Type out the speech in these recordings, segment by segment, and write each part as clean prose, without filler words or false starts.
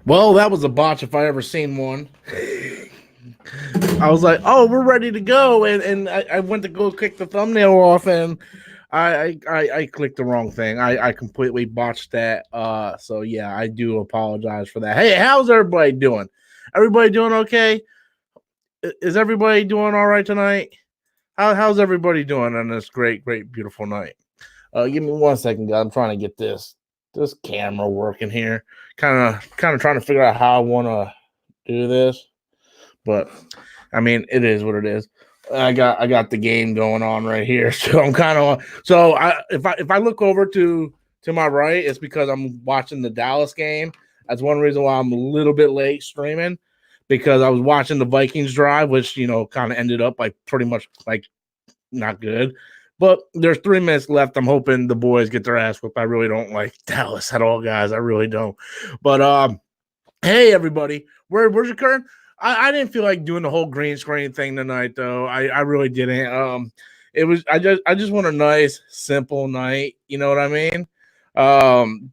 Well, that was a botch if I ever seen one. I was like, "Oh, we're ready to go," and I went to go click the thumbnail off, and I clicked the wrong thing. I completely botched that. So yeah, I do apologize for that. Hey, how's everybody doing? Everybody doing okay? Is everybody doing all right tonight? How's everybody doing on this great, beautiful night? Give me 1 second, guys. I'm trying to get this camera working here. Kind of trying to figure out how I want to do this, but I mean, it is what it is. I got the game going on right here, so I'm kind of if I look over to my right, it's because I'm watching the Dallas game. That's one reason why I'm a little bit late streaming, because I was watching the Vikings drive, which kind of ended up like pretty much like not good. But there's 3 minutes left. I'm hoping the boys get their ass whooped. I really don't like Dallas at all, guys. I really don't. But hey everybody, where's your current? I didn't feel like doing the whole green screen thing tonight, though. I really didn't. It was I just want a nice, simple night. You know what I mean?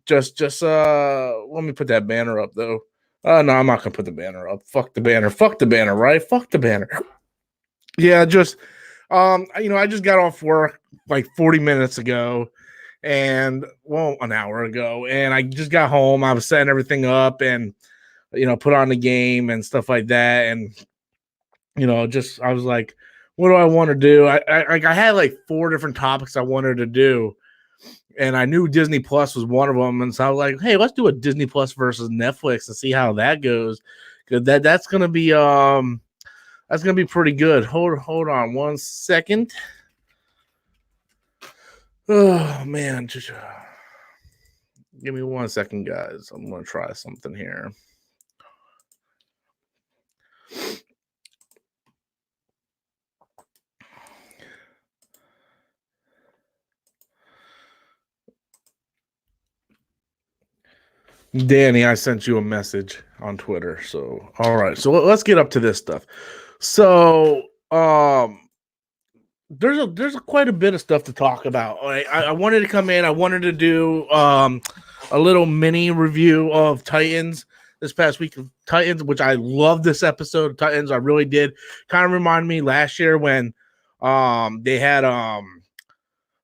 Just let me put that banner up though. No, I'm not gonna put the banner up. Fuck the banner. Fuck the banner, right? Fuck the banner. Yeah, just I just got off work like 40 minutes ago, and an hour ago, and I just got home. I was setting everything up and put on the game and stuff like that, and I was like, what do I want to do? I had like 4 different topics I wanted to do, and I knew Disney Plus was one of them, and so I was like, hey, let's do a Disney Plus versus Netflix and see how that goes, because that's gonna be pretty good. Hold on 1 second. Oh man, just give me 1 second, guys. I'm gonna try something here. Danny, I sent you a message on Twitter. So, all right. So let's get up to this stuff. So, there's quite a bit of stuff to talk about. I wanted to come in. I wanted to do a little mini review of Titans this past week of Titans, which I love this episode of Titans. I really did. Kind of remind me last year when they had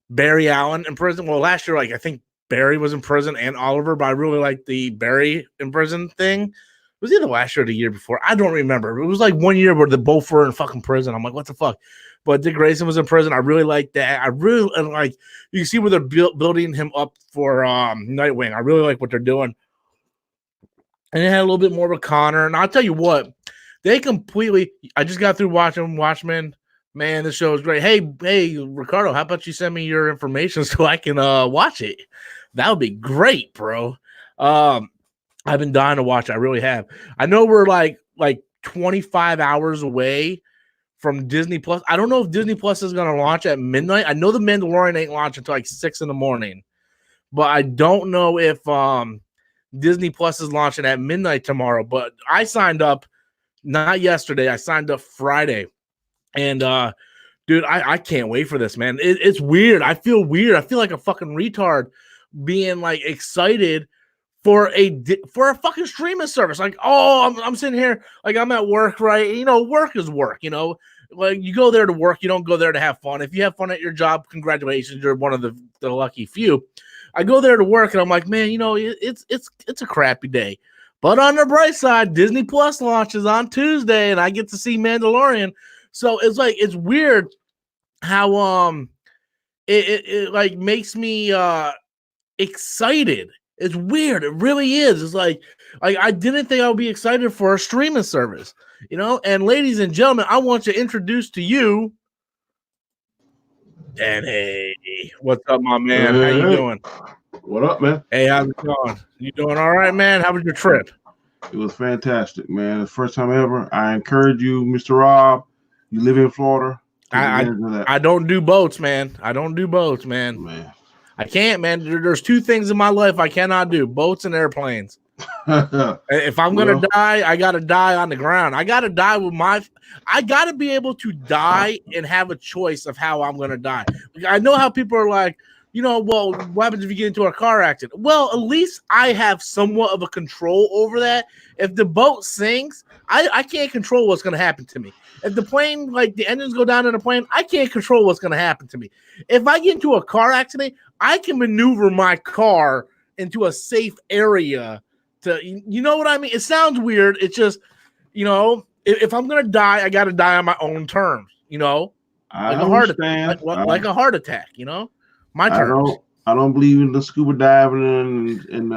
Barry Allen in prison. Well, last year, like I think Barry was in prison and Oliver, but I really liked the Barry in prison thing. It was either last year or the year before. I don't remember. It was like 1 year where they both were in fucking prison. I'm like, what the fuck? But Dick Grayson was in prison. I really like that. I really like. You can see where they're building him up for Nightwing. I really like what they're doing. And they had a little bit more of a Connor. And I'll tell you what, they completely. I just got through watching Watchmen. Man, this show is great. Hey, Ricardo, how about you send me your information so I can watch it? That would be great, bro. I've been dying to watch it. I really have. I know we're like 25 hours away from Disney Plus. I don't know if Disney Plus is going to launch at midnight. I know the Mandalorian ain't launching until like 6 a.m, but I don't know if Disney Plus is launching at midnight tomorrow. But I signed up not yesterday. I signed up Friday. And dude, I can't wait for this, man. It's weird. I feel weird. I feel like a fucking retard being like excited for a fucking streaming service. Like, oh, I'm sitting here, like I'm at work, right? Work is work, like you go there to work, you don't go there to have fun. If you have fun at your job, congratulations, you're one of the lucky few. I go there to work and I'm like, man, it's a crappy day. But on the bright side, Disney Plus launches on Tuesday and I get to see Mandalorian. So it's like, it's weird how it like makes me excited. It's weird. It really is. It's like I didn't think I would be excited for a streaming service, And ladies and gentlemen, I want to introduce to you Danny. What's up, my man? How you doing? What up, man? Hey, how's it going? You doing all right, man? How was your trip? It was fantastic, man. The first time ever. I encourage you, Mr. Rob. You live in Florida. I don't do boats, man. Man. I can't, man. There's 2 things in my life I cannot do: boats and airplanes. If I'm gonna die, I gotta die on the ground. I gotta die I gotta be able to die and have a choice of how I'm gonna die. I know how people are like, well, what happens if you get into a car accident? Well, at least I have somewhat of a control over that. If the boat sinks, I can't control what's going to happen to me. If the plane, like the engines go down in the plane, I can't control what's going to happen to me. If I get into a car accident, I can maneuver my car into a safe area to, you know what I mean? It sounds weird. It's just, if I'm going to die, I got to die on my own terms, like a heart attack, like a heart attack, my terms. I don't believe in the scuba diving and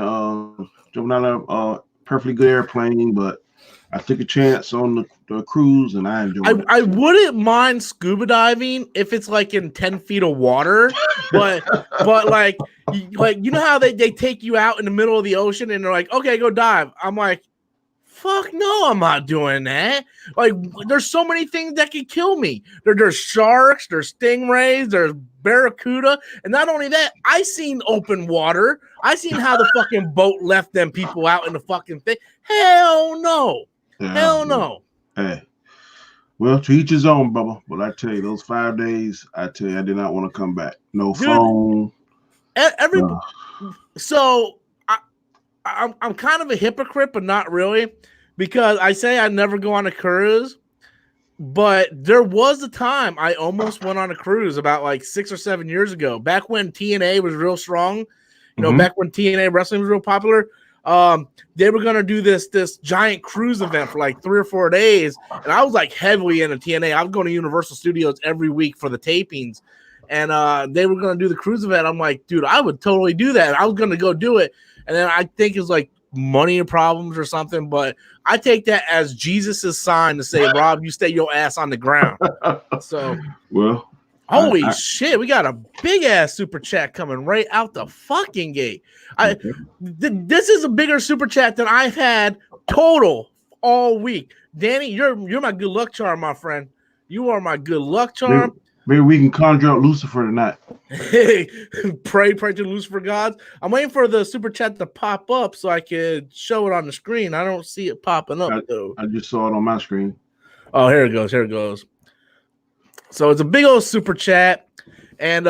jumping out of a perfectly good airplane, but I took a chance on the cruise and I enjoyed it. I wouldn't mind scuba diving if it's like in 10 feet of water, but like you know how they take you out in the middle of the ocean and they're like, okay, go dive. I'm like, fuck no, I'm not doing that. Like, there's so many things that could kill me. There's sharks, there's stingrays, there's barracuda, and not only that, I seen open water. I seen how the fucking boat left them people out in the fucking thing. Hell no. Yeah, hell no. Hey, well, to each his own, Bubba. But I tell you, those 5 days, I did not want to come back. No Dude, phone. So I'm kind of a hypocrite, but not really, because I say I never go on a cruise, but there was a time I almost went on a cruise about like 6 or 7 years ago, back when TNA was real strong, back when TNA wrestling was real popular. They were going to do this giant cruise event for like 3 or 4 days. And I was like heavily into TNA. I was going to Universal Studios every week for the tapings. And they were going to do the cruise event. I'm like, dude, I would totally do that. I was going to go do it. And then I think it's like money problems or something. But I take that as Jesus's sign to say, Rob, you stay your ass on the ground. So, well, holy shit, we got a big ass super chat coming right out the fucking gate. This is a bigger super chat than I've had total all week. Danny, you're my good luck charm, my friend. You are my good luck charm. Maybe we can conjure up Lucifer tonight. pray to Lucifer gods. I'm waiting for the super chat to pop up so I could show it on the screen. I don't see it popping up though. I just saw it on my screen. Oh, here it goes. So it's a big old super chat, and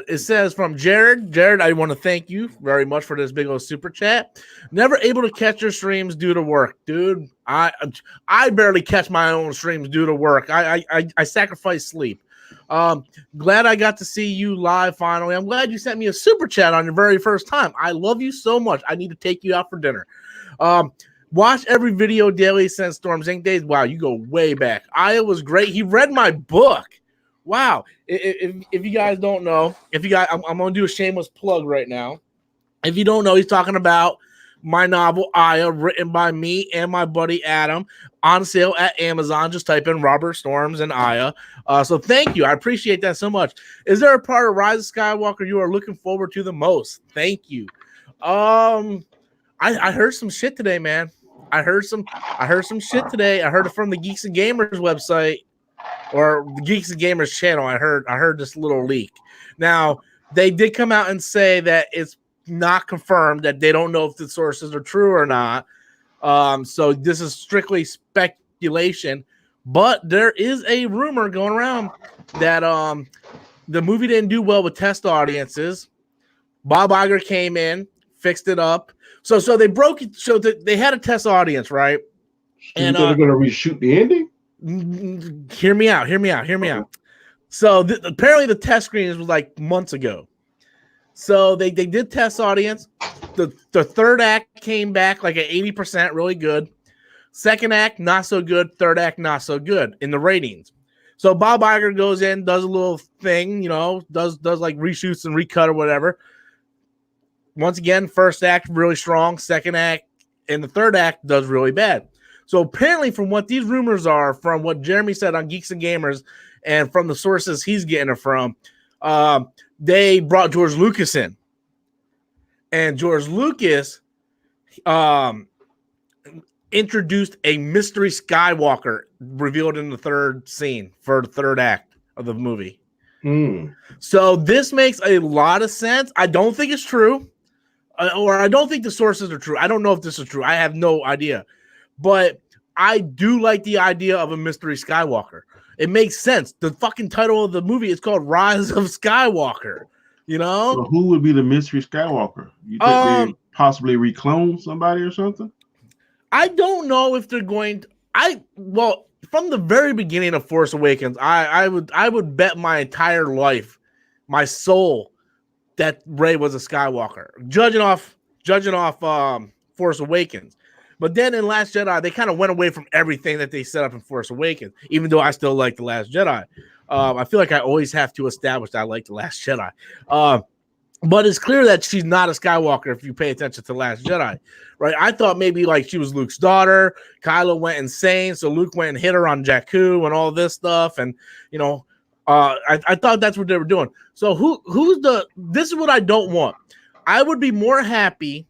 it says from Jared. Jared, I want to thank you very much for this big old super chat. Never able to catch your streams due to work, dude. I barely catch my own streams due to work. I sacrifice sleep. Glad I got to see you live finally. I'm glad you sent me a super chat on your very first time. I love you so much. I need to take you out for dinner. Watch every video daily since Storms Inc. days. Wow, you go way back. Aya was great. He read my book. Wow. If you guys don't know, I'm going to do a shameless plug right now. If you don't know, he's talking about my novel, Aya, written by me and my buddy Adam, on sale at Amazon. Just type in Robert Storms and Aya. So thank you. I appreciate that so much. Is there a part of Rise of Skywalker you are looking forward to the most? Thank you. I heard some shit today, man. I heard some shit today. I heard it from the Geeks and Gamers website, or the Geeks and Gamers channel. I heard this little leak. Now, they did come out and say that it's not confirmed, that they don't know if the sources are true or not. So this is strictly speculation, but there is a rumor going around that the movie didn't do well with test audiences. Bob Iger came in, fixed it up. So they broke it. So they had a test audience, right? And they're going to reshoot the ending? Hear me out. So apparently the test screenings was like months ago. So they did test audience. The third act came back like at 80%, really good. Second act, not so good. Third act, not so good in the ratings. So Bob Iger goes in, does a little thing, does like reshoots and recut or whatever. Once again, first act really strong. Second act and the third act does really bad. So apparently, from what these rumors are, from what Jeremy said on Geeks and Gamers, and from the sources he's getting it from, they brought George Lucas in. And George Lucas introduced a mystery Skywalker revealed in the third scene for the third act of the movie. So this makes a lot of sense. I don't think it's true. Or I don't think the sources are true. I don't know if this is true. I have no idea. But I do like the idea of a mystery Skywalker. It makes sense. The fucking title of the movie is called Rise of Skywalker. You know? So who would be the mystery Skywalker? You think they possibly reclone somebody or something? I don't know if they're going to. Well, from the very beginning of Force Awakens, I would bet my entire life, my soul, that Rey was a Skywalker. Judging off Force Awakens. But then in Last Jedi, they kind of went away from everything that they set up in Force Awakens, even though I still like The Last Jedi. I feel like I always have to establish that I like The Last Jedi. But it's clear that she's not a Skywalker if you pay attention to Last Jedi, right? I thought maybe like she was Luke's daughter. Kylo went insane, so Luke went and hit her on Jakku and all this stuff. And, you know, I thought that's what they were doing. So this is what I don't want. I would be more happy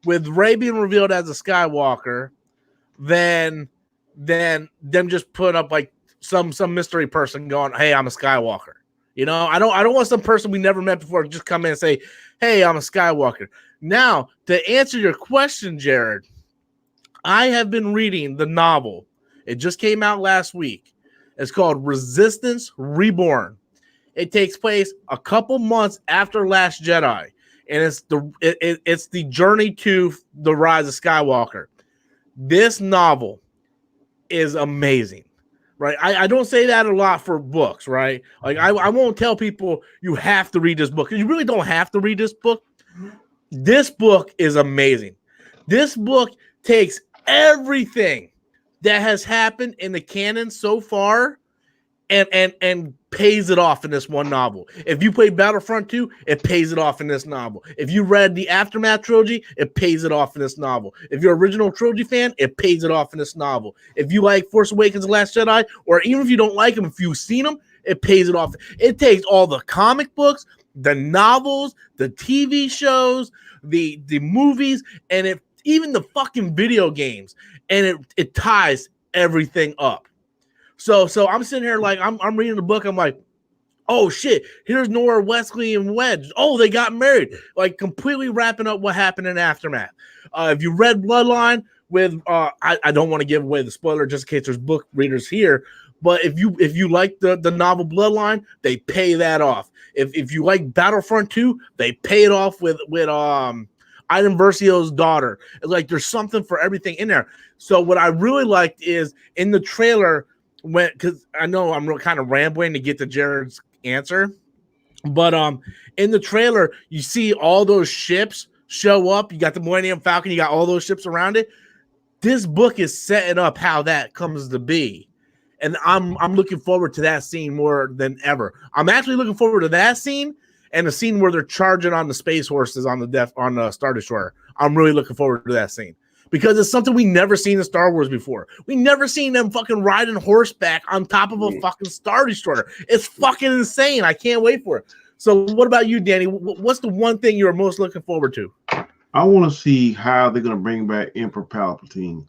with Rey being revealed as a Skywalker than them just put up like some mystery person going, "Hey, I'm a Skywalker." You know, I don't want some person we never met before just come in and say, "Hey, I'm a Skywalker." Now, to answer your question, Jared, I have been reading the novel. It just came out last week. It's called Resistance Reborn. It takes place a couple months after Last Jedi, and it's the journey to the rise of Skywalker. This novel is amazing. Right, I don't say that a lot for books, right? Like I won't tell people you have to read this book. You really don't have to read this book. This book is amazing. This book takes everything that has happened in the canon so far and pays it off in this one novel. If you played Battlefront 2, it pays it off in this novel. If you read the Aftermath trilogy, it pays it off in this novel. If you're an original trilogy fan, it pays it off in this novel. If you like Force Awakens and Last Jedi, or even if you don't like them, if you've seen them, it pays it off. It takes all the comic books, the novels, the TV shows, the movies, and even the fucking video games, and it ties everything up. So I'm sitting here like I'm reading the book. I'm like, oh shit, here's Nora, Wesley, and Wedge. Oh, they got married. Like completely wrapping up what happened in Aftermath. If you read Bloodline with I don't want to give away the spoiler just in case there's book readers here, but if you like the novel Bloodline, they pay that off. If you like Battlefront 2, they pay it off with Iden Versio's daughter. It's like there's something for everything in there. So what I really liked is in the trailer, because I know I'm kind of rambling to get to Jared's answer, but in the trailer you see all those ships show up. You got the Millennium Falcon, you got all those ships around it. This book is setting up how that comes to be, and I'm looking forward to that scene more than ever. I'm actually looking forward to that scene and the scene where they're charging on the space horses on the Star Destroyer. I'm really looking forward to that scene, because it's something we never seen in Star Wars before. We never seen them fucking riding horseback on top of a fucking Star Destroyer. It's fucking insane. I can't wait for it. So what about you, Danny? What's the one thing you're most looking forward to? I want to see how they're going to bring back Emperor Palpatine.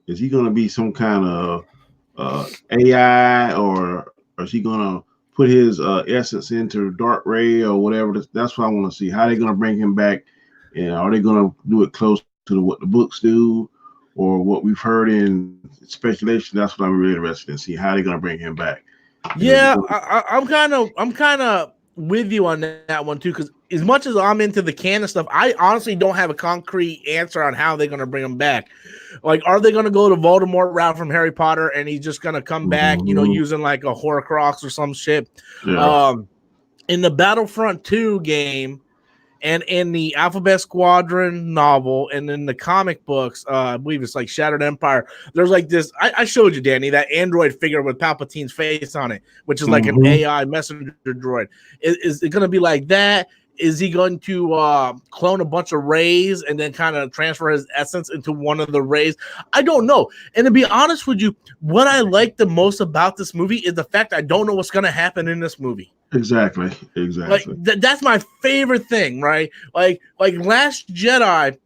Is he going to be some kind of AI, or is he going to put his essence into Dark Ray or whatever? That's what I want to see. How they're going to bring him back, and are they going to do it close to what the books do, or what we've heard in speculation? That's what I'm really interested in. See how they're going to bring him back. Yeah, I'm kind of with you on that one too, because as much as I'm into the canon stuff, I honestly don't have a concrete answer on how they're going to bring him back. Like, are they going to go to Voldemort route from Harry Potter, and he's just going to come back, you know, using like a Horcrux or some shit? Yeah. In the Battlefront 2 game, and in the Alphabet Squadron novel, and in the comic books, I believe it's like Shattered Empire, there's like this, I showed you, Danny, that android figure with Palpatine's face on it, which is like an AI messenger droid. Is it going to be like that? Is he going to clone a bunch of Rays and then kind of transfer his essence into one of the Rays? I don't know. And to be honest with you, what I like the most about this movie is the fact I don't know what's going to happen in this movie. Exactly. Like that's my favorite thing, right? Like Last Jedi.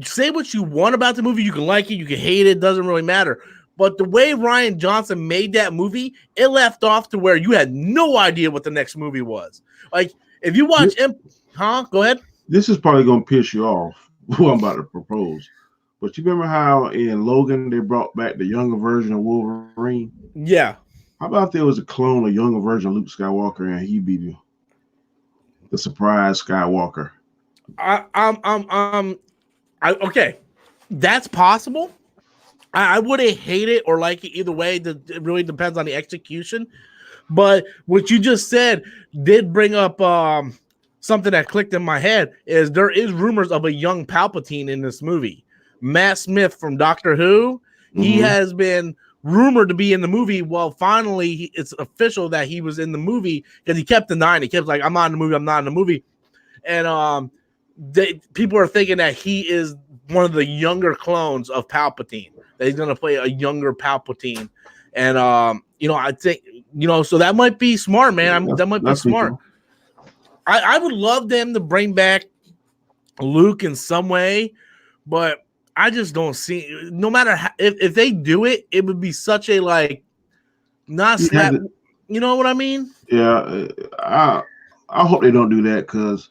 Say what you want about the movie. You can like it, you can hate it. Doesn't really matter. But the way Rian Johnson made that movie, it left off to where you had no idea what the next movie was. Like if you watch, go ahead. This is probably gonna piss you off. Who I'm about to propose. But you remember how in Logan they brought back the younger version of Wolverine? Yeah. How about there was a clone, a younger version of Luke Skywalker, and he beat you? the surprise Skywalker. Okay, that's possible. I wouldn't hate it or like it either way. It really depends on the execution. But what you just said did bring up something that clicked in my head. Is there is rumors of a young Palpatine in this movie? Matt Smith from Doctor Who, he has been rumored to be in the movie. Well, finally, it's official that he was in the movie because he kept denying. He kept like, "I'm not in the movie. I'm not in the movie," and people are thinking that he is one of the younger clones of Palpatine. That he's going to play a younger Palpatine. And, I think, so that might be smart, man. That might be smart. I would love them to bring back Luke in some way, but I just don't see, no matter how, if they do it, it would be such a, like, not slap. You know what I mean? Yeah. I hope they don't do that because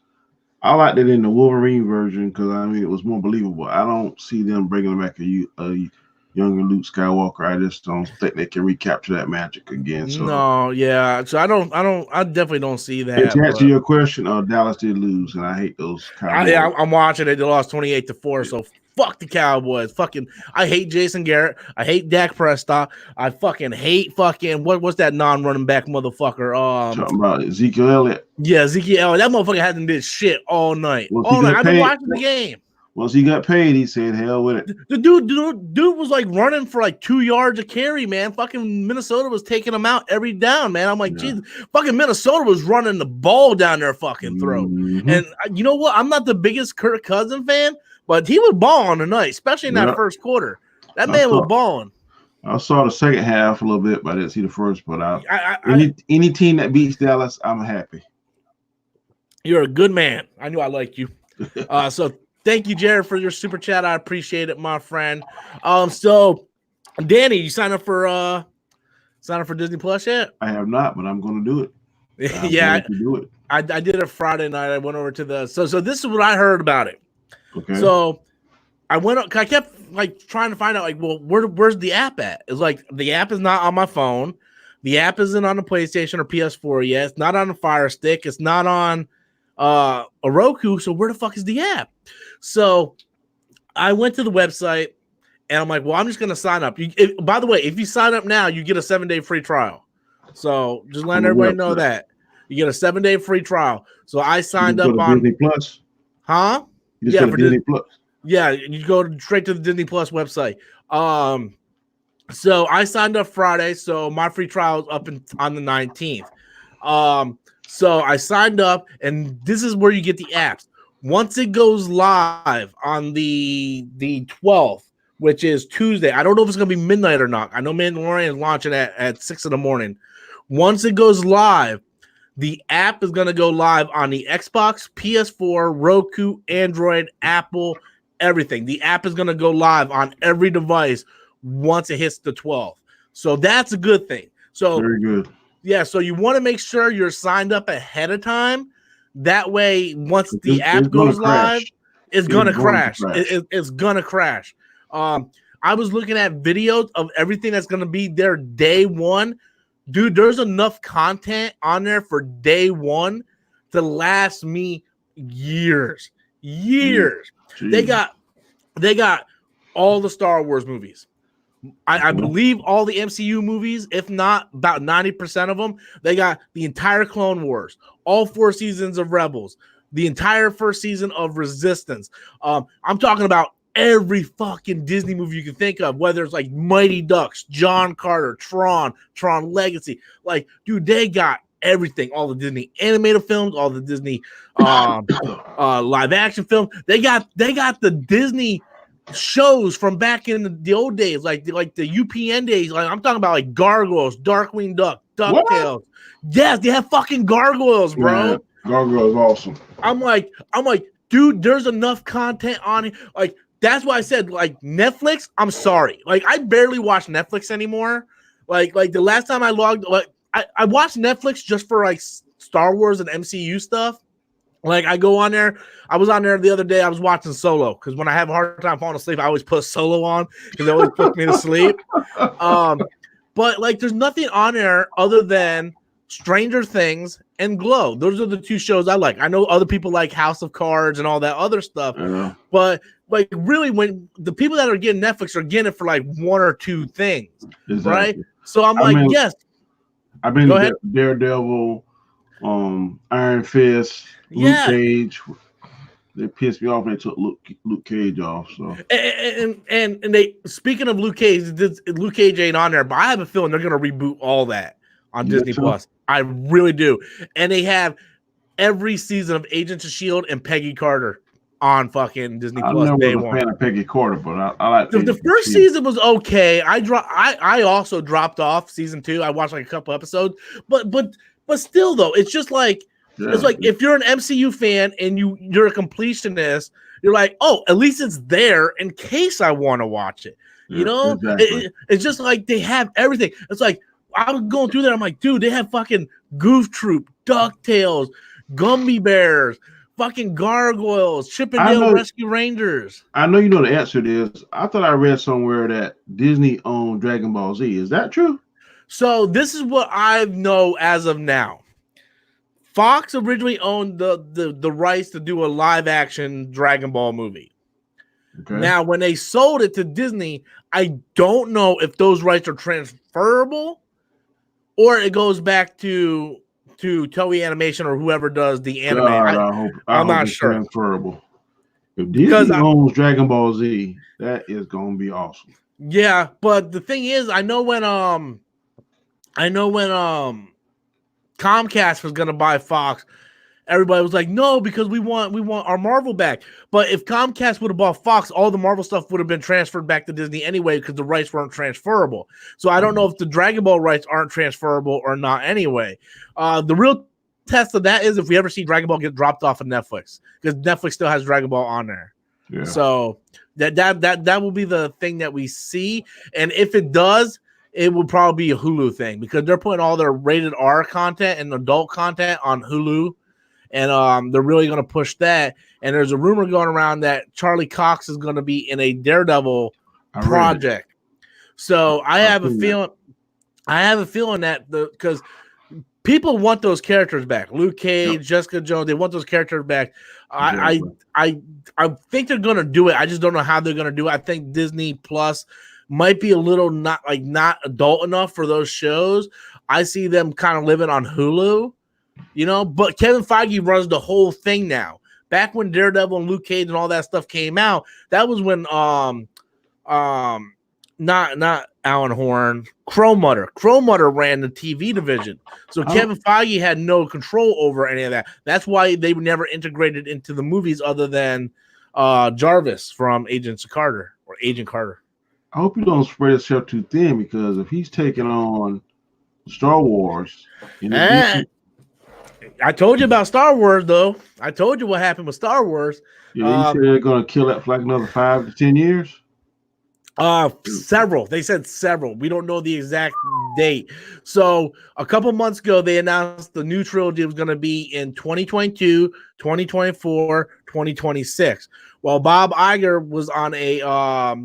I liked it in the Wolverine version because, it was more believable. I don't see them bringing back a younger Luke Skywalker. I just don't think they can recapture that magic again. So no, yeah. So I definitely don't see that. And to answer your question, Dallas did lose, and I hate those Cowboys. I'm watching it. They lost 28-4. So fuck the Cowboys. I hate Jason Garrett. I hate Dak Prescott. I fucking hate what's that non-running back motherfucker? Talking about Ezekiel Elliott. Yeah, Ezekiel Elliott. That motherfucker hasn't did shit all night. I've been watching the game. Once he got paid, he said, "Hell with it." The dude was like running for like 2 yards a carry, man. Fucking Minnesota was taking him out every down, man. I'm like, Jesus, fucking Minnesota was running the ball down their fucking throat. And you know what? I'm not the biggest Kirk Cousins fan, but he was balling tonight, especially in that first quarter. That man was balling. I saw the second half a little bit, but I didn't see the first. But any team that beats Dallas, I'm happy. You're a good man. I knew I liked you. So. Thank you, Jared, for your super chat. I appreciate it, my friend. So, Danny, you signed up for Disney Plus yet? I have not, but I'm going to do it. Yeah, I did it Friday night. I went over to so this is what I heard about it. Okay. So I kept like trying to find out like, well, where's the app at? It's like the app is not on my phone. The app isn't on the PlayStation or PS4 yet. It's not on the Fire Stick. It's not on a Roku. So where the fuck is the app? So I went to the website and I'm like, well, I'm just going to sign up. By the way, if you sign up now, you get a 7-day free trial. So just letting everybody know that you get a 7-day free trial. So I signed up on Disney Plus. Huh? Yeah, for Disney Plus. Yeah, you go straight to the Disney Plus website. So I signed up Friday. So my free trial is up on the 19th. So I signed up and this is where you get the apps. Once it goes live on the 12th, which is Tuesday, I don't know if it's going to be midnight or not. I know Mandalorian is launching at 6 in the morning. Once it goes live, the app is going to go live on the Xbox, PS4, Roku, Android, Apple, everything. The app is going to go live on every device once it hits the 12th. So that's a good thing. So very good. Yeah, so you want to make sure you're signed up ahead of time. That way, once the app goes live, it's going to crash. It's going to crash. I was looking at videos of everything that's going to be there day one. Dude, there's enough content on there for day one to last me years. Years. They got all the Star Wars movies. I believe all the MCU movies, if not about 90% of them. They got the entire Clone Wars, all 4 seasons of Rebels, the entire first season of Resistance. I'm talking about every fucking Disney movie you can think of, whether it's like Mighty Ducks, John Carter, Tron Legacy. Like, dude, they got everything. All the Disney animated films, all the Disney live action films. They got the Disney shows from back in the old days, like the UPN days. Like I'm talking about like Gargoyles, Darkwing Duck, DuckTales. Yes, they have fucking gargoyles, bro. Yeah, gargoyles awesome. I'm like, dude, there's enough content on it. Like that's why I said like Netflix. I'm sorry, like I barely watch Netflix anymore. Like the last time I logged, like I watched Netflix just for like Star Wars and MCU stuff. Like I go on there. I was on there the other day. I was watching Solo because when I have a hard time falling asleep, I always put Solo on because it always puts me to sleep. But like, there's nothing on there other than Stranger Things and Glow. Those are the two shows I like. I know other people like House of Cards and all that other stuff, but like really, when the people that are getting Netflix are getting it for like one or two things, right? So I'm like, yes. I've been Daredevil, Iron Fist, Luke Cage. They pissed me off when they took Luke Cage off. So and they, speaking of Luke Cage, Luke Cage ain't on there, but I have a feeling they're gonna reboot all that on Disney Plus. I really do. And they have every season of Agents of S.H.I.E.L.D. and Peggy Carter on fucking Disney Plus. I never was a fan of Peggy Carter, but I like the first season was okay. I also dropped off season 2. I watched like a couple episodes, but still though, it's just like it's like if you're an MCU fan and you're a completionist, you're like, oh, at least it's there in case I want to watch it. You know, exactly. It's just like they have everything. It's like I was going through there. I'm like, dude, they have fucking Goof Troop, DuckTales, Gumby Bears, fucking Gargoyles, Chip and Dale Rescue Rangers. I know you know the answer to this. I thought I read somewhere that Disney owned Dragon Ball Z. Is that true? So this is what I know as of now. Fox originally owned the rights to do a live action Dragon Ball movie. Okay. Now, when they sold it to Disney, I don't know if those rights are transferable or it goes back to Toei Animation or whoever does the anime. I'm not sure. Transferable. If Disney owns Dragon Ball Z, that is going to be awesome. Yeah, but the thing is, I know when Comcast was going to buy Fox, everybody was like, no, because we want our Marvel back. But if Comcast would have bought Fox, all the Marvel stuff would have been transferred back to Disney anyway because the rights weren't transferable. So I don't know if the Dragon Ball rights aren't transferable or not anyway. The real test of that is if we ever see Dragon Ball get dropped off of Netflix, because Netflix still has Dragon Ball on there. Yeah. So that will be the thing that we see. And if it does, it will probably be a Hulu thing because they're putting all their rated R content and adult content on Hulu. And they're really going to push that. And there's a rumor going around that Charlie Cox is going to be in a Daredevil project. So I have a feeling that because people want those characters back. Luke Cage, Jessica Jones, they want those characters back. I think they're going to do it. I just don't know how they're going to do it. I think Disney Plus might be a little not adult enough for those shows. I see them kind of living on Hulu. You know, but Kevin Feige runs the whole thing now. Back when Daredevil and Luke Cage and all that stuff came out, that was when not Alan Horn, Crow Mutter ran the TV division. So Kevin Feige had no control over any of that. That's why they were never integrated into the movies other than Jarvis from Agent Carter. I hope you don't spread yourself too thin because if he's taking on Star Wars, I told you about Star Wars, though. I told you what happened with Star Wars. Yeah, you said they're going to kill that for like another 5 to 10 years? Several. They said several. We don't know the exact date. So a couple months ago, they announced the new trilogy was going to be in 2022, 2024, 2026. Well, Bob Iger was on a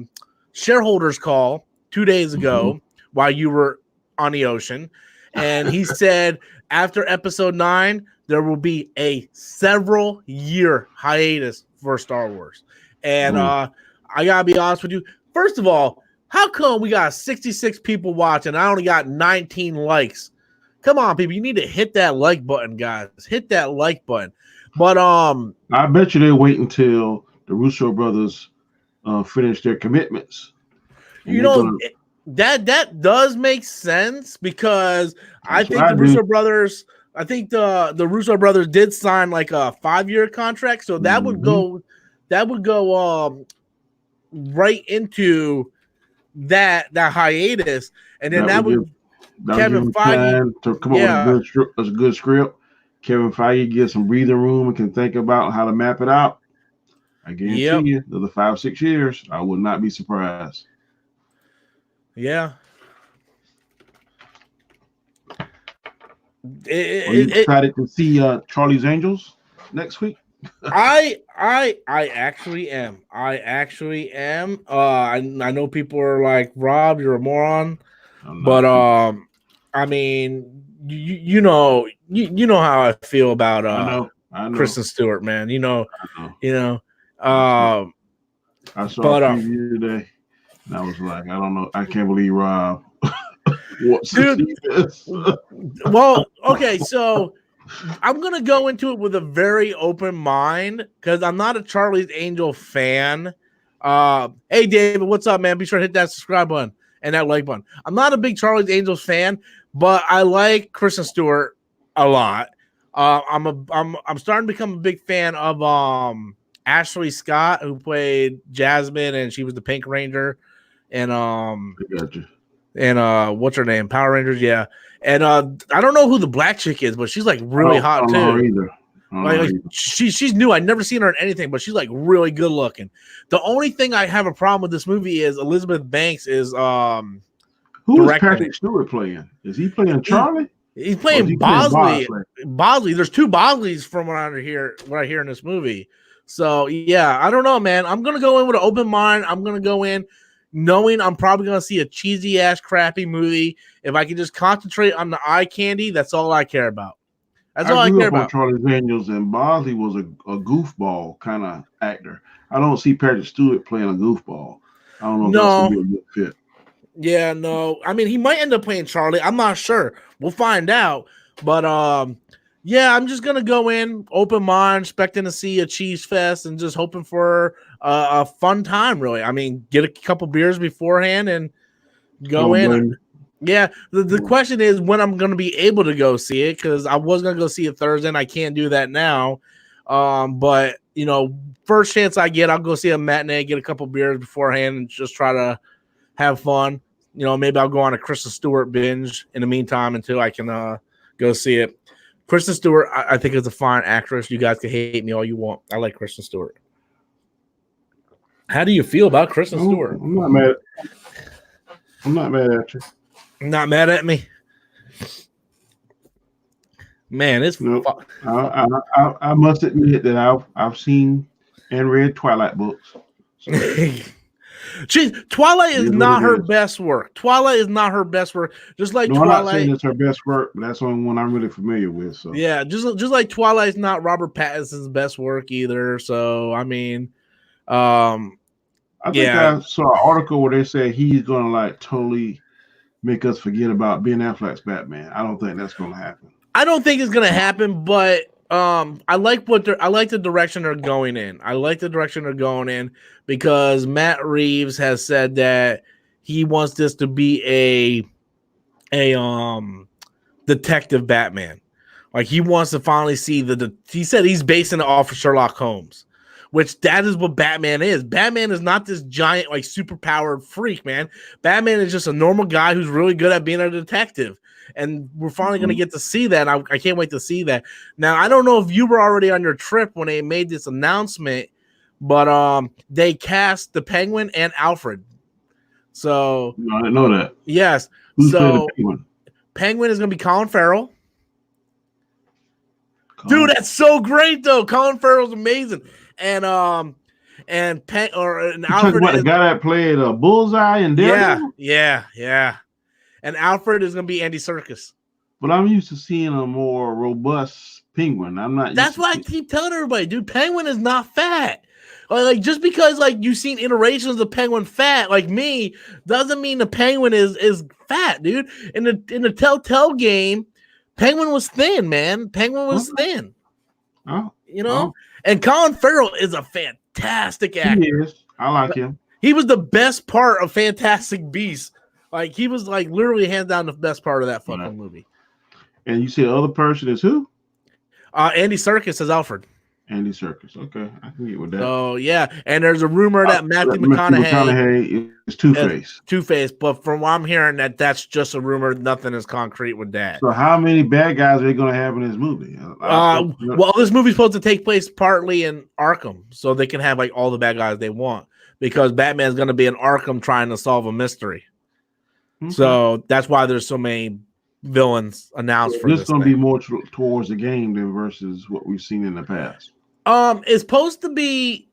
shareholders call 2 days ago while you were on the ocean, and he said after episode 9, there will be a several year hiatus for Star Wars. And I gotta be honest with you. First of all, how come we got 66 people watching? I only got 19 likes. Come on, people. You need to hit that like button, guys. Hit that like button. But I bet you they wait until the Russo brothers finish their commitments. You know, that does make sense because I think the Russo brothers did sign like a 5-year contract, so that would go right into that hiatus, and then that would Kevin Feige to come up with a good script. Kevin Feige gets some breathing room and can think about how to map it out. I guarantee you, another 5-6 years, I would not be surprised. Yeah. Are you excited to see Charlie's Angels next week? I actually am. I know people are like, Rob, you're a moron, but I mean, you know how I feel about I know. Kristen Stewart, man. I know. I saw but a preview today, and I was like, I don't know. I can't believe Rob wants to dude. see this. Well, okay, so I'm gonna go into it with a very open mind because I'm not a Charlie's Angel fan. Hey David, what's up, man? Be sure to hit that subscribe button and that like button. I'm not a big Charlie's Angels fan, but I like Kristen Stewart a lot. I'm starting to become a big fan of Ashley Scott, who played Jasmine, and she was the Pink Ranger, and I got you. and what's her name? Power Rangers, yeah. And I don't know who the black chick is, but she's like really hot too. I don't know either. Like she's new. I've never seen her in anything, but she's like really good looking. The only thing I have a problem with this movie is Elizabeth Banks is who is Patrick Stewart playing? Is he playing Charlie? He's playing Bosley. Bosley. There's two Bosleys from what I hear in this movie. So yeah, I don't know, man. I'm gonna go in with an open mind. I'm gonna go in knowing I'm probably gonna see a cheesy ass crappy movie. If I can just concentrate on the eye candy, that's all I care about. That's all I care about. Charlie's Angels, and Bosley was a goofball kind of actor. I don't see Patrick Stewart playing a goofball. I don't know if that's gonna be a good fit. Yeah, no. I mean, he might end up playing Charlie. I'm not sure. We'll find out. But yeah, I'm just gonna go in open mind, expecting to see a cheese fest, and just hoping for a fun time. Really, I mean, get a couple beers beforehand and go in. Yeah, the question is when I'm gonna be able to go see it, because I was gonna go see it Thursday, and I can't do that now. But you know, first chance I get, I'll go see a matinee, get a couple beers beforehand, and just try to have fun. You know, maybe I'll go on a Kristen Stewart binge in the meantime until I can go see it. Kristen Stewart, I think, is a fine actress. You guys can hate me all you want. I like Kristen Stewart. How do you feel about Kristen Stewart? I'm not mad. I'm not mad at you. Not mad at me? Man, it's I must admit that I've seen and read Twilight books. So. Twilight is not her best work. Twilight is not her best work. Just like Twilight, I'm not saying it's her best work, but that's the only one I'm really familiar with. So yeah, just like Twilight's not Robert Pattinson's best work either. So I mean, I think I saw an article where they said he's gonna like totally make us forget about Ben Affleck's Batman. I don't think that's gonna happen. I don't think it's gonna happen, but I like the direction they're going in. I like the direction they're going in because Matt Reeves has said that he wants this to be a detective Batman. Like he wants to finally see he said he's basing it off of Sherlock Holmes, which that is what Batman is. Batman is not this giant, like superpowered freak, man. Batman is just a normal guy who's really good at being a detective. And we're finally going to get to see that. I can't wait to see that. Now, I don't know if you were already on your trip when they made this announcement, but they cast the Penguin and Alfred. So no, I didn't know that. Yes. Who's playing the Penguin? Penguin is going to be Colin Farrell. Dude, that's so great though. Colin Farrell's amazing. And Alfred, the guy that played Bullseye and Daredevil? Yeah. And Alfred is going to be Andy Serkis. But I'm used to seeing a more robust Penguin. I'm not. That's why I keep telling everybody, dude. Penguin is not fat. Like just because like you've seen iterations of Penguin fat, like me, doesn't mean the Penguin is fat, dude. In the Telltale game, Penguin was thin, man. Penguin was thin. Oh, you know. And Colin Farrell is a fantastic actor. He is. I like him. He was the best part of Fantastic Beasts. Like he was like literally hands down the best part of that fucking movie. And you see the other person is who? Andy Serkis as Alfred. Andy Serkis. Okay, I can get with that. Oh yeah, and there's a rumor that Matthew McConaughey is Two-Face. Two-Face, but from what I'm hearing, that's just a rumor. Nothing is concrete with that. So how many bad guys are they going to have in this movie? Well, this movie's supposed to take place partly in Arkham, so they can have like all the bad guys they want because Batman's going to be in Arkham trying to solve a mystery. So that's why there's so many villains announced for this. This is going to be more towards the game than versus what we've seen in the past. It's supposed to be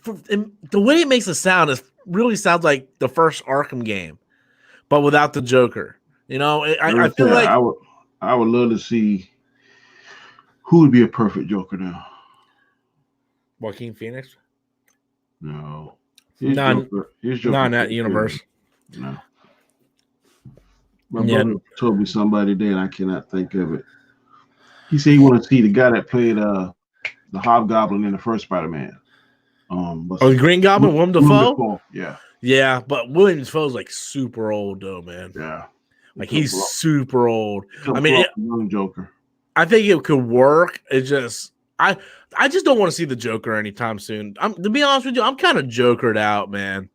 the way it makes it sound. It really sounds like the first Arkham game, but without the Joker. You know, I feel like I would love to see who would be a perfect Joker now. Joaquin Phoenix. No, Not Joker in that universe. No. My brother told me somebody today, and I cannot think of it. He said he wanted to see the guy that played the Hobgoblin in the first Spider-Man. The Green Goblin, Willem Dafoe? Yeah. Yeah, but Willem Dafoe's like super old though, man. Yeah. Like he's super old. I mean, young Joker. I think it could work. It just I just don't want to see the Joker anytime soon. To be honest with you, I'm kind of Jokered out, man.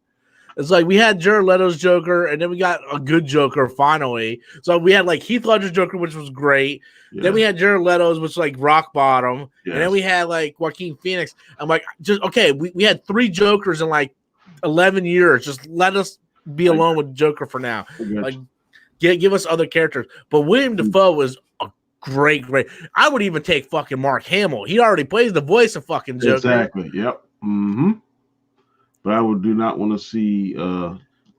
It's like we had Jared Leto's Joker, and then we got a good Joker finally. So we had like Heath Ledger's Joker, which was great. Yeah. Then we had Jared Leto's, which was like rock bottom. Yes. And then we had like Joaquin Phoenix. I'm like, just okay, we had 3 Jokers in like 11 years. Just let us be alone with Joker for now. Like, give us other characters. But William Dafoe was a great. I would even take fucking Mark Hamill. He already plays the voice of fucking Joker. Exactly. Yep. Mm-hmm. But I do not want to see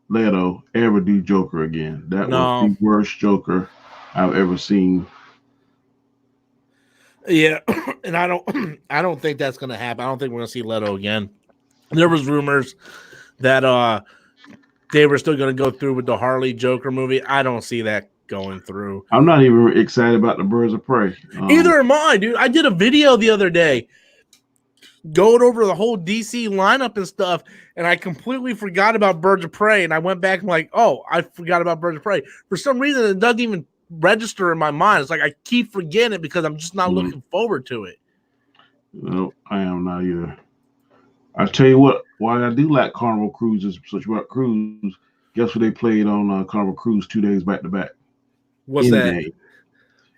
Leto ever do Joker again. That was the worst Joker I've ever seen. Yeah, and I don't think that's gonna happen. I don't think we're gonna see Leto again. There was rumors that they were still gonna go through with the Harley Joker movie. I don't see that going through. I'm not even excited about the Birds of Prey. Either am I, dude. I did a video the other day going over the whole DC lineup and stuff, and I completely forgot about Birds of Prey, and I went back and like, oh, I forgot about Birds of Prey. For some reason, it doesn't even register in my mind. It's like I keep forgetting it because I'm just not looking forward to it. No, I am not either. I tell you what, why I do like Carnival Cruises, such about Cruise, guess what they played on Carnival Cruise 2 days back to back? What's that? Day.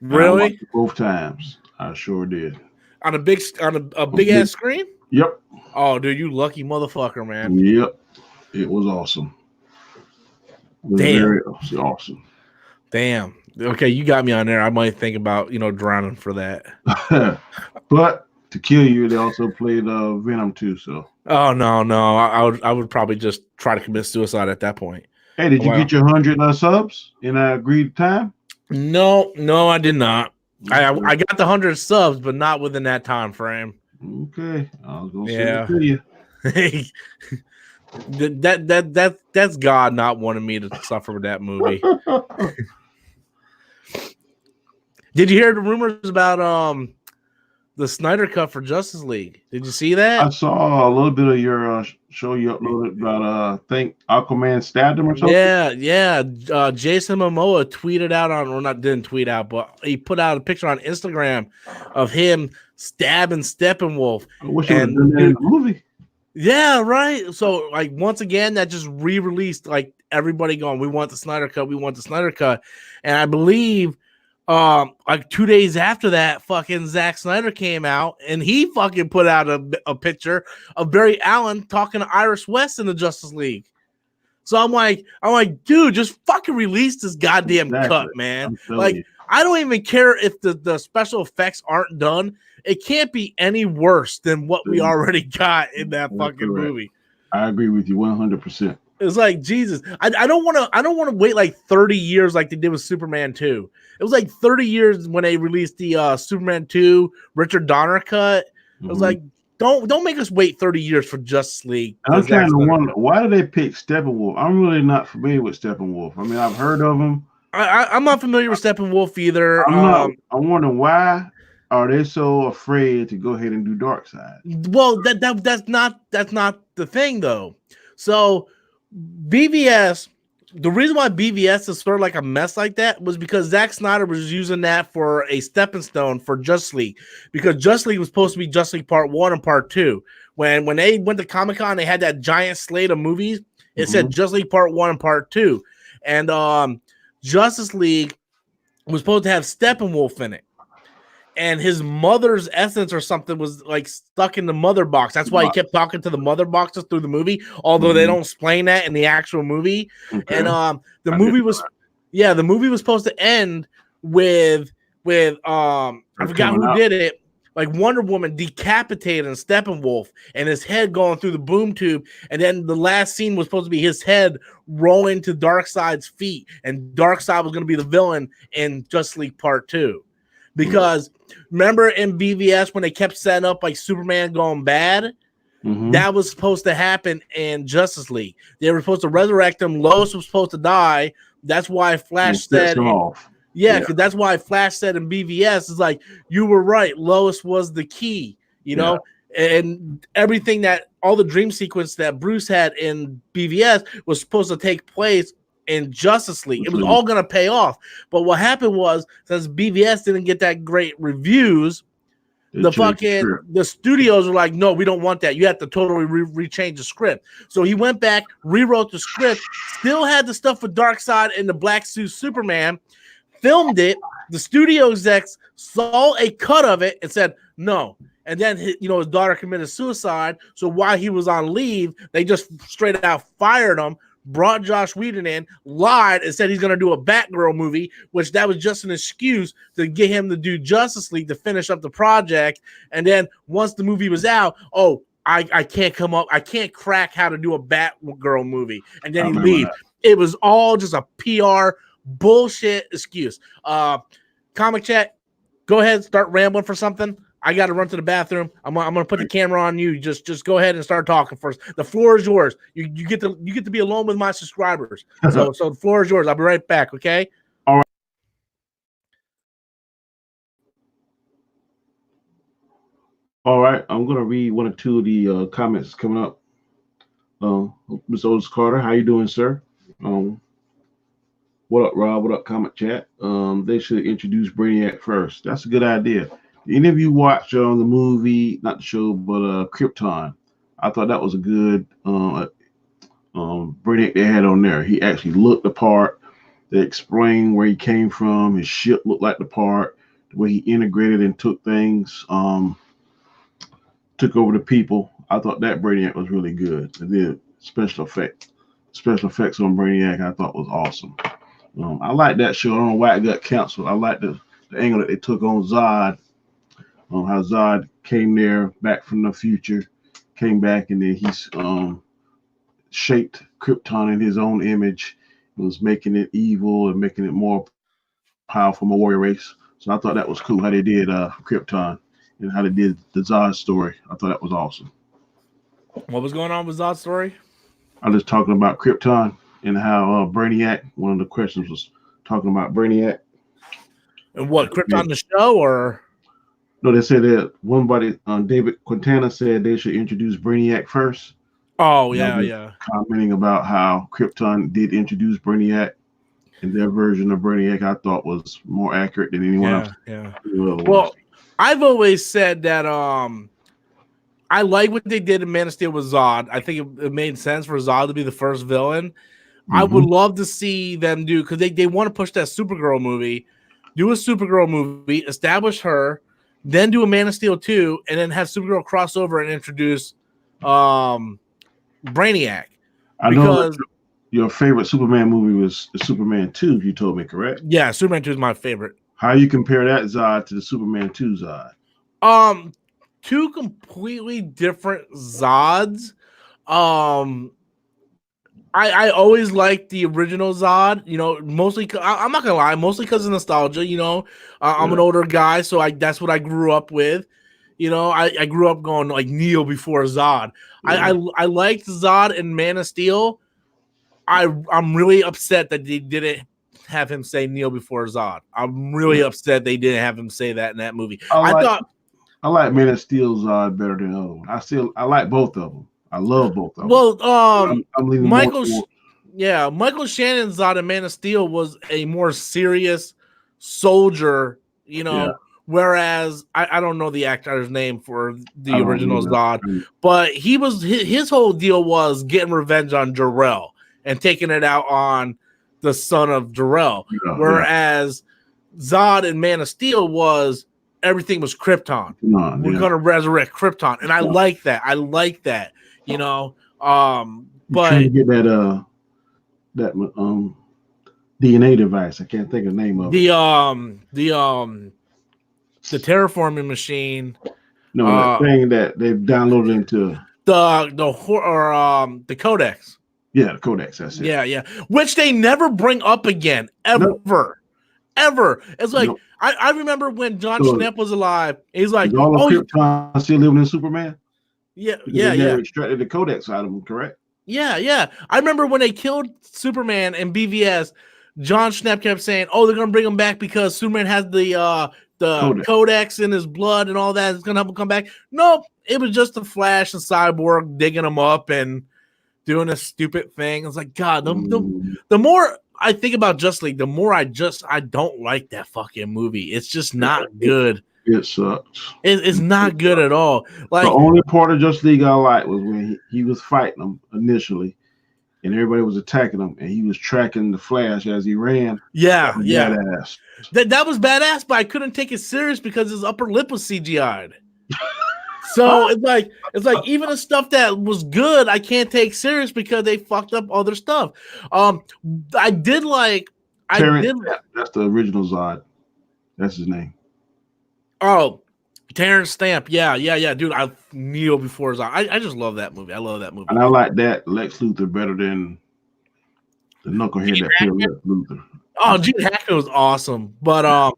Really? Both times. I sure did. On a big ass screen? Yep. Oh, dude, you lucky motherfucker, man. Yep. It was awesome. Very awesome. Damn. Okay, you got me on there. I might think about, drowning for that. But to kill you, they also played Venom 2, so. Oh, no. I would probably just try to commit suicide at that point. Hey, did you get your 100 subs in agreed time? No, I did not. I got the 100 subs, but not within that time frame. Okay, I was gonna say it to you. That's God not wanting me to suffer with that movie. Did you hear the rumors about the Snyder cut for Justice League? Did you see that? I saw a little bit of your show you uploaded about I think Aquaman stabbed him or something. Yeah. Jason Momoa tweeted out didn't tweet out, but he put out a picture on Instagram of him stabbing Steppenwolf. I wish he had done that in the movie. Yeah, right. So like once again, that just re-released like everybody going, we want the Snyder cut, and I believe. Like 2 days after that, fucking Zack Snyder came out and he fucking put out a picture of Barry Allen talking to Iris West in the Justice League. So I'm like, dude, just fucking release this goddamn cut, man. Like, I don't even care if the special effects aren't done. It can't be any worse than what we already got in that fucking movie. I agree with you 100%. It's like Jesus. I don't want to wait like 30 years like they did with Superman 2. It was like 30 years when they released the Superman 2 Richard Donner cut. It was like don't make us wait 30 years for Justice League. I'm trying to wonder why did they pick Steppenwolf? I'm really not familiar with Steppenwolf. I mean, I've heard of him. I'm not familiar with Steppenwolf either. I'm wondering why are they so afraid to go ahead and do Darkseid? Well, that's not the thing though. So BVS, the reason why BVS is sort of like a mess like that was because Zack Snyder was using that for a stepping stone for Justice League, because Justice League was supposed to be Justice League Part 1 and Part 2. When they went to Comic-Con, they had that giant slate of movies. It said Justice League Part 1 and Part 2. And Justice League was supposed to have Steppenwolf in it. And his mother's essence or something was like stuck in the mother box. That's why he kept talking to the mother boxes through the movie, although they don't explain that in the actual movie. Okay. And the movie was supposed to end with I forgot who did it. like Wonder Woman decapitated Steppenwolf and his head going through the boom tube. And then the last scene was supposed to be his head rolling to Darkseid's feet. And Darkseid was going to be the villain in Justice League Part 2. Because remember in BVS when they kept setting up like Superman going bad? That was supposed to happen in Justice League. They were supposed to resurrect him. Lois was supposed to die. That's why Flash said... Yeah, because that's why Flash said in BVS is like, you were right. Lois was the key, you know, and everything that all the dream sequence that Bruce had in BVS was supposed to take place in Justice League. It was all going to pay off. But what happened was, since BVS didn't get that great reviews, the studios were like, no, we don't want that. You have to totally rechange the script. So he went back, rewrote the script, still had the stuff with Darkseid and the Black Suit Superman, filmed it. The studio execs saw a cut of it and said no. And then his daughter committed suicide. So while he was on leave, they just straight out fired him. Brought Josh Whedon in, lied, and said he's going to do a Batgirl movie, which that was just an excuse to get him to do Justice League to finish up the project. And then once the movie was out, I can't come up, I can't crack how to do a Batgirl movie. And then he leaves. It was all just a PR bullshit excuse. Comic Chat, go ahead, start rambling for something. I got to run to the bathroom. I'm gonna put the camera on you. Just go ahead and start talking first. The floor is yours. You get to be alone with my subscribers. So the floor is yours. I'll be right back. Okay. All right. I'm gonna read one or two of the comments coming up. Ms. Otis Carter, how you doing, sir? What up, Rob? What up, Comic Chat? They should introduce Brainiac first. That's a good idea. Any of you watched the movie, not the show, but Krypton? I thought that was a good Brainiac they had on there. He actually looked the part. They explained where he came from. His ship looked like the part. The way he integrated and took things, took over the people. I thought that Brainiac was really good. And then special effects on Brainiac I thought was awesome. I like that show. I don't know why it got canceled. I like the angle that they took on Zod. How Zod came there back from the future, came back, and then he's shaped Krypton in his own image. It was making it evil and making it more powerful, more warrior race. So I thought that was cool how they did Krypton and how they did the Zod story. I thought that was awesome. What was going on with Zod's story? I was talking about Krypton and how Brainiac, one of the questions was talking about Brainiac. And what, Krypton the show or? No, they said that David Quintana said they should introduce Brainiac first. Oh, yeah. Commenting about how Krypton did introduce Brainiac, and their version of Brainiac I thought was more accurate than anyone else. Yeah. Well, I've always said that I like what they did in Man of Steel with Zod. I think it made sense for Zod to be the first villain. I would love to see them do, because they want to push that Supergirl movie, do a Supergirl movie, establish her, then do a Man of Steel 2, and then have Supergirl cross over and introduce Brainiac. I know your favorite Superman movie was the Superman 2, you told me, correct? Yeah, Superman 2 is my favorite. How you compare that Zod to the Superman 2 Zod? Two completely different Zods. I always liked the original Zod, mostly. I'm not gonna lie, mostly because of nostalgia. I'm an older guy, so that's what I grew up with. I grew up going like Neo before Zod. Yeah. I liked Zod in Man of Steel. I'm really upset that they didn't have him say Neo before Zod. I'm really upset they didn't have him say that in that movie. I like Man of Steel Zod better than the other one. I like both of them. I love both of them. Well, I'm Michael Shannon's Zod in Man of Steel was a more serious soldier, whereas I don't know the actor's name for the original Zod, but his whole deal was getting revenge on Jor-El and taking it out on the son of Jor-El, whereas Zod in Man of Steel was everything was Krypton. We're gonna resurrect Krypton, and I like that. But trying to get that DNA device. I can't think of the name of it. the terraforming machine. No, that thing that they've downloaded into the codex. Yeah, the codex. That's it. Yeah. Which they never bring up again, ever. It's like I remember when John Schnepp was alive. He's like, all of Krypton still living in Superman. Yeah. They never extracted the codex out of him, correct? Yeah. I remember when they killed Superman in BVS. John Schnepp kept saying, "Oh, they're gonna bring him back because Superman has the codex in his blood and all that. It's gonna help him come back." Nope, it was just the Flash and Cyborg digging him up and doing a stupid thing. It's like, God, the more I think about Justice League, the more I don't like that fucking movie. It's just not good. It sucks. It's not good at all. Like, the only part of Justice League I liked was when he was fighting them initially, and everybody was attacking him, and he was tracking the Flash as he ran. Yeah. Badass. That was badass, but I couldn't take it serious because his upper lip was CGI'd. So it's like even the stuff that was good, I can't take serious because they fucked up other stuff. I did like. That's the original Zod. That's his name. Oh, Terrence Stamp. Yeah, dude. I kneel before Zod. I just love that movie. I love that movie. And I like that Lex Luthor better than the knucklehead that killed Lex Luthor. Oh, Gene Hackman was awesome, but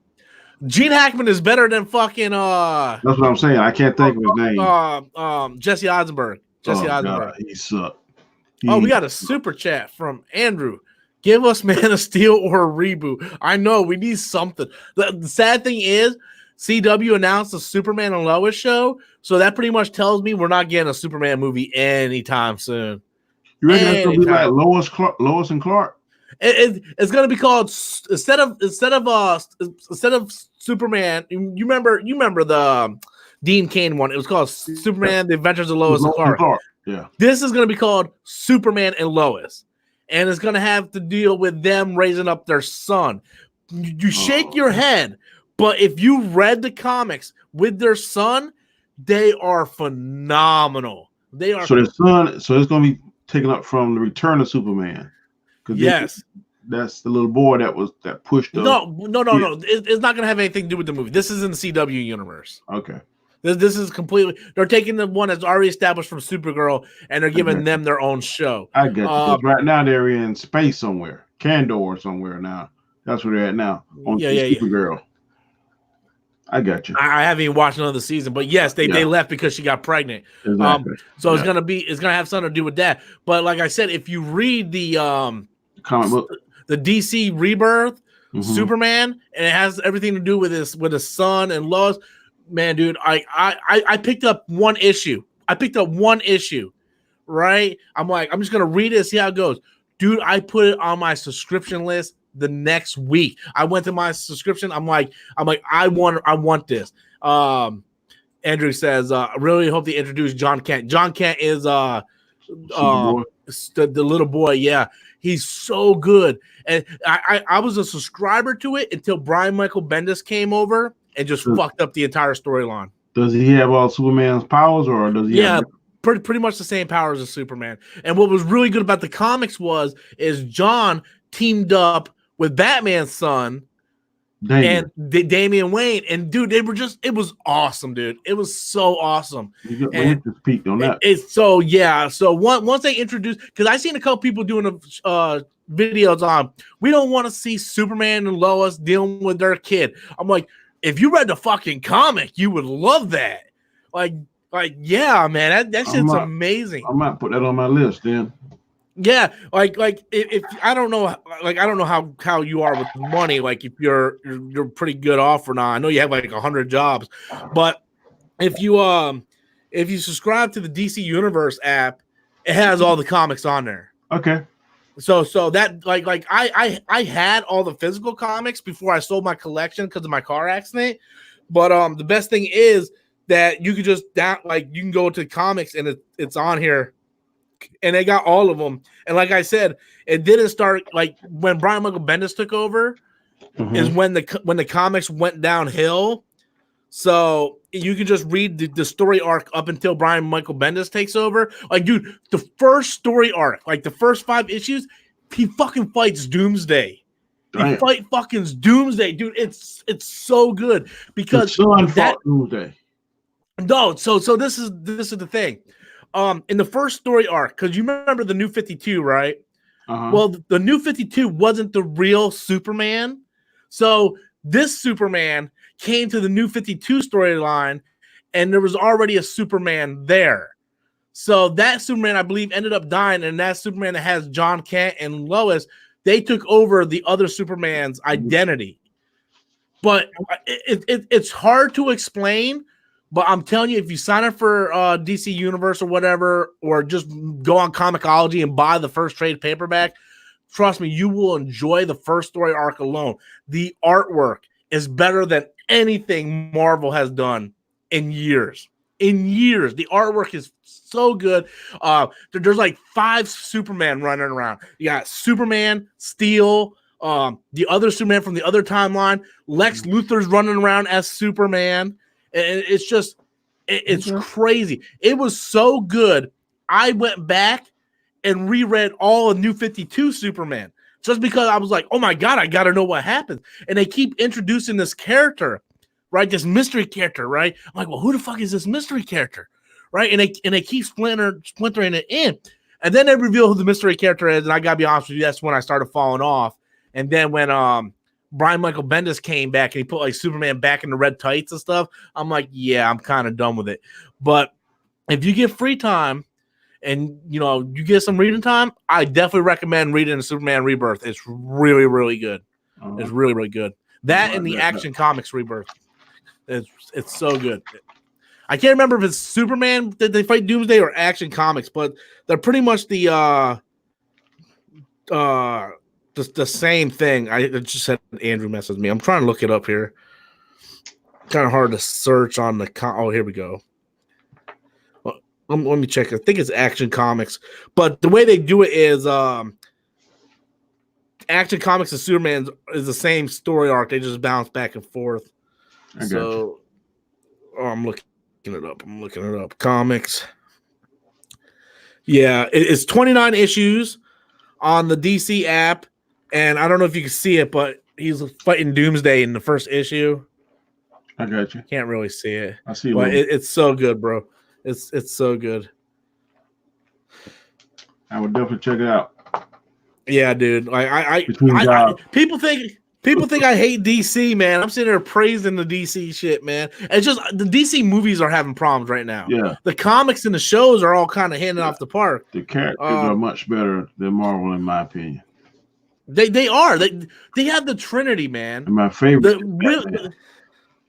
Gene Hackman is better than fucking. That's what I'm saying. I can't think of his name. Jesse Eisenberg. Eisenberg. God, he sucked. We got a super chat from Andrew. Give us Man of Steel or a reboot. I know we need something. The sad thing is, CW announced the Superman and Lois show, so that pretty much tells me we're not getting a Superman movie anytime soon. You reckon it's gonna be like Lois and Clark? It's gonna be called instead of Superman. You remember the Dean Cain one? It was called Superman: The Adventures of Lois and Clark. Yeah. This is gonna be called Superman and Lois, and it's gonna have to deal with them raising up their son. You shake your head, but if you read the comics with their son, they are phenomenal. They are. So their son. So it's gonna be taken up from the Return of Superman. Yes, that's the little boy that pushed. No. It's not going to have anything to do with the movie. This is in the CW universe. Okay. This is completely. They're taking the one that's already established from Supergirl, and they're giving them their own show. I get you. Right now they're in space somewhere, Kandor or somewhere now. That's where they're at now. On Supergirl. I got you. I haven't even watched another season, but yes, they left because she got pregnant. Exactly. So it's gonna have something to do with that. But like I said, if you read the comic book, the DC Rebirth, Superman, and it has everything to do with his son and Lois. Man, dude, I picked up one issue. Right? I'm like, I'm just gonna read it, see how it goes. Dude, I put it on my subscription list the next week. I went to my subscription. I'm like, I want this. Andrew says, I really hope they introduce John Kent. John Kent is the little boy. Yeah, he's so good. And I was a subscriber to it until Brian Michael Bendis came over and just fucked up the entire storyline. Does he have all Superman's powers, or does he? Yeah, pretty much the same powers as Superman. And what was really good about the comics is John teamed up with Batman's son and Damian Wayne. And dude, it was awesome, dude. It was so awesome. You got my peak on that. So once they introduced, because I seen a couple people doing videos on, we don't want to see Superman and Lois dealing with their kid. I'm like, if you read the fucking comic, you would love that. Like yeah, man, that shit's amazing. I might put that on my list then. Yeah, like if I don't know how you are with money, like if you're pretty good off or not. I know you have like 100 jobs, but if you subscribe to the DC Universe app, it has all the comics on there. Okay. So that like I had all the physical comics before I sold my collection because of my car accident, but the best thing is that you could just you can go to comics and it's on here. And they got all of them. And like I said, it didn't start like when Brian Michael Bendis took over is when the comics went downhill. So you can just read the story arc up until Brian Michael Bendis takes over. Like, dude, the first story arc, like the first 5 issues, he fucking fights Doomsday. They fight fucking Doomsday, dude. It's so good because fought Doomsday. No, so this is the thing. In the first story arc, because you remember the New 52, right? Well, the New 52 wasn't the real Superman. So this Superman came to the New 52 storyline, and there was already a Superman there. So that Superman, I believe, ended up dying, and that Superman that has John Kent and Lois, they took over the other Superman's identity. But it's hard to explain. But I'm telling you, if you sign up for DC Universe or whatever, or just go on Comixology and buy the first trade paperback, trust me, you will enjoy the first story arc alone. The artwork is better than anything Marvel has done in years. The artwork is so good. There's like 5 Superman running around. You got Superman, Steel, the other Superman from the other timeline. Lex Luthor's running around as Superman. And it's just, it's crazy. It was so good. I went back and reread all of New 52 Superman just because I was like, oh my God, I got to know what happens. And they keep introducing this character, right? This mystery character, right? I'm like, well, who the fuck is this mystery character? Right? And they keep splintering it in. And then they reveal who the mystery character is. And I got to be honest with you, that's when I started falling off. And then when, Brian Michael Bendis came back and he put like Superman back in the red tights and stuff, I'm like, yeah, I'm kind of done with it. But if you get free time and you get some reading time, I definitely recommend reading Superman Rebirth. It's really, really good. It's really, really good. That and the Action Comics Rebirth. It's so good. I can't remember if it's Superman that they fight Doomsday or Action Comics, but they're pretty much the same thing. I just said Andrew messaged me. I'm trying to look it up here. Kind of hard to search on the. Oh, here we go. Well, let me check. I think it's Action Comics, but the way they do it is Action Comics and Superman is the same story arc. They just bounce back and forth. I'm looking it up. I'm looking it up. Comics. Yeah, it's 29 issues on the DC app. And I don't know if you can see it, but he's fighting Doomsday in the first issue. I got you. Can't really see it. I see it. But it's so good, bro. It's so good. I would definitely check it out. Yeah, dude. People think I hate DC, man. I'm sitting there praising the DC shit, man. It's just the DC movies are having problems right now. Yeah. The comics and the shows are all kind of handing off the park. The characters are much better than Marvel, in my opinion. They are. They have the Trinity, man. And my favorite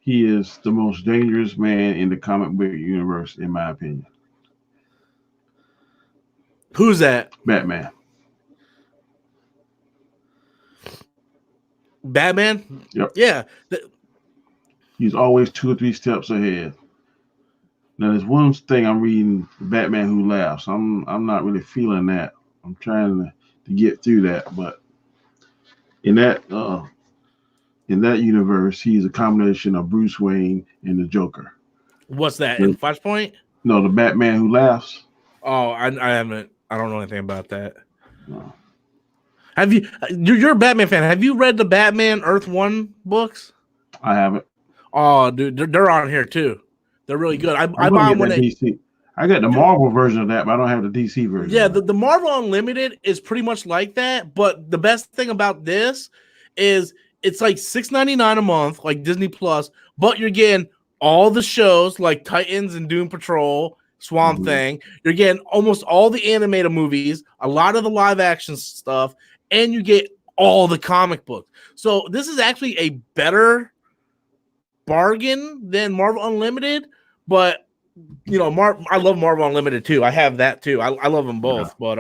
he is the most dangerous man in the comic book universe, in my opinion. Who's that? Batman. Batman? Yep. Yeah. He's always 2 or 3 steps ahead. Now, there's one thing I'm reading, Batman Who Laughs. I'm not really feeling that. I'm trying to get through that, but in that universe, he's a combination of Bruce Wayne and the Joker. What's that? In Flashpoint? No, the Batman Who Laughs. Oh, I haven't. I don't know anything about that. No. Have you? You're a Batman fan. Have you read the Batman Earth 1 books? I haven't. Oh, dude, they're on here too. They're really good. I buy them when DC. I got the Marvel version of that, but I don't have the DC version. Yeah, the Marvel Unlimited is pretty much like that. But the best thing about this is it's like $6.99 a month, like Disney Plus. But you're getting all the shows like Titans and Doom Patrol, Swamp Thing. You're getting almost all the animated movies, a lot of the live action stuff, and you get all the comic books. So this is actually a better bargain than Marvel Unlimited, but I love Marvel Unlimited too. I have that too. I love them both, but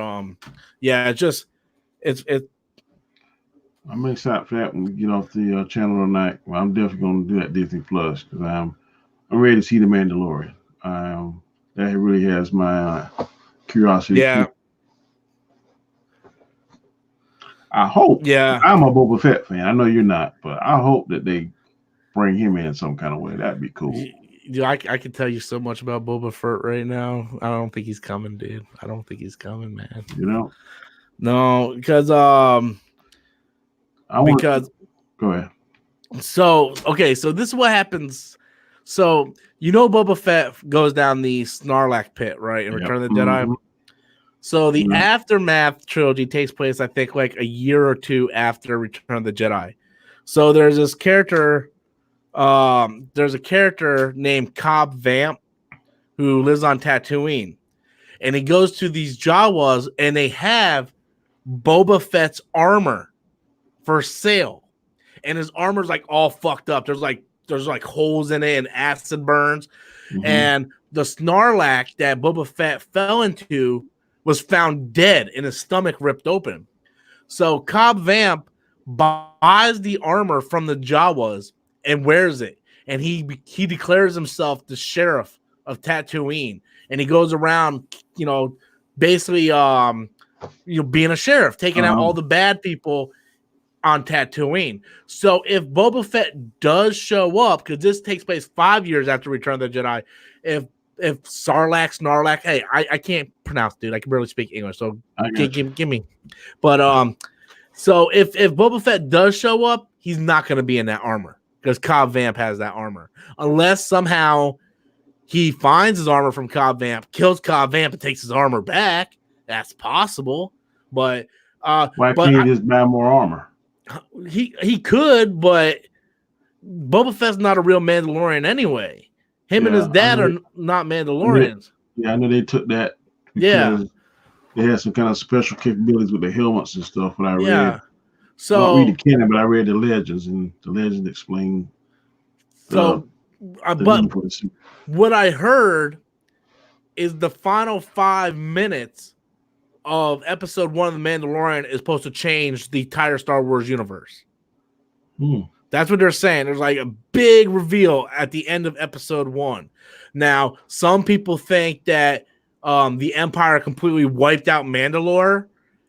yeah, it's I'm excited for that when we get off the channel tonight. Well, I'm definitely going to do that Disney Plus because I'm ready to see the Mandalorian. That really has my curiosity. Yeah. I hope. Yeah. I'm a Boba Fett fan. I know you're not, but I hope that they bring him in some kind of way. That'd be cool. Dude, I can tell you so much about Boba Fett right now. I don't think he's coming, dude. I don't think he's coming, man. You know? No, because I because go ahead. So this is what happens. So Boba Fett goes down the Snarlack pit, right, in Return of the Jedi. Mm-hmm. So the Aftermath trilogy takes place, I think, like a year or two after Return of the Jedi. So there's this character, there's a character named Cobb Vamp who lives on Tatooine, and he goes to these Jawas, and they have Boba Fett's armor for sale, and his armor's like all fucked up. There's like holes in it and acid burns, and the Snarlack that Boba Fett fell into was found dead and his stomach ripped open. So Cobb Vamp buys the armor from the Jawas and wears it, and he declares himself the sheriff of Tatooine, and he goes around, basically, being a sheriff, taking out all the bad people on Tatooine. So if Boba Fett does show up, because this takes place 5 years after Return of the Jedi, if Snarlack, hey, I can't pronounce, dude. I can barely speak English, so give me. But so if Boba Fett does show up, he's not going to be in that armor because Cobb Vamp has that armor, unless somehow he finds his armor from Cobb Vamp, kills Cobb Vamp, and takes his armor back. That's possible, but why can't he just buy more armor? He could, but Boba Fett's not a real Mandalorian anyway. Him and his dad are not Mandalorians. I know they took that. They had some kind of special capabilities with the helmets and stuff. What I read. So I don't read the canon, but I read the legends, and the legends explain. But what I heard is the final 5 minutes of episode 1 of The Mandalorian is supposed to change the entire Star Wars universe. That's what they're saying. There's like a big reveal at the end of episode 1. Now, some people think that the Empire completely wiped out Mandalore,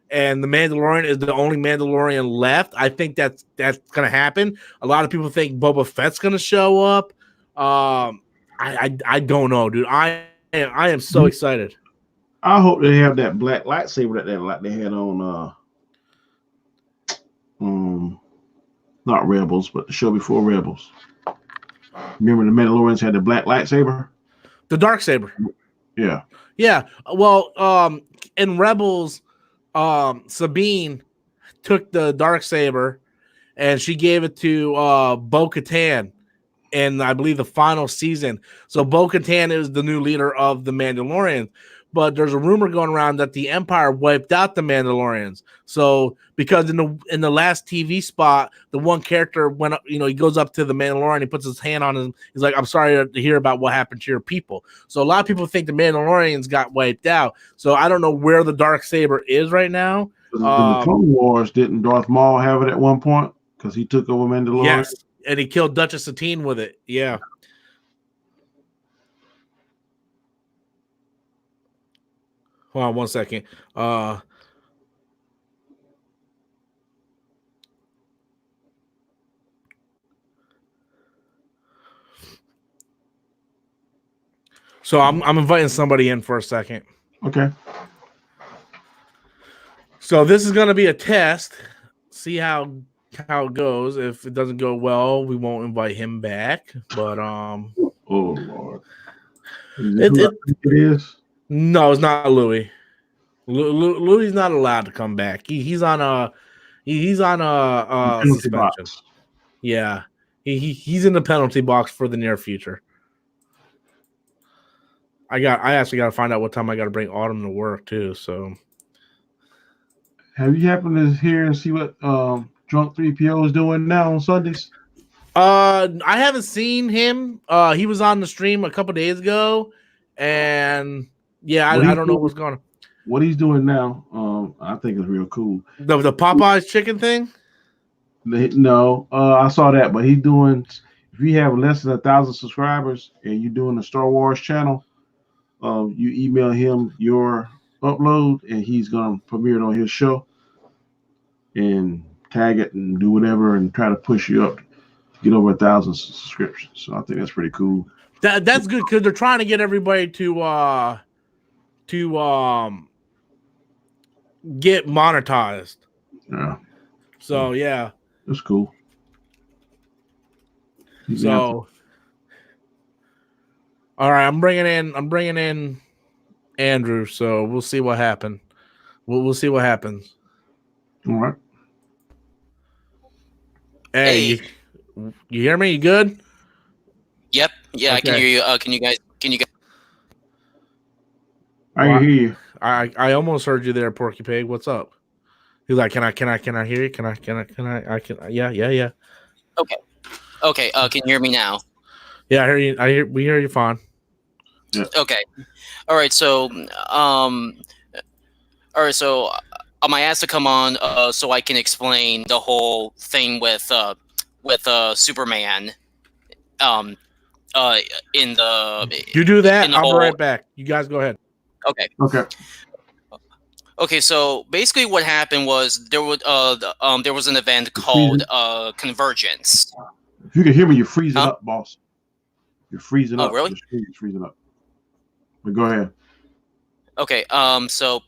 and the Mandalorian is the only Mandalorian left. I think that's going to happen. A lot of people think Boba Fett's going to show up. I don't know, dude. I am so excited. I hope they have that black lightsaber that they had on not Rebels, but the show before Rebels. Remember the Mandalorians had the black lightsaber? The dark saber. Yeah. Yeah. Well, in Rebels, Sabine took the dark saber and she gave it to Bo-Katan in, I believe, the final season. So Bo-Katan is the new leader of the Mandalorians. But there's a rumor going around that the Empire wiped out the Mandalorians. So because in the last TV spot, the one character went up, he goes up to the Mandalorian, he puts his hand on him. He's like, "I'm sorry to hear about what happened to your people." So a lot of people think the Mandalorians got wiped out. So I don't know where the dark saber is right now. In the Clone Wars, didn't Darth Maul have it at one point because he took over Mandalorian? Yes, and he killed Duchess Satine with it. Yeah. Hold on 1 second. So I'm inviting somebody in for a second. Okay. So this is going to be a test. See how it goes. If it doesn't go well, we won't invite him back. But oh Lord, it is. No, it's not Louis. Louis is not allowed to come back. He's on a suspension. Box. Yeah, he's in the penalty box for the near future. I actually got to find out what time I got to bring Autumn to work too. So, have you happened to hear and see what Drunk 3PO is doing now on Sundays? I haven't seen him. He was on the stream a couple days ago, and yeah, I don't know what's going on. What he's doing now, I think is real cool. The Popeyes chicken thing? No, I saw that, but he's doing. If you have less than 1,000 subscribers and you're doing a Star Wars channel, you email him your upload, and he's gonna premiere it on his show and tag it and do whatever and try to push you up, get over 1,000 subscriptions. So I think that's pretty cool. That's good because they're trying to get everybody to get monetized. Yeah. So yeah. That's cool. So, all right, I'm bringing in Andrew. So we'll see what happens. We'll see what happens. All right. Hey, you hear me? You good? Yep. Yeah, okay. I can hear you. Can you guys? I can hear you. I almost heard you there, Porky Pig. What's up? He's like, can I hear you? Can I? Yeah. Okay. Can you hear me now? Yeah, I hear you. We hear you fine. Yeah. Okay. All right. So, I asked to come on so I can explain the whole thing with Superman. In the you do that. I'll be right back. You guys go ahead. Okay. So basically, what happened was there was an event called Convergence. If you can hear me, you're freezing up, boss. You're freezing up. Oh, really? You're freezing up. But go ahead. Okay. So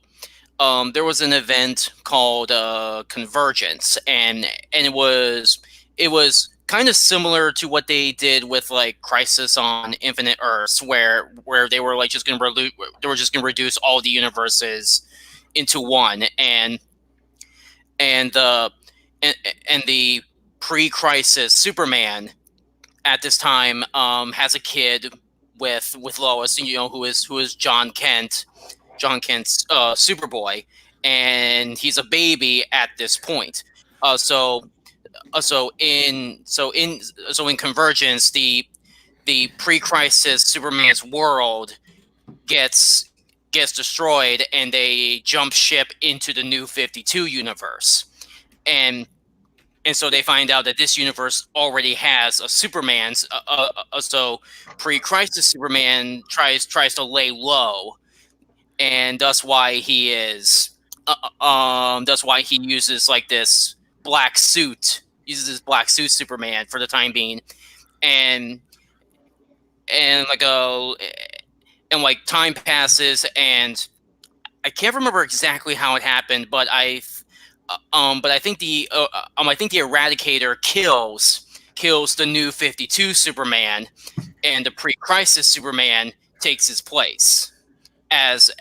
there was an event called Convergence, and it was kind of similar to what they did with like Crisis on Infinite Earths, where they were like just going to reduce all the universes into one, and the pre-Crisis Superman at this time has a kid with Lois, who is John Kent's Superboy, and he's a baby at this point. So in Convergence, the pre-Crisis Superman's world gets destroyed, and they jump ship into the New 52 universe, and so they find out that this universe already has a Superman. So pre-Crisis Superman tries to lay low, and that's why he is. That's why he uses like this black suit. Uses this black suit Superman for the time being, and time passes, and I can't remember exactly how it happened, but I think the Eradicator kills the New 52 Superman, and the pre-Crisis Superman takes his place as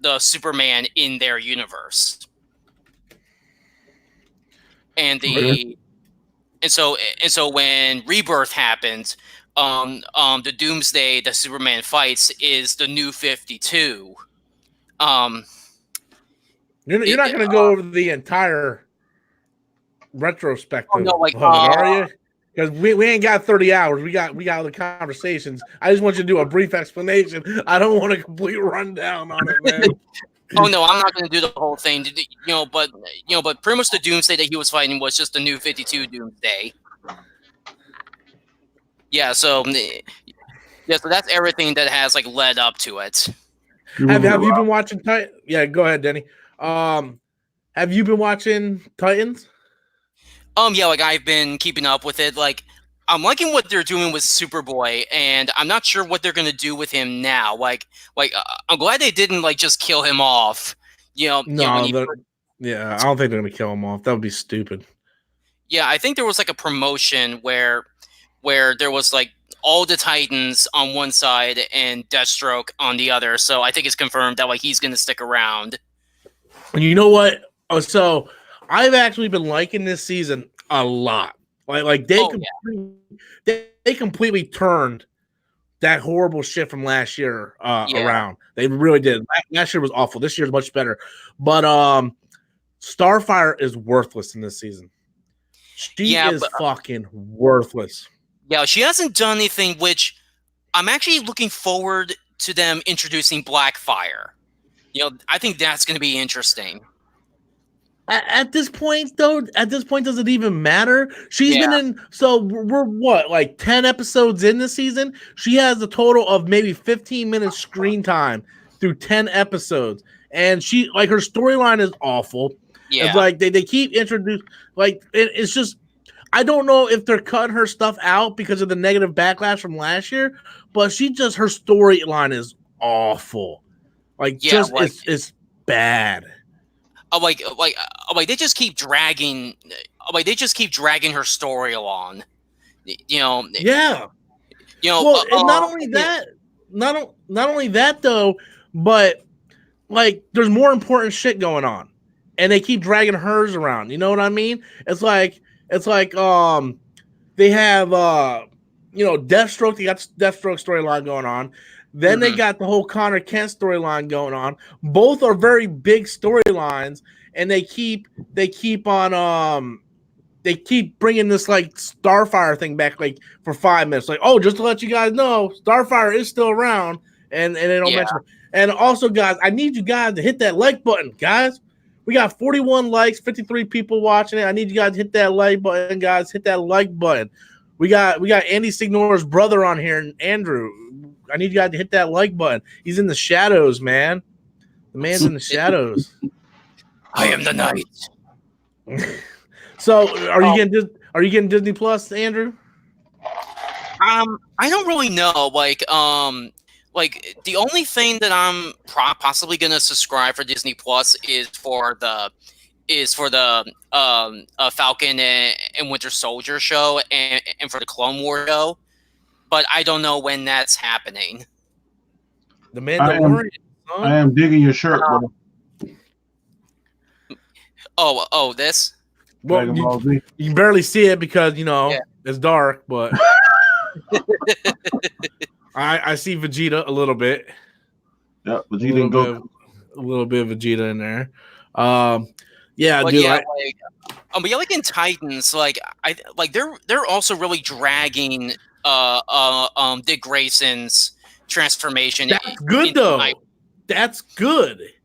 the Superman in their universe. And so when Rebirth happens, the Doomsday that Superman fights is the New 52. You're not going to go over the entire retrospective of it, are you? Because we ain't got 30 hours. We got other conversations. I just want you to do a brief explanation. I don't want a complete rundown on it, man. Oh no, I'm not going to do the whole thing. But pretty much the Doomsday that he was fighting was just the New 52 Doomsday. Yeah, so that's everything that has like led up to it. Have you been watching Titan? Yeah, go ahead, Denny. Have you been watching Titans? Yeah, like I've been keeping up with it. Like I'm liking what they're doing with Superboy, and I'm not sure what they're gonna do with him now. Like I'm glad they didn't like just kill him off. I don't think they're gonna kill him off. That would be stupid. Yeah, I think there was like a promotion where there was like all the Titans on one side and Deathstroke on the other. So I think it's confirmed that like he's gonna stick around. And you know what? So I've actually been liking this season a lot. Like they completely turned that horrible shit from last year around. They really did. Last year was awful. This year's much better. But Starfire is worthless in this season. She is fucking worthless. Yeah, she hasn't done anything, which I'm actually looking forward to them introducing Blackfire. I think that's going to be interesting. At this point, though, does it even matter? She's been in, so we're what, like 10 episodes in this season? She has a total of maybe 15 minutes screen time through 10 episodes. And she, like, her storyline is awful. Yeah. It's like they keep introducing, like, it's just, I don't know if they're cutting her stuff out because of the negative backlash from last year, but her storyline is awful. Like, it's bad. Like they just keep dragging like they just keep dragging her story along. You know. Yeah. You know. Well, and not only that, not only that though, but like there's more important shit going on, and they keep dragging hers around. You know what I mean? It's like they have Deathstroke. They got Deathstroke storyline going on. Then they got the whole Connor Kent storyline going on. Both are very big storylines, and they keep bringing this like Starfire thing back like for 5 minutes. Like, oh, just to let you guys know, Starfire is still around, and they don't mention it. And also, guys, I need you guys to hit that like button, guys. We got 41 likes, 53 people watching it. I need you guys to hit that like button, guys. Hit that like button. We got Andy Signore's brother on here, Andrew. I need you guys to hit that like button. He's in the shadows, man. The man's in the shadows. I am the night. So, are you getting Disney Plus, Andrew? I don't really know. Like the only thing that I'm possibly gonna subscribe for Disney Plus is for the Falcon and Winter Soldier show and for the Clone War show, but I don't know when that's happening. The Mandalorian. I am digging your shirt, bro. Oh, this. Well, you can barely see it because it's dark, but I see Vegeta a little bit. Yep, Vegeta and Goku. A little bit of Vegeta in there. Yeah, but dude. Yeah, but like in Titans, they're also really dragging Dick Grayson's transformation. That's good though. That's good. It's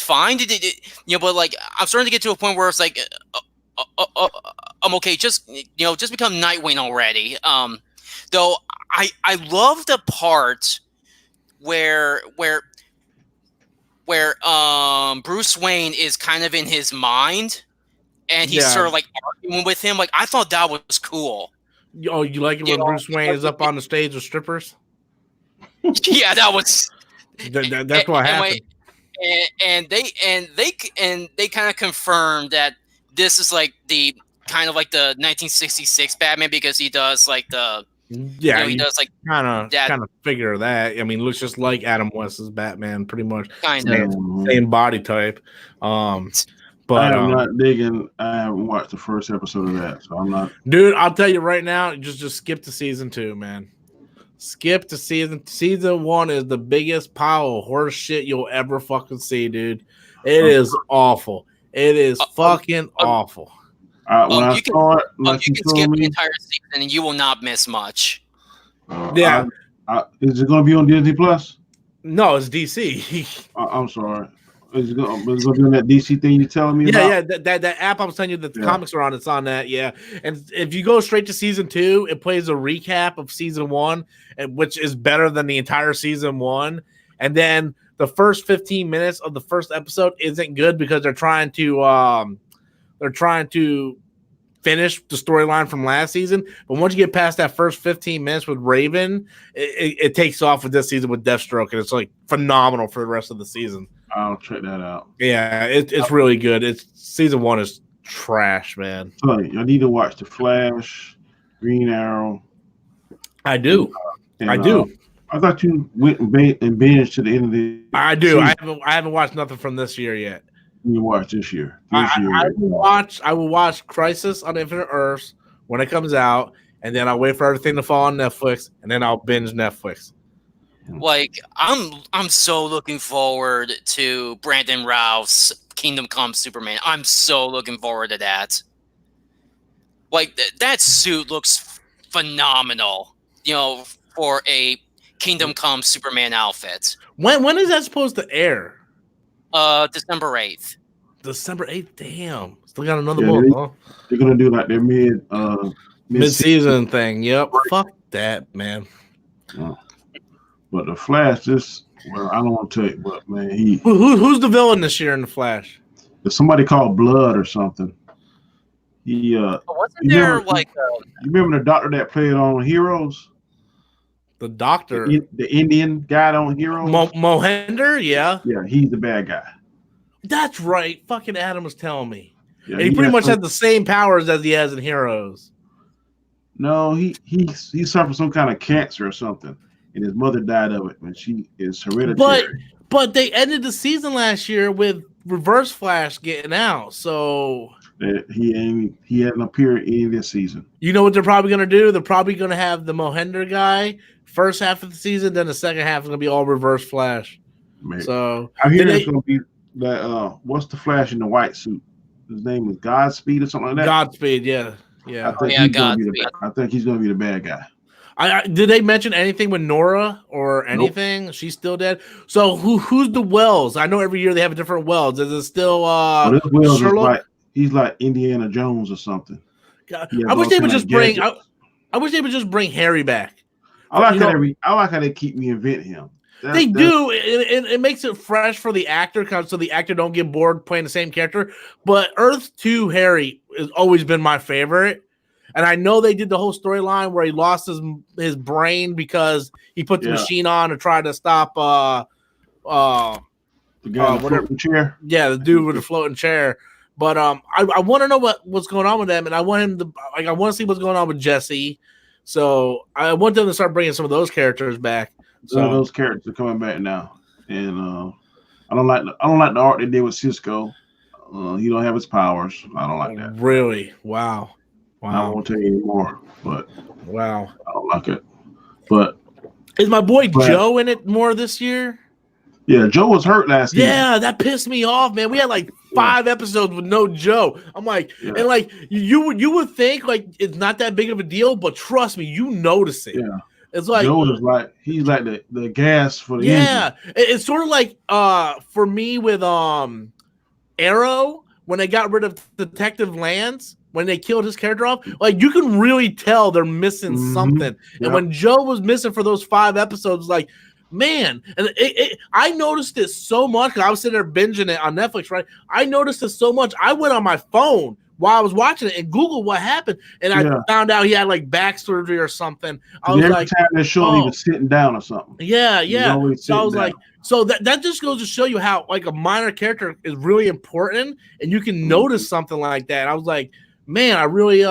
fine. But like I'm starting to get to a point where it's like, I'm okay. Just become Nightwing already. Though I love the part where Bruce Wayne is kind of in his mind, and he's sort of like arguing with him. Like I thought that was cool. Oh, you like it when Bruce Wayne is up on the stage with strippers? Yeah, that was. That's what happened. And they kind of confirmed that this is like the kind of like the 1966 Batman because he does like the he does like kind of figure that. I mean, looks just like Adam West's Batman, pretty much. Kind of same body type. But I'm not digging. I haven't watched the first episode of that, so I'm not. Dude, I'll tell you right now, just skip to season 2, man. Skip to season 1 is the biggest pile of horse shit you'll ever fucking see, dude. It is awful. It is fucking awful. You can skip the entire season and you will not miss much. Yeah. Is it going to be on Disney Plus? No, it's DC. I'm sorry. Is it going to be on that DC thing you're telling me about? Yeah, that app I'm telling you that the comics are on, it's on that, yeah. And if you go straight to season 2, it plays a recap of season 1, which is better than the entire season 1. And then the first 15 minutes of the first episode isn't good because they're trying to finish the storyline from last season. But once you get past that first 15 minutes with Raven, it takes off with this season with Deathstroke, and it's like phenomenal for the rest of the season. I'll check that out. Yeah, it's really good. It's season 1 is trash, man. Sorry, I need to watch The Flash, Green Arrow. I do. I thought you went and binged to the end of the. I do. Season. I haven't watched nothing from this year yet. You watch this year. I will watch Crisis on Infinite Earths when it comes out, and then I'll wait for everything to fall on Netflix, and then I'll binge Netflix. Like I'm so looking forward to Brandon Routh's Kingdom Come Superman. I'm so looking forward to that. Like that suit looks phenomenal, for a Kingdom Come Superman outfit. When is that supposed to air? December 8th. December 8th. Damn, still got another month. Huh? They're gonna do like their mid-season thing. Yep. Fuck that, man. But the Flash, I don't want to tell you, but man, who's the villain this year in the Flash? There's somebody called Blood or something. Wasn't there you remember the doctor that played on Heroes? The Doctor, the Indian guy on Heroes. Mohender, yeah, he's the bad guy. That's right. Fucking Adam was telling me. Yeah, and he pretty much has the same powers as he has in Heroes. No, he suffered some kind of cancer or something, and his mother died of it, and she is hereditary. But they ended the season last year with Reverse Flash getting out, so he hadn't appeared in this season. You know what they're probably going to do? They're probably going to have the Mohender guy first half of the season, then the second half is going to be all Reverse Flash. Maybe. So I hear it's going to be that. What's the Flash in the white suit? His name is Godspeed or something like that. Godspeed, yeah. I think he's going to be the bad guy. Did they mention anything with Nora or anything? Nope. She's still dead. So who's the Wells? I know every year they have a different Wells. Is it still this Wells Sherlock? He's like Indiana Jones or something. I wish they would just bring. I wish they would just bring Harry back. I like how they keep reinventing him. They do. It makes it fresh for the actor, so the actor don't get bored playing the same character. But Earth 2 Harry has always been my favorite. And I know they did the whole storyline where he lost his brain because he put the machine on to try to stop the guy with the floating chair. Yeah, the dude with the floating chair. But I want to know what's going on with them, and I want him to I want to see what's going on with Jesse. So I want them to start bringing some of those characters back. Some of those characters are coming back now, and I don't like the art they did with Cisco. He don't have his powers. I don't like that. Really? Wow. I won't tell you anymore, but wow, I don't like it. But is my boy Joe in it more this year? Yeah, Joe was hurt last season. Yeah, that pissed me off, man. We had like 5 episodes with no Joe. I'm like, and like you would think like it's not that big of a deal, but trust me, you notice it. Yeah. It's like Joe is like he's like the gas for the engine. It's sort of like for me with Arrow when they got rid of Detective Lance. When they killed his character off, like you can really tell they're missing something. And when Joe was missing for those 5 episodes, like, man, and I noticed it so much because I was sitting there binging it on Netflix, right? I noticed it so much. I went on my phone while I was watching it and Googled what happened, and I found out he had like back surgery or something. I was every time they showed he was sitting down or something. Yeah. So I was like, so that just goes to show you how like a minor character is really important, and you can notice something like that. I was like, man, I really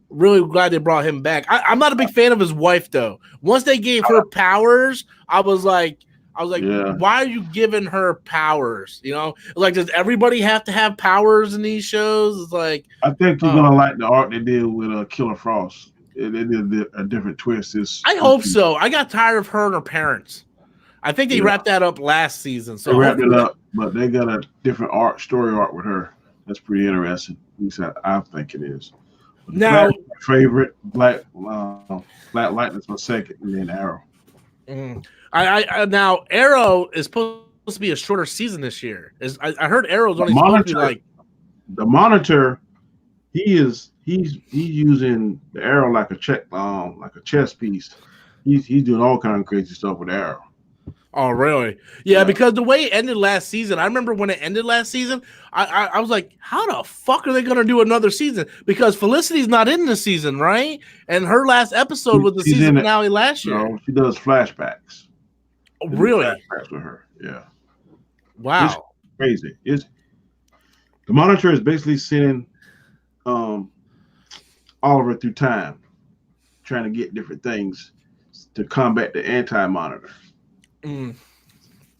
glad they brought him back. I'm not a big fan of his wife though. Once they gave her powers, I was like, why are you giving her powers? You know, like does everybody have to have powers in these shows? It's like I think you're gonna like the art they did with Killer Frost. They did a different twist. I hope so. I got tired of her and her parents. I think they wrapped that up last season. So they wrapped it up, but they got a different story arc with her. That's pretty interesting. At least I think it is. Now, favorite Black Lightning's my second, and then Arrow. Now Arrow is supposed to be a shorter season this year. I heard Arrow's only supposed to be like the Monitor. He's using the Arrow like a chess piece. He's doing all kind of crazy stuff with Arrow. Oh, really? Yeah, because the way it ended last season, I remember when it ended last season, I was like, how the fuck are they going to do another season? Because Felicity's not in the season, right? And her last episode was the season finale last year. No, she does flashbacks. Oh, really? Flashbacks with her, yeah. Wow. It's crazy. The Monitor is basically sending Oliver through time, trying to get different things to combat the Anti-Monitor. And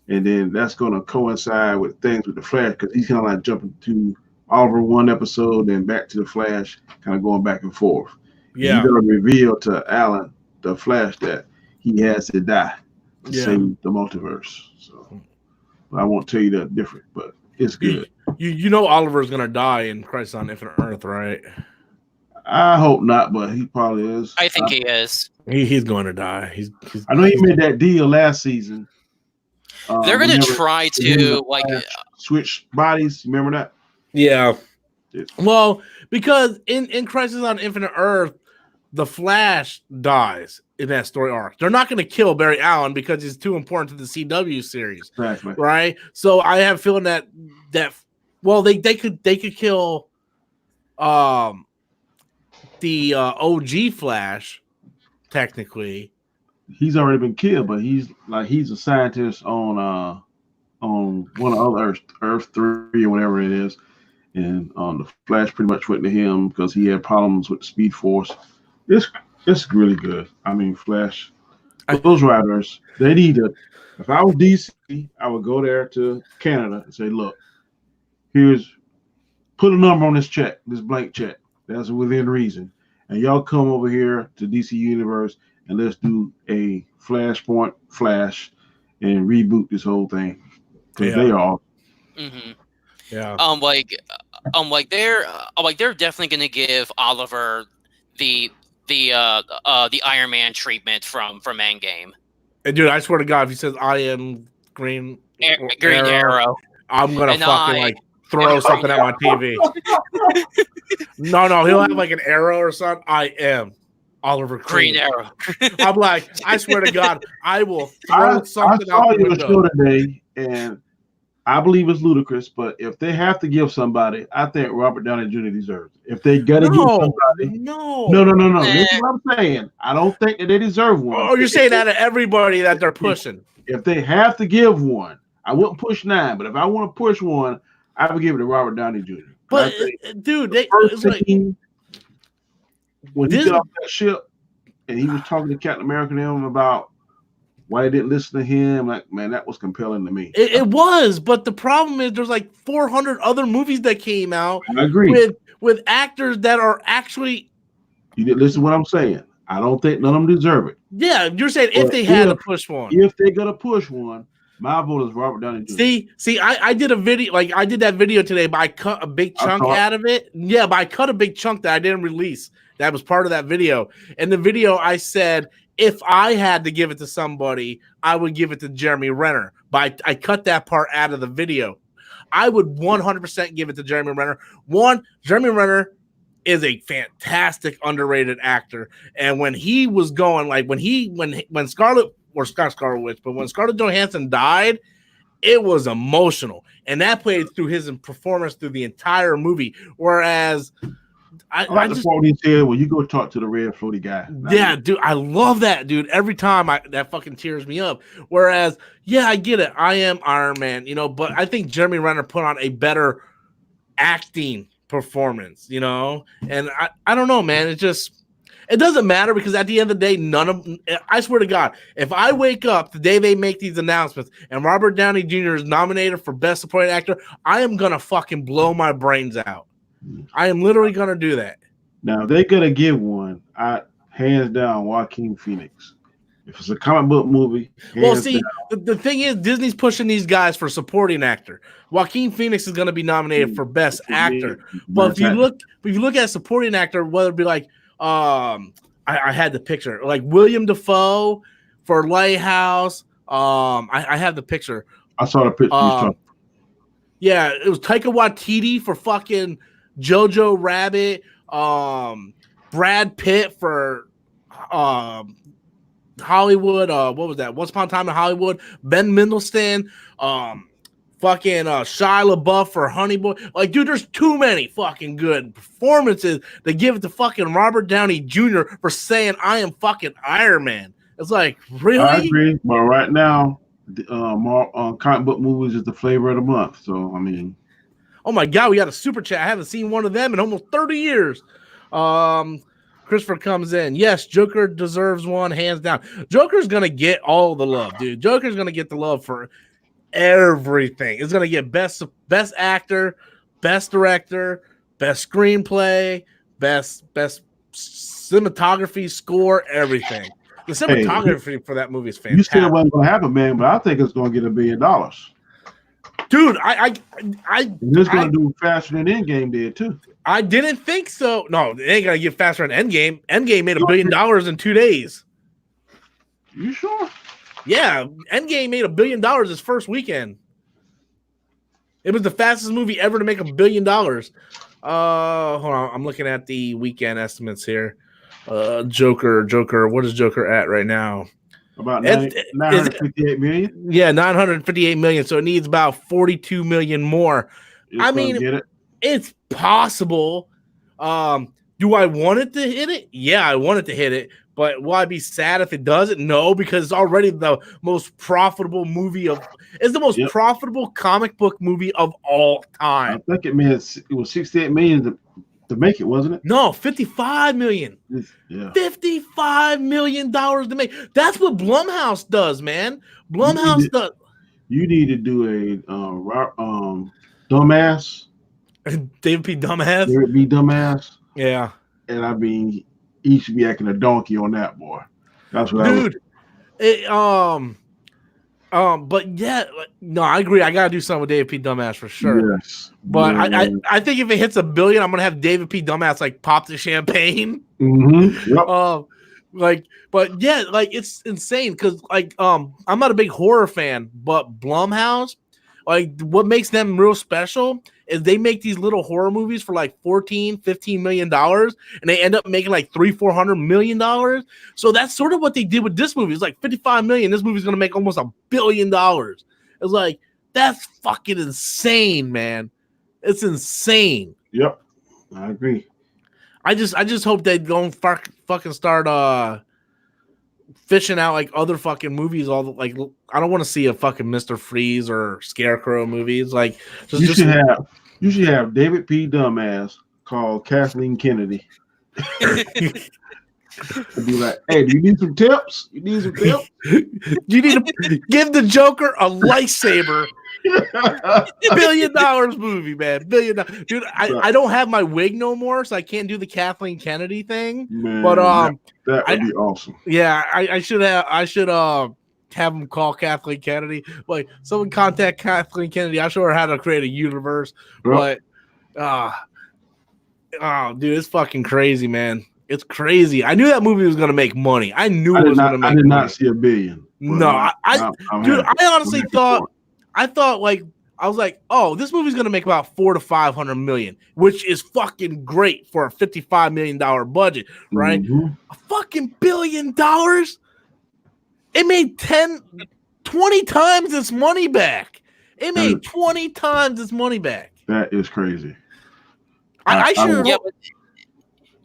then that's going to coincide with things with the Flash because he's kind of like jumping to Oliver one episode, then back to the Flash, kind of going back and forth. Yeah, he's going to reveal to Alan, the Flash, that he has to die to save the multiverse. So I won't tell you that different, but it's good. You know Oliver's going to die in Crisis on Infinite Earth, right? I hope not, but he probably is. I think he is. He's going to die. I know he made that deal last season. They're going to try to like switch bodies. Remember that? Yeah. Well, because in Crisis on Infinite Earth, the Flash dies in that story arc. They're not going to kill Barry Allen because he's too important to the CW series, exactly. Right? So I have a feeling that well, they could kill the OG Flash technically, he's already been killed, but he's a scientist on one of other Earth 3 or whatever it is, and the Flash pretty much went to him because he had problems with the Speed Force. It's really good. I mean, Flash. Those writers, they need to. If I was DC, I would go there to Canada and say, look, put a number on this check, this blank check. That's within reason. And y'all come over here to DC Universe and let's do a Flashpoint Flash and reboot this whole thing. Because they are. Mm-hmm. Yeah. They're definitely gonna give Oliver the Iron Man treatment from Endgame. And dude, I swear to God, if he says I am Green Arrow, I'm gonna throw something at my TV. No, he'll have like an arrow or something. I am Oliver Green Arrow. I'm like, I swear to God, I will throw something out the window. I saw you today, and I believe it's ludicrous, but if they have to give somebody, I think Robert Downey Jr. deserves it. If they got to give somebody, no. This is what I'm saying. I don't think that they deserve one. Oh, you're saying that to everybody that they're pushing. If they have to give one, I wouldn't push 9, but if I want to push one, I would give it to Robert Downey Jr. But dude, it's like when he got off that ship and he was talking to Captain America and him about why they didn't listen to him, like, man, that was compelling to me. It was, but the problem is there's like 400 other movies that came out. I agree with actors that are actually. You didn't listen to what I'm saying. I don't think none of them deserve it. Yeah, you're saying if they had to push one. If they're gonna push one, my vote is Robert Downey Jr. See, I did a video, like I did that video today, but I cut a big chunk out of it. Yeah, but I cut a big chunk that I didn't release. That was part of that video. In the video, I said, if I had to give it to somebody, I would give it to Jeremy Renner. But I cut that part out of the video. I would 100% give it to Jeremy Renner. Jeremy Renner is a fantastic underrated actor. And when he was going, like when Scarlett Johansson died, it was emotional. And that played through his performance through the entire movie. Whereas I just what he said, well, you go talk to the red floaty guy. Yeah, dude, I love that, dude. Every time that fucking tears me up. Whereas, yeah, I get it. I am Iron Man, but I think Jeremy Renner put on a better acting performance, And I don't know, man. It doesn't matter because at the end of the day, I swear to God, if I wake up the day they make these announcements and Robert Downey Jr. is nominated for Best Supporting Actor, I am going to fucking blow my brains out. I am literally going to do that. Now, they're going to give one, hands down, Joaquin Phoenix. If it's a comic book movie, the thing is, Disney's pushing these guys for supporting actor. Joaquin Phoenix is going to be nominated for Best Actor. But if you look at supporting actor, whether it be like, I had the picture, like William Dafoe for Lighthouse. I have the picture. I saw the picture. Yeah, it was Taika Waititi for fucking Jojo Rabbit. Brad Pitt for Hollywood. What was that? Once Upon a Time in Hollywood. Ben Mendelsohn. Fucking Shia LaBeouf for Honey Boy. Like, dude, there's too many fucking good performances to give it to fucking Robert Downey Jr. for saying I am fucking Iron Man. It's like, really? I agree, but right now, comic book movies is the flavor of the month. So, I mean. Oh, my God, we got a super chat. I haven't seen one of them in almost 30 years. Christopher comes in. Yes, Joker deserves one, hands down. Joker's going to get all the love, dude. Joker's going to get the love for everything. It's going to get best actor, best director, best screenplay, best cinematography, score, everything. The cinematography for that movie is fantastic. You said it wasn't going to happen, man, but I think it's going to get $1 billion. Dude, it's going to do faster than Endgame did too. I didn't think so. No, it ain't going to get faster than Endgame. Endgame made $1 billion in 2 days. You sure? Yeah, Endgame made $1 billion its first weekend. It was the fastest movie ever to make $1 billion. Hold on, I'm looking at the weekend estimates here. Joker. What is Joker at right now? About 958 million. Yeah, 958 million. So it needs about 42 million more. It's possible. Do I want it to hit it? Yeah, I want it to hit it. But will I be sad if it doesn't? No, because it's already the most profitable movie of. It's the most profitable comic book movie of all time. I think it was 68 million to make it, wasn't it? No, 55 million. Yeah. $55 million to make. That's what Blumhouse does, man. Blumhouse does. You need to do a dumbass. David P. Dumbass. David B. Dumbass. Yeah. And I mean, he should be acting a donkey on that, boy. That's what Dude. But yeah, no, I agree. I gotta do something with David P. Dumbass for sure. Yes. But I think if it hits $1 billion, I'm gonna have David P. Dumbass like pop the champagne. Mm-hmm. Yep. But yeah, like it's insane because I'm not a big horror fan, but Blumhouse, like what makes them real special is they make these little horror movies for like $14-15 million, and they end up making like $300-400 million. So that's sort of what they did with this movie. It's like 55 million. This movie's gonna make almost $1 billion. It's like that's fucking insane, man. It's insane. Yep, I agree. I just hope they don't fucking start fishing out like other fucking movies. I don't want to see a fucking Mr. Freeze or Scarecrow movies. Like you should have David P. Dumbass call Kathleen Kennedy. Be like, hey, do you need some tips? You need some tips? You need to give the Joker a lightsaber. $1 billion movie, man. $1 billion. Dude, I don't have my wig no more, so I can't do the Kathleen Kennedy thing. Man, but that would be awesome. Yeah, I should have him call Kathleen Kennedy. Like someone contact Kathleen Kennedy. I show her how to create a universe. But dude, it's fucking crazy, man. It's crazy. I knew that movie was gonna make money. I knew it was gonna make money. I did not see $1 billion. No, I honestly thought I was like, oh, this movie's gonna make about $400-500 million, which is fucking great for a $55 million budget, right? Mm-hmm. A fucking $1 billion. It made 20 times its money back. It made 20 times its money back. That is crazy. I should.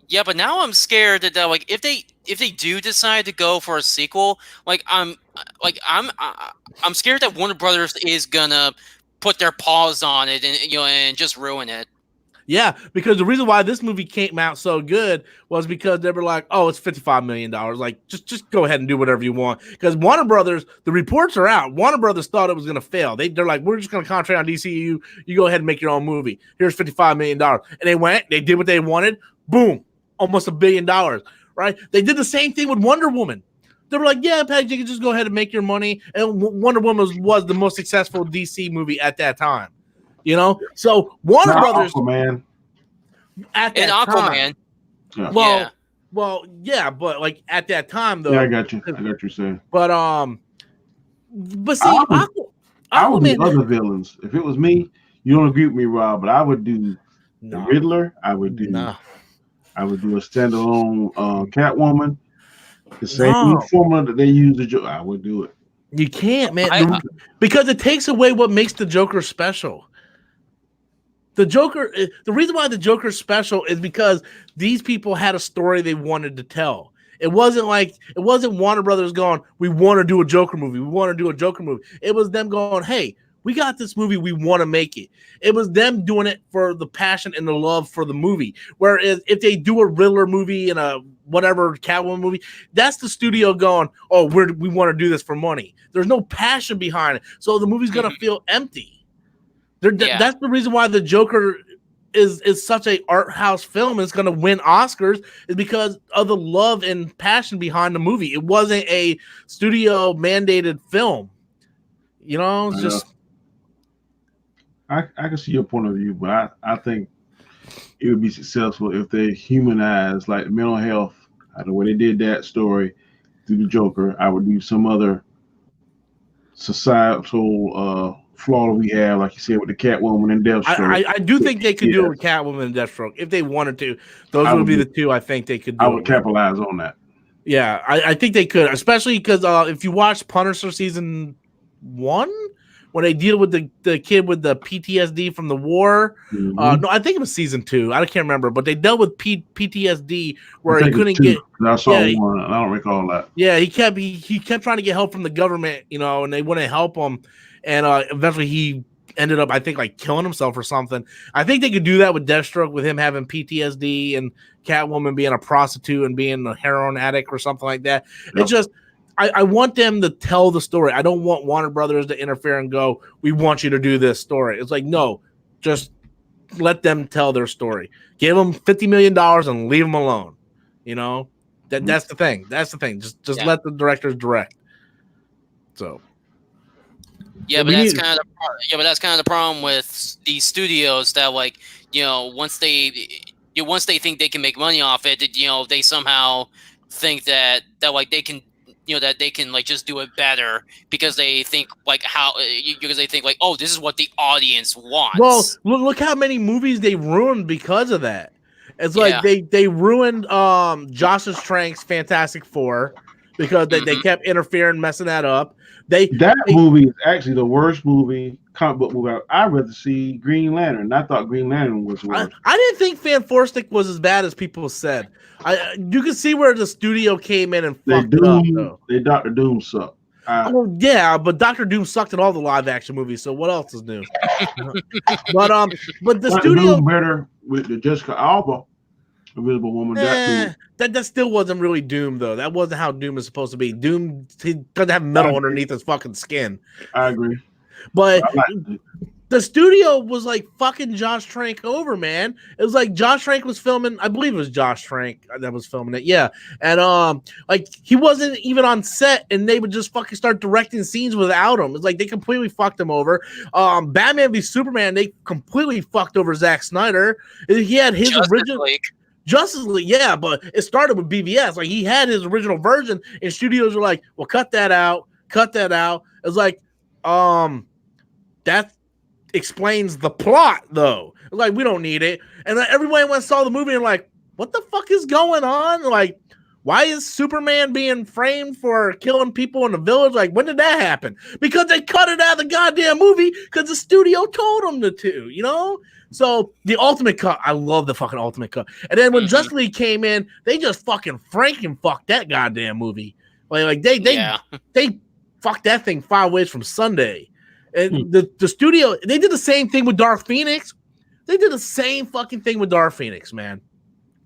Yeah, but now I'm scared that like if they do decide to go for a sequel, I'm scared that Warner Brothers is gonna put their paws on it and just ruin it. Yeah, because the reason why this movie came out so good was because they were like, "Oh, it's $55 million. Like, just go ahead and do whatever you want." Because Warner Brothers, the reports are out. Warner Brothers thought it was going to fail. They're like, "We're just going to concentrate on DCU. You go ahead and make your own movie. Here's $55 million." And they did what they wanted. Boom, almost $1 billion. Right? They did the same thing with Wonder Woman. They were like, "Yeah, Pat, you can just go ahead and make your money." And Wonder Woman was the most successful DC movie at that time. So Warner Brothers, Aquaman. At that Aquaman. Time, well, yeah, but like at that time though. Yeah, I got you. I got what you're saying. But see, I would do other villains. If it was me, you don't agree with me, Rob, but I would do the Riddler. I would do a standalone Catwoman. The same formula that they use the Joker. I would do it. You can't, man, because it takes away what makes the Joker special. The reason why the Joker's special is because these people had a story they wanted to tell. It wasn't Warner Brothers going, "We want to do a Joker movie. We want to do a Joker movie." It was them going, "Hey, we got this movie. We want to make it." It was them doing it for the passion and the love for the movie. Whereas if they do a Riddler movie and a whatever Catwoman movie, that's the studio going, "Oh, we want to do this for money." There's no passion behind it, so the movie's gonna feel empty. That's the reason why the Joker is such a art house film. It's going to win Oscars is because of the love and passion behind the movie. It wasn't a studio mandated film. It's just. I can see your point of view, but I think it would be successful if they humanize like mental health. The way they did that story through the Joker, I would do some other societal flaw we have, like you said, with the Catwoman and Deathstroke. I do think they could do it with Catwoman and Deathstroke if they wanted to. Those would be the two I think they could do. I would capitalize on that. Yeah, I think they could, especially because if you watch Punisher season 1, when they deal with the kid with the PTSD from the war. No, I think it was season 2. I can't remember, but they dealt with PTSD where he couldn't get. I saw one. I don't recall that. Yeah, he kept trying to get help from the government, and they wouldn't help him, and eventually he ended up, I think, like killing himself or something. I think they could do that with Deathstroke, with him having PTSD and Catwoman being a prostitute and being a heroin addict or something like that. Yep. It's just, I want them to tell the story. I don't want Warner Brothers to interfere and go, we want you to do this story. It's like, no, just let them tell their story. Give them $50 million and leave them alone. That's the thing. That's the thing. Just let the directors direct. So. Yeah, but that's kind of the problem with these studios that, like, once they think they can make money off it, they somehow think that like they can, that they can like just do it better because they think like oh, this is what the audience wants. Well, look how many movies they ruined because of that. It's like they ruined Josh Trank's Fantastic Four because they kept interfering, messing that up. That movie is actually the worst comic book movie I'd rather see Green Lantern. I thought Green Lantern was worse. I didn't think Fantastic was as bad as people said. You can see where the studio came in and fucked up. Though. Dr. Doom sucked. Yeah, but Dr. Doom sucked in all the live action movies. So what else is new? but the Dr. studio Doom better with the Jessica Alba. Invisible Woman. That still wasn't really Doom, though. That wasn't how Doom is supposed to be. Doom, he doesn't have metal underneath his fucking skin. I agree. But the studio was like fucking Josh Trank over, man. It was like Josh Trank was filming. I believe it was Josh Trank that was filming it. Yeah. And like he wasn't even on set and they would just fucking start directing scenes without him. It's like they completely fucked him over. Batman v Superman, they completely fucked over Zack Snyder. He had his original Justice League, yeah, but it started with BVS. Like he had his original version, and studios were like, "Well, cut that out." It's like, that explains the plot, though. It's like we don't need it, and then everyone went and saw the movie and like, "What the fuck is going on?" Like, why is Superman being framed for killing people in the village? Like, when did that happen? Because they cut it out of the goddamn movie because the studio told them to. So the ultimate cut, I love the fucking ultimate cut. And then when Justice League came in, they just fucking fucked that goddamn movie. Like they fucked that thing 5 ways from Sunday. And the studio, they did the same thing with Dark Phoenix. They did the same fucking thing with Dark Phoenix, man.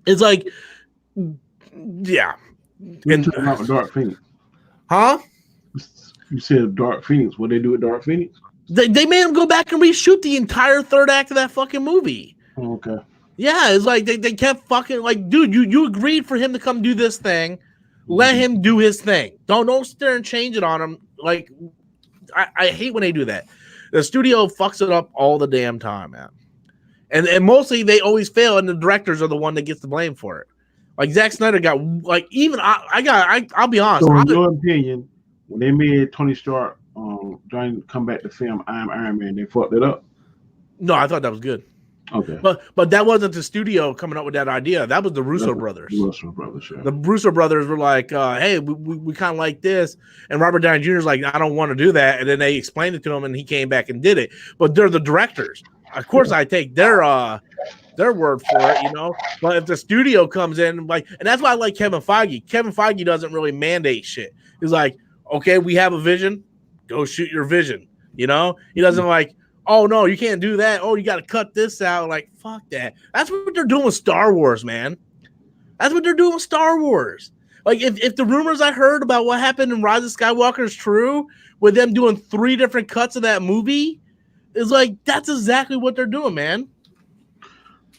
It's like, yeah. And talking about Dark Phoenix. Huh? You said Dark Phoenix. What they do with Dark Phoenix? They made him go back and reshoot the entire third act of that fucking movie. Oh, okay. Yeah, it's like they kept fucking like, dude, you agreed for him to come do this thing. Let him do his thing. Don't sit there and change it on him. Like, I hate when they do that. The studio fucks it up all the damn time, man. And mostly they always fail, and the directors are the one that gets the blame for it. Like Zack Snyder got like even I'll be honest. So in your opinion, when they made Tony Stark trying to come back to film I'm Iron Man, they fucked it up? No, I thought that was good. Okay. But that wasn't the studio coming up with that idea. That was the Russo brothers. Sure. The Russo brothers were like, hey, we kind of like this. And Robert Downey Jr. is like, I don't want to do that. And then they explained it to him and he came back and did it. But they're the directors. Of course, I take their word for it, But if the studio comes in, like, and that's why I like Kevin Feige. Kevin Feige doesn't really mandate shit. He's like, okay, we have a vision. Go shoot your vision. He doesn't like, oh no, you can't do that. Oh, you got to cut this out. Like, fuck that. That's what they're doing with Star Wars, man. That's what they're doing with Star Wars. Like, if the rumors I heard about what happened in Rise of Skywalker is true, with them doing 3 different cuts of that movie, it's like that's exactly what they're doing, man.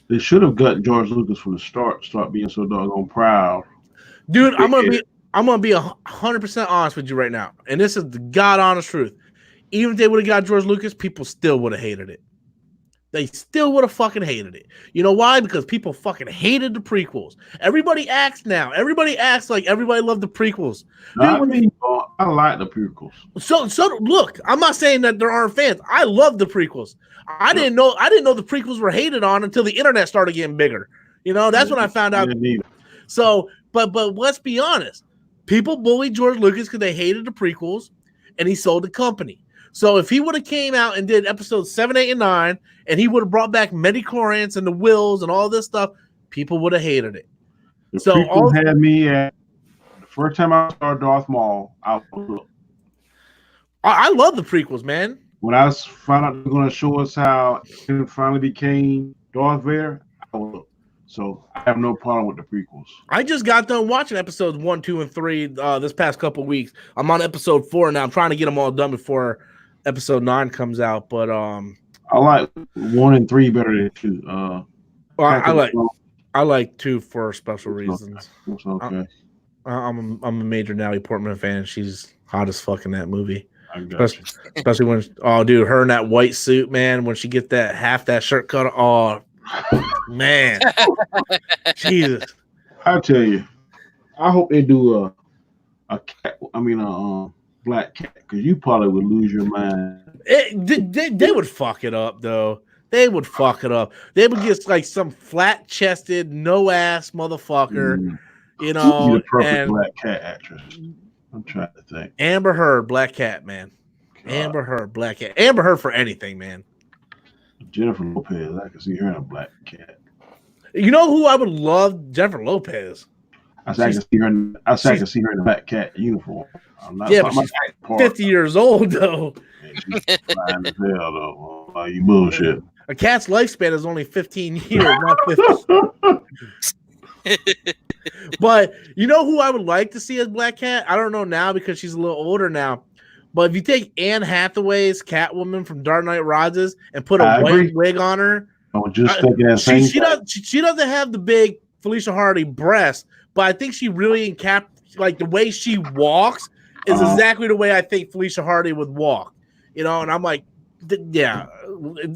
They should have got George Lucas from the start being so doggone proud. Dude, I'm gonna be 100% honest with you right now, and this is the god honest truth. Even if they would have got George Lucas, people still would have hated it. They still would have fucking hated it. You know why? Because people fucking hated the prequels. Everybody acts now. Everybody acts like everybody loved the prequels. Dude, I like the prequels. So look, I'm not saying that there aren't fans. I love the prequels. I didn't know the prequels were hated on until the internet started getting bigger. That's when I found out. So, but let's be honest. People bullied George Lucas because they hated the prequels, and he sold the company. So if he would have came out and did episodes 7, 8, and 9, and he would have brought back midi-chlorians and the wills and all this stuff, people would have hated it. The So prequel had me at the first time I saw Darth Maul. I love the prequels, man. When I found out they were going to show us how he finally became Darth Vader, so I have no problem with the prequels. I just got done watching episodes 1, 2, and 3 this past couple weeks. I'm on episode 4 now. I'm trying to get them all done before episode 9 comes out. But I like 1 and 3 better than 2. I like 2 for special reasons. Okay. I'm a major Natalie Portman fan. She's hot as fuck in that movie. Especially when her in that white suit, man, when she get that half that shirt cut, oh man. Jesus. I'll tell you, I hope they do a black cat, because you probably would lose your mind. They would fuck it up though. They would fuck it up. They would get like some flat chested, no ass motherfucker, She'd be the perfect black cat actress. I'm trying to think. Amber Heard, Black Cat, man. God. Amber Heard, Black Cat. Amber Heard for anything, man. Jennifer Lopez, I can see her in a Black Cat. You know who I would love? Jennifer Lopez. I can see her in a Black Cat uniform. But she's 50 years old though. Yeah, she's fine as hell though. You bullshit. A cat's lifespan is only 15 years, not 50. But you know who I would like to see as Black Cat? I don't know now because she's a little older now. But if you take Anne Hathaway's Catwoman from Dark Knight Rises and put a white wig on her, she doesn't have the big Felicia Hardy breast, but I think she really like the way she walks is exactly the way I think Felicia Hardy would walk. And I'm like, yeah.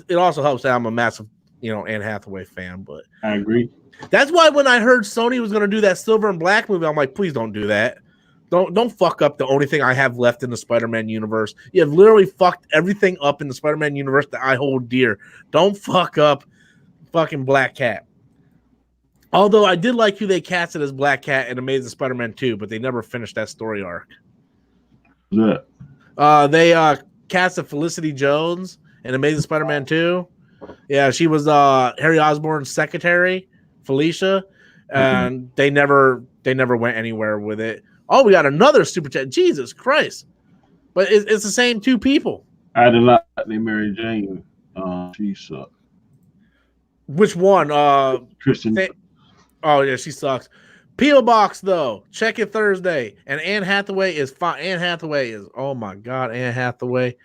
It also helps that I'm a massive, Anne Hathaway fan. But I agree. That's why when I heard Sony was going to do that Silver and Black movie, I'm like, please don't do that. Don't fuck up the only thing I have left in the Spider-Man universe. You have literally fucked everything up in the Spider-Man universe that I hold dear. Don't fuck up fucking Black Cat. Although I did like who they casted as Black Cat in Amazing Spider-Man 2, but they never finished that story arc. Yeah. They casted Felicity Jones in Amazing Spider-Man 2. Yeah, she was Harry Osborn's secretary, Felicia, and they never went anywhere with it. Oh, we got another super chat. Jesus Christ! But it's the same two people. I did not like Mary Jane. She sucked. Which one? Kristen. Oh yeah, she sucks. P.O. Box though, check it Thursday, and Anne Hathaway is fine. Anne Hathaway is, oh my God, Anne Hathaway,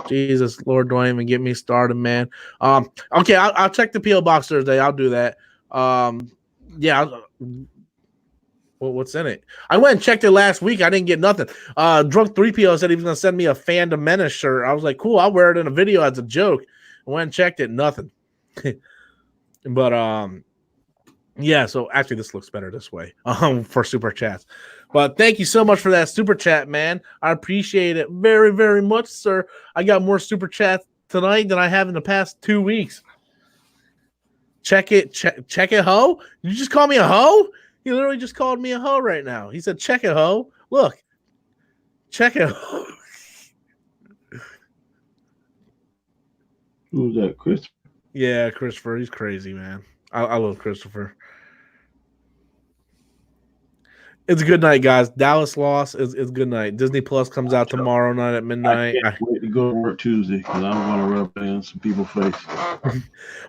Jesus Lord, don't even get me started, man. Okay, I'll check the P.O. Box Thursday. I'll do that. Yeah. What's in it? I went and checked it last week. I didn't get nothing. Drunk 3PO said he was gonna send me a Fandom Menace shirt. I was like, cool. I'll wear it in a video as a joke. I went and checked it. Nothing. But yeah. So actually, this looks better this way. For super chats. But thank you so much for that super chat, man. I appreciate it very, very much, sir. I got more super chats tonight than I have in the past 2 weeks. Check it, ho. Did you just call me a ho? He literally just called me a hoe right now. He said, check it, ho. Look. Check it, ho. Who's that, Christopher? Yeah, Christopher. He's crazy, man. I love Christopher. It's a good night, guys. Dallas lost. It's good night. Disney Plus comes out tomorrow night at midnight. I can't wait to go to work Tuesday because I'm going to rub it in some people's face.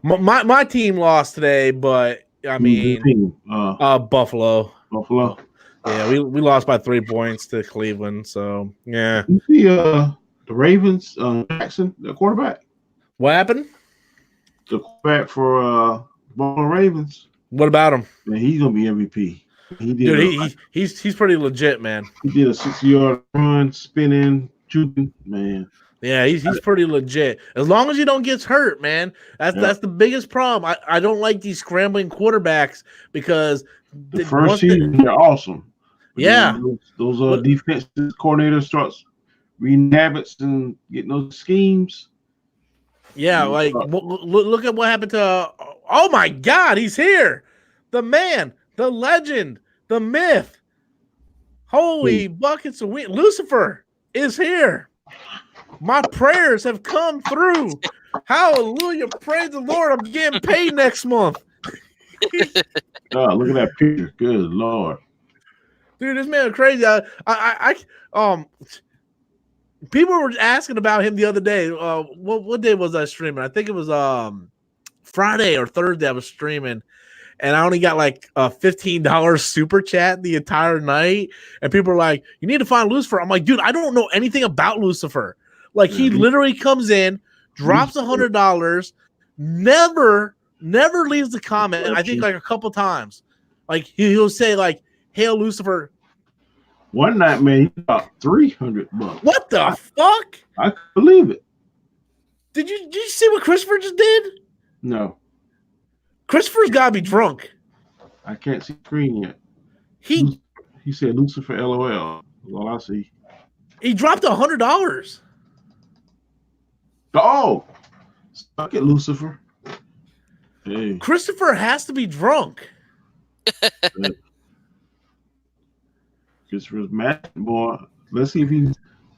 My team lost today, but I mean, Buffalo. Buffalo. Yeah, we lost by 3 points to Cleveland. So yeah. You see the Ravens, Jackson, the quarterback. What happened? The quarterback for Baltimore Ravens. What about him? Man, he's gonna be MVP. He's pretty legit, man. He did a 60-yard run, spinning, shooting, man. Yeah, he's pretty legit. As long as he don't get hurt, man. That's the biggest problem. I don't like these scrambling quarterbacks because the first season they're awesome. Yeah, those defensive coordinators starts reading habits and getting those schemes. Yeah, like look at what happened to. Oh my God, he's here! The man, the legend, the myth. Holy buckets of wind! Lucifer is here. My prayers have come through. Hallelujah. Praise the Lord. I'm getting paid next month. Oh, look at that picture. Good Lord. Dude, this man is crazy. People were asking about him the other day. What day was I streaming? I think it was Friday or Thursday I was streaming. And I only got like a $15 super chat the entire night. And people are like, you need to find Lucifer. I'm like, dude, I don't know anything about Lucifer. Like, he literally comes in, drops $100, never leaves the comment. I think like a couple times. Like, he'll say, like, hail Lucifer. One night, man, he got $300. What the fuck? I couldn't believe it. Did you see what Christopher just did? No. Christopher's got to be drunk. I can't see the screen yet. He said Lucifer LOL. That's all I see. He dropped $100. Oh, suck it, Lucifer. Hey. Christopher has to be drunk. Christopher's mad, boy. Let's see if he.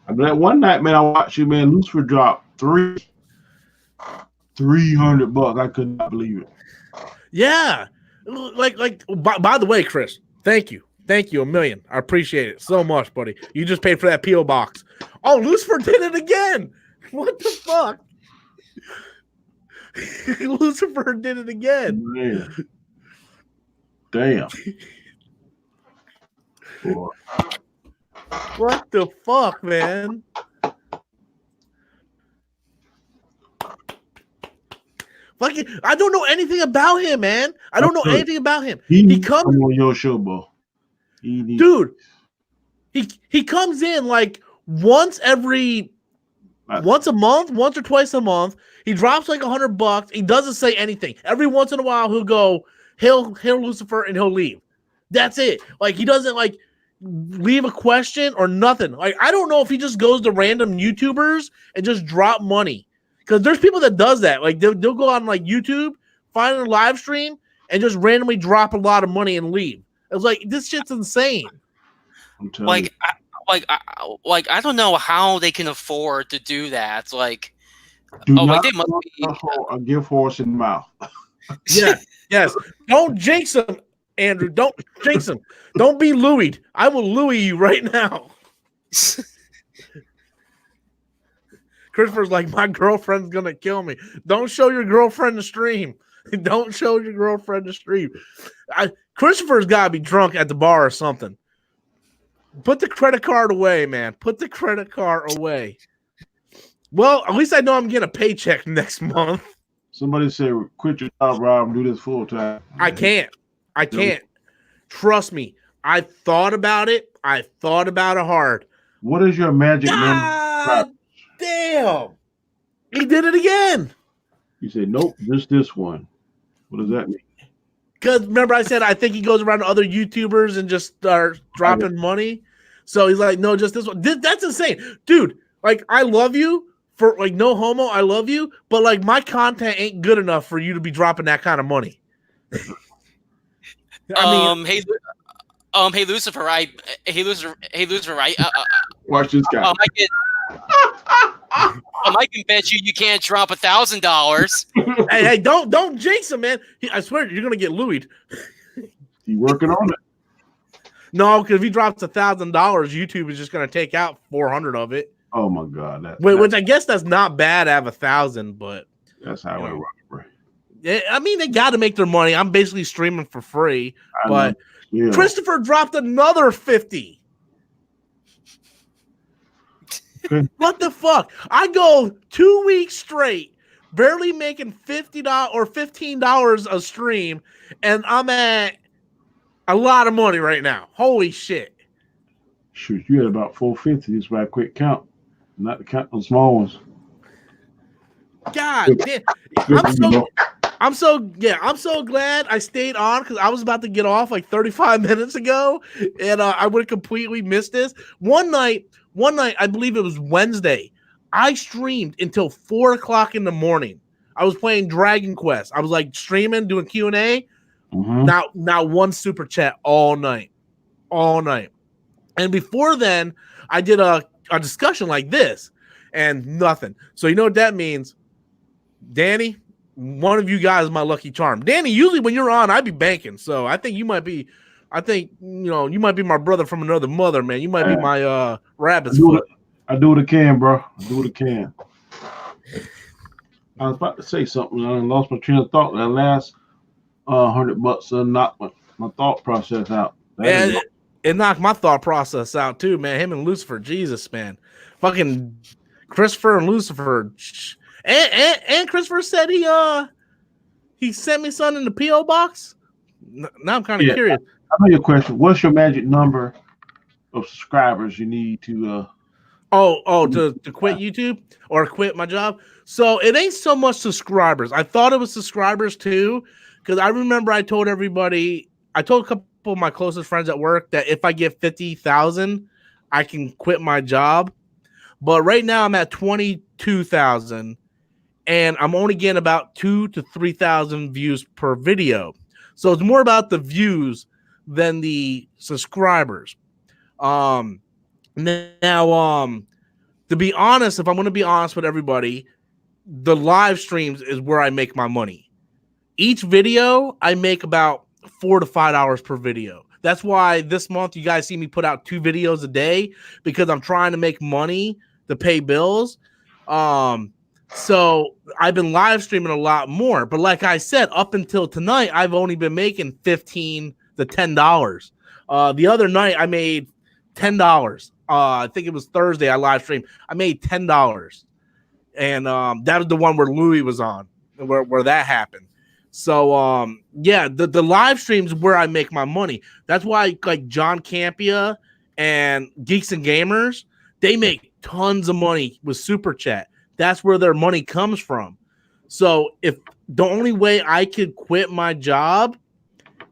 That one night, man, I watched you, man. Lucifer dropped $300. I could not believe it. Yeah, like. By the way, Chris, thank you a million. I appreciate it so much, buddy. You just paid for that PO box. Oh, Lucifer did it again. What the fuck? Lucifer did it again. Man. Damn. Boy. What the fuck, man? Fucking, I don't know anything about him, man. I don't know anything about him. He comes on your show, bro. Dude, he comes in like once a month, once or twice a month. He drops like $100. He doesn't say anything. Every once in a while, he'll go, hail Lucifer, and he'll leave. That's it. Like, he doesn't like leave a question or nothing. Like, I don't know if he just goes to random YouTubers and just drop money. Because there's people that does that. Like, they'll go on like YouTube, find a live stream, and just randomly drop a lot of money and leave. It's like, this shit's insane. I'm telling you. I don't know how they can afford to do that. Like, they must be a gift horse in the mouth. Yes. Don't jinx him, Andrew. Don't jinx him. Don't be Louis. I will Louis you right now. Christopher's like, my girlfriend's gonna kill me. Don't show your girlfriend the stream. Don't show your girlfriend the stream. Christopher's gotta be drunk at the bar or something. Put the credit card away, man. Put the credit card away. Well, at least I know I'm getting a paycheck next month. Somebody said, quit your job, Rob, and do this full time. I can't. Trust me. I thought about it. I thought about it hard. What is your magic number? Damn. He did it again. He said, nope, just this one. What does that mean? Because remember I said I think he goes around to other YouTubers and just starts dropping money. So he's like, no, just this one. That's insane. Dude, like, I love you for, like, no homo. I love you. But, like, my content ain't good enough for you to be dropping that kind of money. Hey Lucifer, Watch this guy. I can bet you can't drop $1,000. Hey, don't jinx him, man. I swear you're gonna get Louis. He's working on it. No, because if he drops $1,000, YouTube is just gonna take out 400 of it. Oh my God! Which I guess that's not bad. I have 1,000, but that's how it works, bro. Yeah, I mean, they got to make their money. I'm basically streaming for free, but Christopher dropped another 50. What the fuck? I go 2 weeks straight, barely making $50 or $15 a stream, and I'm at a lot of money right now. Holy shit! Shoot, you had about 450 just by a quick count, not the count on small ones. God damn! I'm so glad I stayed on because I was about to get off like 35 minutes ago, and I would have completely missed this. One night, I believe it was Wednesday, I streamed until 4 o'clock in the morning. I was playing Dragon Quest. I was like streaming, doing Q&A. Now one super chat all night. And before then, I did a discussion like this. and nothing. So you know what that means, Danny? One of you guys is my lucky charm. Danny, usually when you're on, I be banking. So I think you might be. I think you might be my brother from another mother, man. You might be my rabbit's foot. I do what I can, bro. I do what I can. I was about to say something. I lost my train of thought. That last $100 knocked my thought process out. It knocked my thought process out too, man. Him and Lucifer, Jesus, man. Fucking Christopher and Lucifer. And Christopher said he sent me something in the P.O. box. Now I'm kind of curious. I know your question. What's your magic number of subscribers you need to to quit YouTube or quit my job? So it ain't so much subscribers. I thought it was subscribers too, because I remember I told a couple of my closest friends at work that if I get 50,000, I can quit my job. But right now I'm at 22,000, and I'm only getting about 2,000 to 3,000 views per video. So it's more about the views than the subscribers. Now, to be honest, if I'm going to be honest with everybody, the live streams is where I make my money. Each video, I make about $4 to $5 per video. That's why this month you guys see me put out 2 videos a day, because I'm trying to make money to pay bills. So I've been live streaming a lot more. But like I said, up until tonight, I've only been making $15 to $10. The other night I made $10. I think it was Thursday I live streamed. I made $10. And that was the one where Louis was on, where that happened. So the live streams where I make my money. That's why like John Campia and Geeks and Gamers, they make tons of money with Super Chat. That's where their money comes from. So if the only way I could quit my job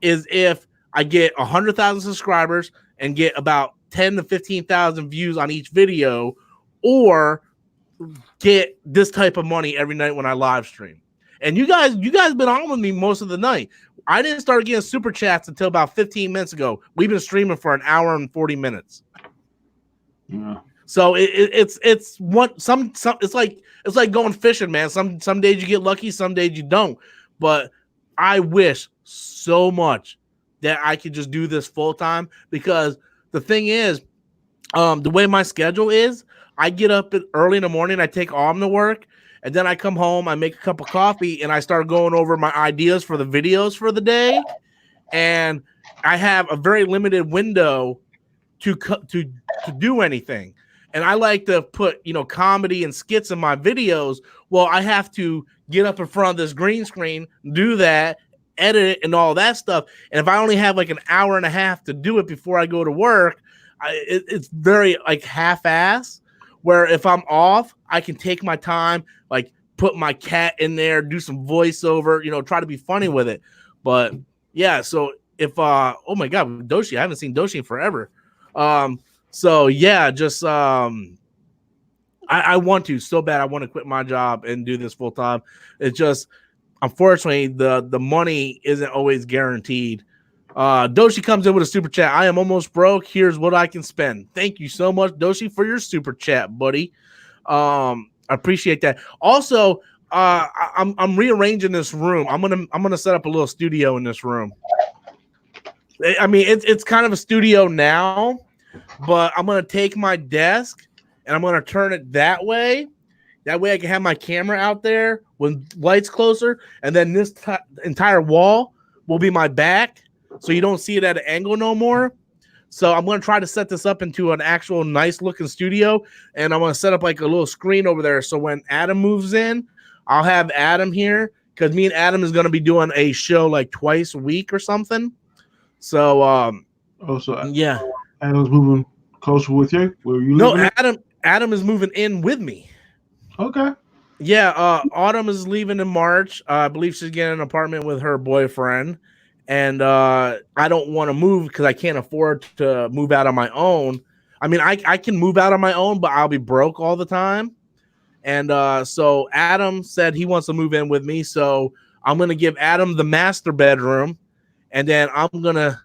is if I get 100,000 subscribers and get about 10 to 15,000 views on each video, or get this type of money every night when I live stream. And you guys been on with me most of the night. I didn't start getting super chats until about 15 minutes ago. We've been streaming for an hour and 40 minutes. Yeah. So it's like going fishing, man. Some days you get lucky, some days you don't. But I wish so much that I could just do this full time, because the thing is, the way my schedule is, I get up early in the morning, I take Om to work, and then I come home, I make a cup of coffee, and I start going over my ideas for the videos for the day. And I have a very limited window to do anything. And I like to put, comedy and skits in my videos. Well, I have to get up in front of this green screen, do that, edit it, and all that stuff. And if I only have like an hour and a half to do it before I go to work, it's very like half-ass. Where if I'm off, I can take my time, like put my cat in there, do some voiceover, try to be funny with it. But yeah, so if oh my God, Doshi, I haven't seen Doshi in forever. So yeah, just I want to so bad. I want to quit my job and do this full time. It's just, unfortunately, the money isn't always guaranteed. Doshi comes in with a super chat. I am almost broke. Here's what I can spend. Thank you so much, Doshi, for your super chat, buddy. I appreciate that. Also, I'm rearranging this room. I'm gonna set up a little studio in this room. I mean, it's kind of a studio now, but I'm gonna take my desk and I'm gonna turn it that way. That way I can have my camera out there when lights closer, and then this entire wall will be my back, so you don't see it at an angle no more. So I'm going to try to set this up into an actual nice looking studio, and I'm going to set up like a little screen over there. So when Adam moves in, I'll have Adam here, because me and Adam is going to be doing a show like twice a week or something. So, yeah. Adam's moving closer with you? Where you living? Adam is moving in with me. Okay. Yeah. Autumn is leaving in March. I believe she's getting an apartment with her boyfriend. And I don't want to move because I can't afford to move out on my own. I mean, I can move out on my own, but I'll be broke all the time. And so Adam said he wants to move in with me. So I'm going to give Adam the master bedroom. And then I'm going to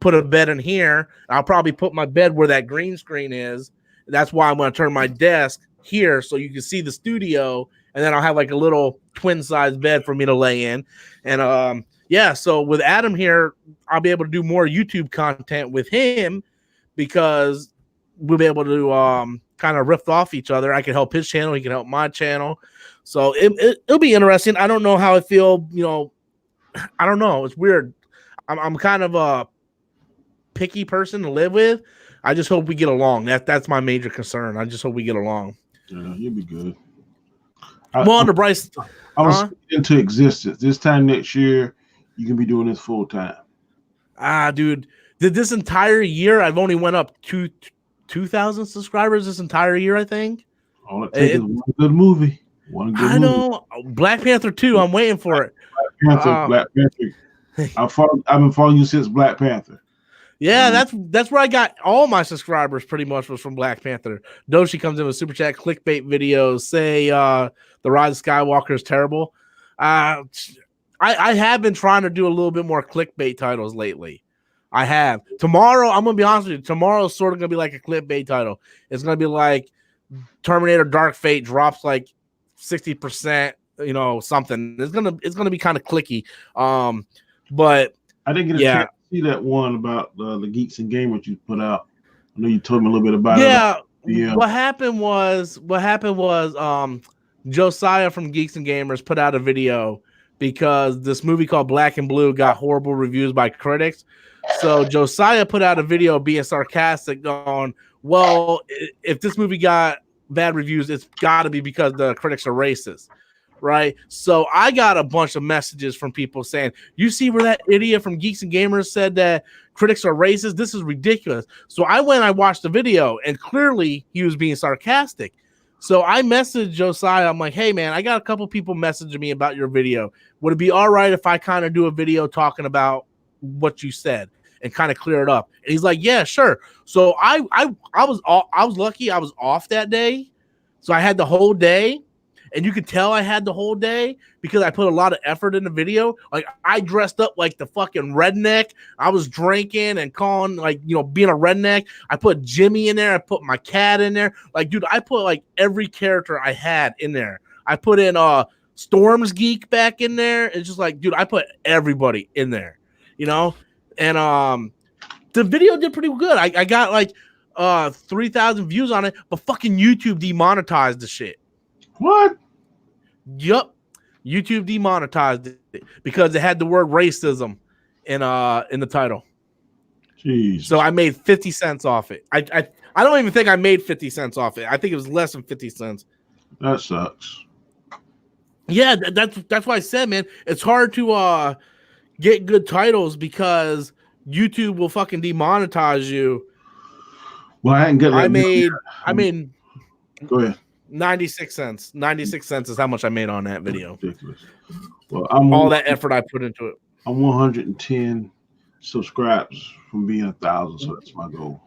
put a bed in here. I'll probably put my bed where that green screen is. That's why I'm going to turn my desk here so you can see the studio, and then I'll have like a little twin size bed for me to lay in. And yeah, so with Adam here, I'll be able to do more YouTube content with him because we'll be able to kind of riff off each other. I can help his channel, he can help my channel. So it'll be interesting. I don't know how I feel, you know, I don't know. It's weird. I'm kind of a picky person to live with. I just hope we get along. That's my major concern. I just hope we get along. Yeah, you'll be good. Well, on the Bryce, I was into existence. This time next year, you can be doing this full time. Dude, this entire year I've only went up 2,000 subscribers this entire year. I think. All it takes is one good movie. I know. Black Panther 2. I'm waiting for it. Black Panther. I've been following you since Black Panther. Yeah, that's where I got all my subscribers. Pretty much was from Black Panther. Doshi comes in with super chat, clickbait videos. Say the Rise of Skywalker is terrible. I have been trying to do a little bit more clickbait titles lately. I have. Tomorrow, I'm gonna be honest with you. Tomorrow's sort of gonna be like a clickbait title. It's gonna be like Terminator Dark Fate drops like 60%. You know, something. It's gonna be kind of clicky. But I didn't get a chance to see that one about the Geeks and Gamers you put out. I know you told me a little bit about it. Yeah. What happened was Josiah from Geeks and Gamers put out a video because this movie called Black and Blue got horrible reviews by critics. So Josiah put out a video being sarcastic, going, well, if this movie got bad reviews, it's got to be because the critics are racist. Right. So I got a bunch of messages from people saying, you see where that idiot from Geeks and Gamers said that critics are racist? This is ridiculous. So I went and I watched the video, and clearly he was being sarcastic. So I messaged Josiah. I'm like, hey, man, I got a couple people messaging me about your video. Would it be all right if I kind of do a video talking about what you said and kind of clear it up? And he's like, yeah, sure. So I was lucky I was off that day. So I had the whole day. And you could tell I had the whole day because I put a lot of effort in the video. Like, I dressed up like the fucking redneck. I was drinking and calling, like, you know, being a redneck. I put Jimmy in there. I put my cat in there. Like, dude, I put like every character I had in there. I put in Storm's Geek back in there. It's just like, dude, I put everybody in there, you know? And the video did pretty good. I got like 3,000 views on it, but fucking YouTube demonetized the shit. What? Yup. YouTube demonetized it because it had the word racism in the title. Jeez. So I made 50 cents off it. I don't even think I made 50 cents off it. I think it was less than 50 cents. That sucks. Yeah, that's why I said, man, it's hard to get good titles because YouTube will fucking demonetize you. Well, I didn't get that. I made Go ahead. 96 cents. 96 cents is how much I made on that video. Ridiculous. Well, all that effort I put into it. I'm 110 subscribers from being 1,000, so that's my goal.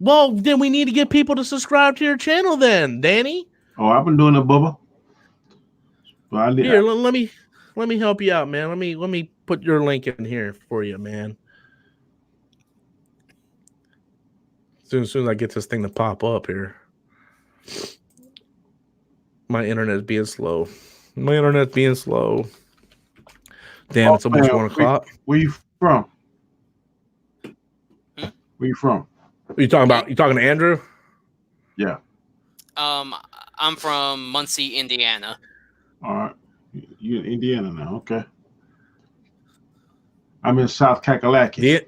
Well, then we need to get people to subscribe to your channel, then, Danny. Oh, I've been doing it, Boba. But Here, let me help you out, man. Let me put your link in here for you, man. As soon as I get this thing to pop up here. My internet's being slow. Damn, it's almost 1 o'clock. Where you from? Where you from? What are you talking about? You talking to Andrew? Yeah. I'm from Muncie, Indiana. All right. You're in Indiana now. Okay. I'm in South Kakalaki. Yeah.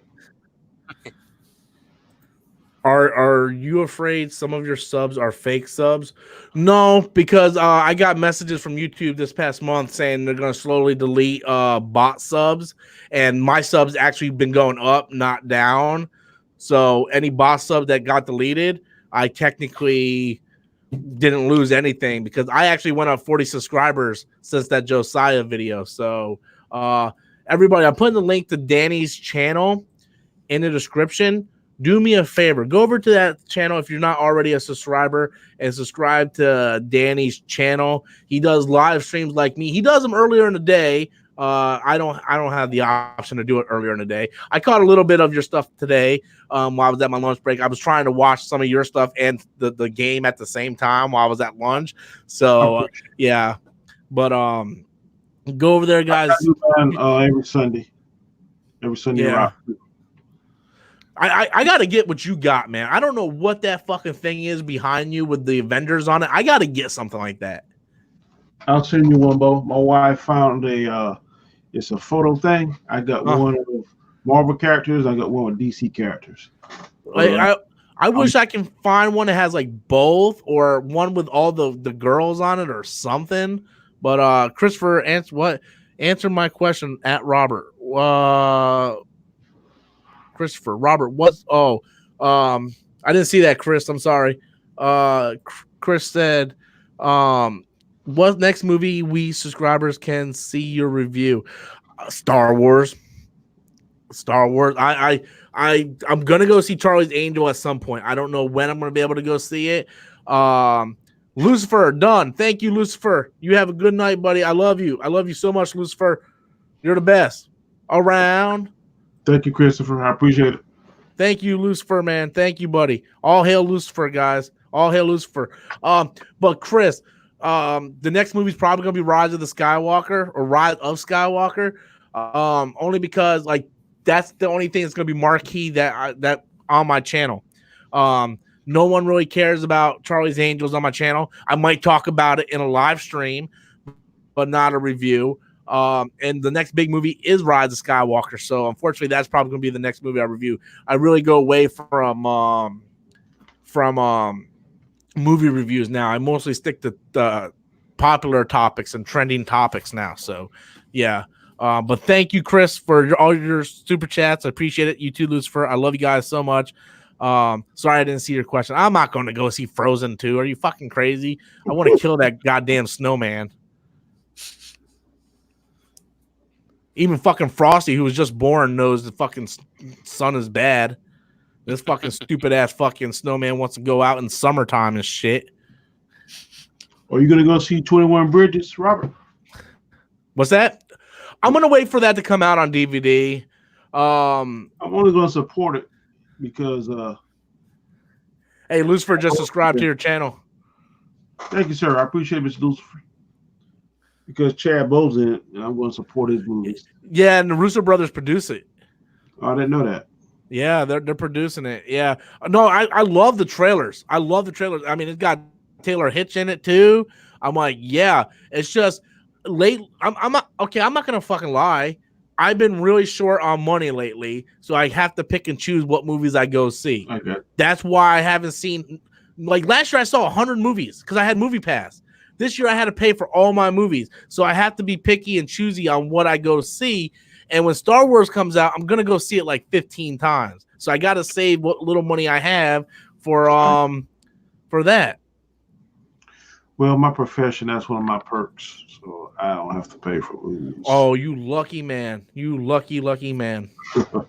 Are you afraid some of your subs are fake subs? No, because I got messages from YouTube this past month saying they're going to slowly delete bot subs, and my subs actually been going up, not down. So any bot sub that got deleted, I technically didn't lose anything because I actually went up 40 subscribers since that Josiah video. So everybody, I'm putting the link to Danny's channel in the description. Do me a favor. Go over to that channel if you're not already a subscriber and subscribe to Danny's channel. He does live streams like me. He does them earlier in the day, I don't have the option to do it earlier in the day. I caught a little bit of your stuff today while I was at my lunch break. I was trying to watch some of your stuff and the game at the same time while I was at lunch. So yeah, but go over there, guys. Every Sunday. Yeah. I gotta get what you got, man. I don't know what that fucking thing is behind you with the Avengers on it. I gotta get something like that. I'll send you one, Bo. My wife found it's a photo thing. I got one of Marvel characters. I got one with DC characters. I wish I can find one that has like both, or one with all the girls on it or something. But Christopher, answer my question at Robert. Christopher, Robert, I didn't see that, Chris. I'm sorry. Chris said, what next movie we subscribers can see your review? Star Wars. I'm gonna go see Charlie's Angel at some point. I don't know when I'm gonna be able to go see it. Lucifer, done. Thank you, Lucifer. You have a good night, buddy. I love you. I love you so much, Lucifer. You're the best around. Thank you, Christopher. I appreciate it. Thank you, Lucifer, man. Thank you, buddy. All hail Lucifer, guys. All hail Lucifer. But Chris, the next movie is probably gonna be Rise of Skywalker. Only because like that's the only thing that's gonna be marquee that on my channel. No one really cares about Charlie's Angels on my channel. I might talk about it in a live stream, but not a review. And the next big movie is Rise of Skywalker. So unfortunately, that's probably gonna be the next movie I review. I really go away from movie reviews now. I mostly stick to the popular topics and trending topics now. So yeah. But thank you, Chris, for all your super chats. I appreciate it. You too, Lucifer. I love you guys so much. Sorry I didn't see your question. I'm not going to go see Frozen 2. Are you fucking crazy? I want to kill that goddamn snowman. Even fucking Frosty, who was just born, knows the fucking sun is bad. This fucking stupid ass fucking snowman wants to go out in summertime and shit. Are you going to go see 21 Bridges, Robert? What's that? I'm going to wait for that to come out on DVD. I'm only going to support it because hey, Lucifer just subscribed to your channel. Thank you, sir. I appreciate it, Mr. Lucifer. Because Chad Bo's in it, and I'm going to support his movies. Yeah, and the Russo brothers produce it. Oh, I didn't know that. Yeah, they're producing it. Yeah. No, I love the trailers. I love the trailers. I mean, it's got Taylor Hitch in it too. I'm like, yeah. It's just late. I'm not gonna fucking lie. I've been really short on money lately, so I have to pick and choose what movies I go see. Okay. That's why I haven't seen, like last year I saw 100 movies because I had Movie Pass. This year I had to pay for all my movies, so I have to be picky and choosy on what I go see. And when Star Wars comes out, I'm gonna go see it like 15 times. So I got to save what little money I have for that. Well, my profession, that's one of my perks, so I don't have to pay for movies. Oh, you lucky man. You lucky man. But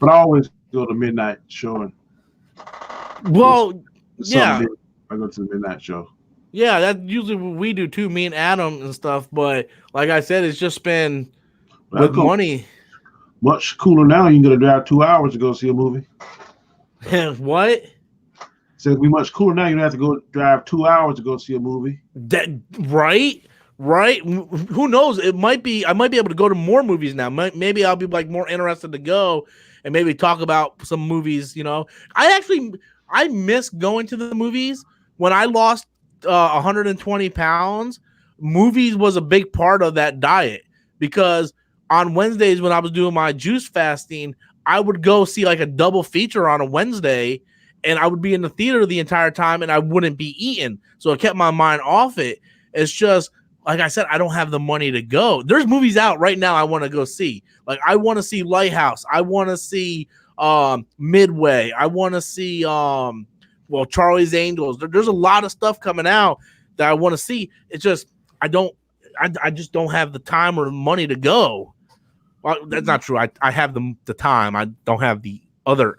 I always go to midnight showing. Well, yeah. I go to the midnight show. Yeah, that's usually what we do too, me and Adam and stuff. But like I said, it's just been with money. Much cooler now. You can go to drive 2 hours to go see a movie. What? So it'd be much cooler now. You don't have to go drive 2 hours to go see a movie. That right? Who knows? It might be. I might be able to go to more movies now. Maybe I'll be like more interested to go and maybe talk about some movies. You know, I miss going to the movies. When I lost 120 pounds, movies was a big part of that diet because on Wednesdays when I was doing my juice fasting, I would go see like a double feature on a Wednesday. And I would be in the theater the entire time and I wouldn't be eating. So it kept my mind off it. It's just, like I said, I don't have the money to go. There's movies out right now I want to go see. Like I want to see Lighthouse. I want to see Midway. I want to see Charlie's Angels. There's a lot of stuff coming out that I want to see. It's just I just don't have the time or the money to go. Well, that's not true. I have the time. I don't have the other.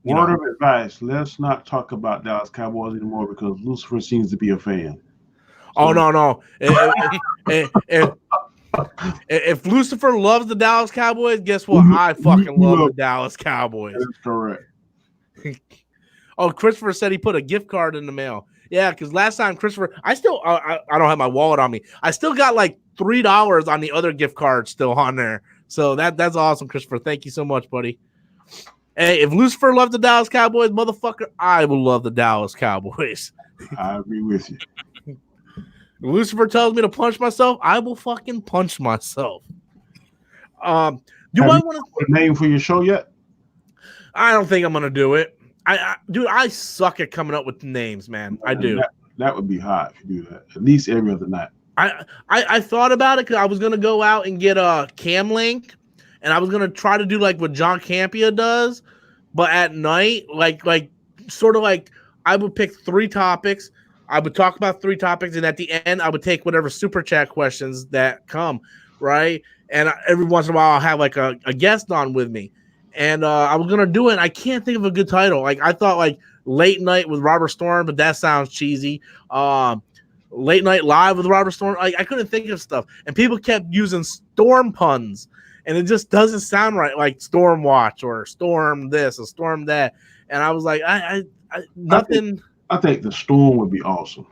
Word of advice: let's not talk about Dallas Cowboys anymore because Lucifer seems to be a fan. Oh no. If Lucifer loves the Dallas Cowboys, guess what? I fucking love the Dallas Cowboys. That's correct. Oh, Christopher said he put a gift card in the mail. Yeah, because last time Christopher, I don't have my wallet on me. I still got like $3 on the other gift card still on there. So that's awesome, Christopher. Thank you so much, buddy. Hey, if Lucifer loved the Dallas Cowboys, motherfucker, I will love the Dallas Cowboys. I agree with you. If Lucifer tells me to punch myself, I will fucking punch myself. Do I want to put a name for your show yet? I don't think I'm gonna do it. Dude, I suck at coming up with names, man. I do. That would be hot if you do that. At least every other night. I thought about it because I was gonna go out and get a cam link, and I was gonna try to do like what John Campea does, but at night, like sort of like I would pick 3 topics. I would talk about 3 topics, and at the end, I would take whatever super chat questions that come, right? And every once in a while, I'll have like a guest on with me. And I was gonna do it. I can't think of a good title. Like I thought, like Late Night with Robert Storm, but that sounds cheesy. Late Night Live with Robert Storm. Like I couldn't think of stuff, and people kept using storm puns, and it just doesn't sound right. Like Storm Watch or Storm this or Storm that. And I was like, nothing. I think the Storm would be awesome.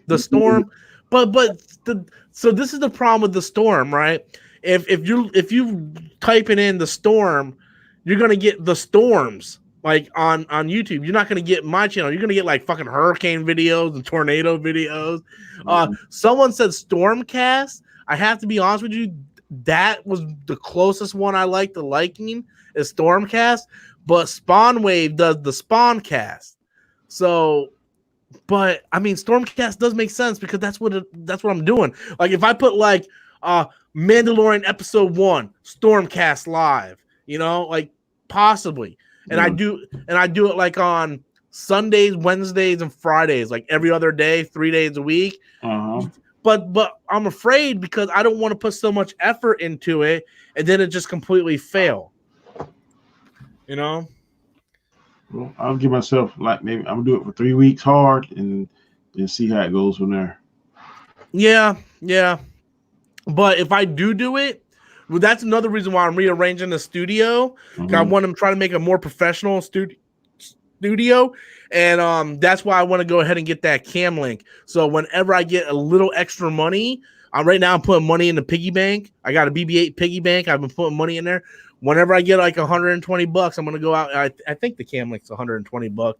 The Storm, so this is the problem with the Storm, right? If you type it in the Storm, you're gonna get the storms like on YouTube. You're not gonna get my channel. You're gonna get like fucking hurricane videos and tornado videos. Someone said Stormcast. I have to be honest with you, that was the closest one I like to liking is Stormcast. But Spawnwave does the Spawncast. So, but I mean, Stormcast does make sense because that's what I'm doing. Like if I put like Mandalorian episode 1 Stormcast live, like possibly, and I do it like on Sundays, Wednesdays, and Fridays, like every other day, 3 days a week. But I'm afraid because I don't want to put so much effort into it and then it just completely fail. Well, I'll give myself like maybe I'm gonna do it for 3 weeks hard and then see how it goes from there. Yeah. But if I do it, well, that's another reason why I'm rearranging the studio. I want to try to make a more professional studio, and that's why I want to go ahead and get that cam link. So whenever I get a little extra money, right now I'm putting money in the piggy bank. I got a BB-8 piggy bank. I've been putting money in there. Whenever I get like $120, I'm gonna go out. I think the cam link's $120.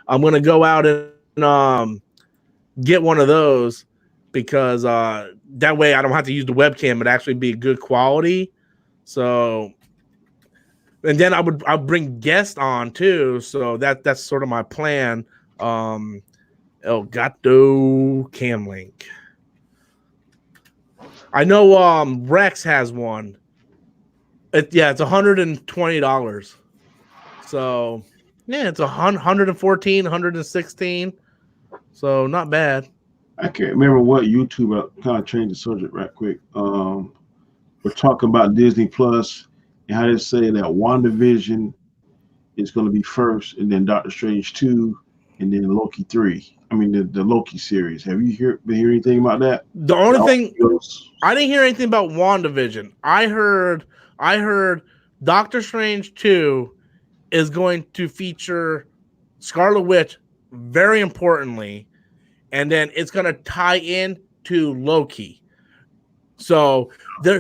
I'm gonna go out and get one of those. Because that way I don't have to use the webcam; it actually be good quality. So, and then I'll bring guests on too. So that's sort of my plan. El Gato Cam Link. I know Rex has one. It's $120. So yeah, it's $114, $116. So not bad. I can't remember what YouTube. I kind of changed the subject right quick. We're talking about Disney Plus and how they say that WandaVision is going to be first, and then Doctor Strange 2, and then Loki 3. I mean the Loki series. Have you been hearing anything about that? The only thing I didn't hear anything about WandaVision. I heard Doctor Strange 2 is going to feature Scarlet Witch, very importantly. And then it's going to tie in to Loki. So the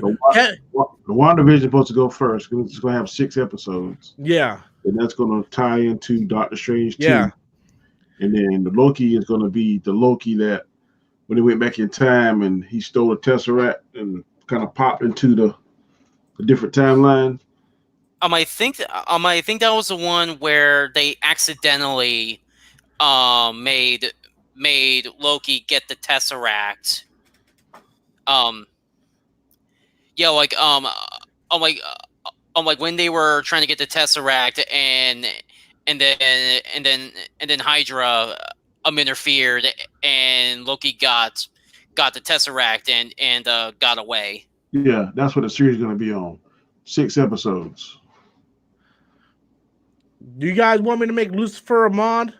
WandaVision is supposed to go first. It's going to have 6 episodes. Yeah. And that's going to tie into Doctor Strange 2. Yeah. And then the Loki is going to be the Loki that when he went back in time and he stole a Tesseract and kind of popped into the different timeline. I think that was the one where they accidentally made Loki get the Tesseract. Like when they were trying to get the Tesseract and then Hydra interfered and Loki got the Tesseract and got away. Yeah, that's what the series is going to be on. 6 episodes. Do you guys want me to make Lucifer a mod?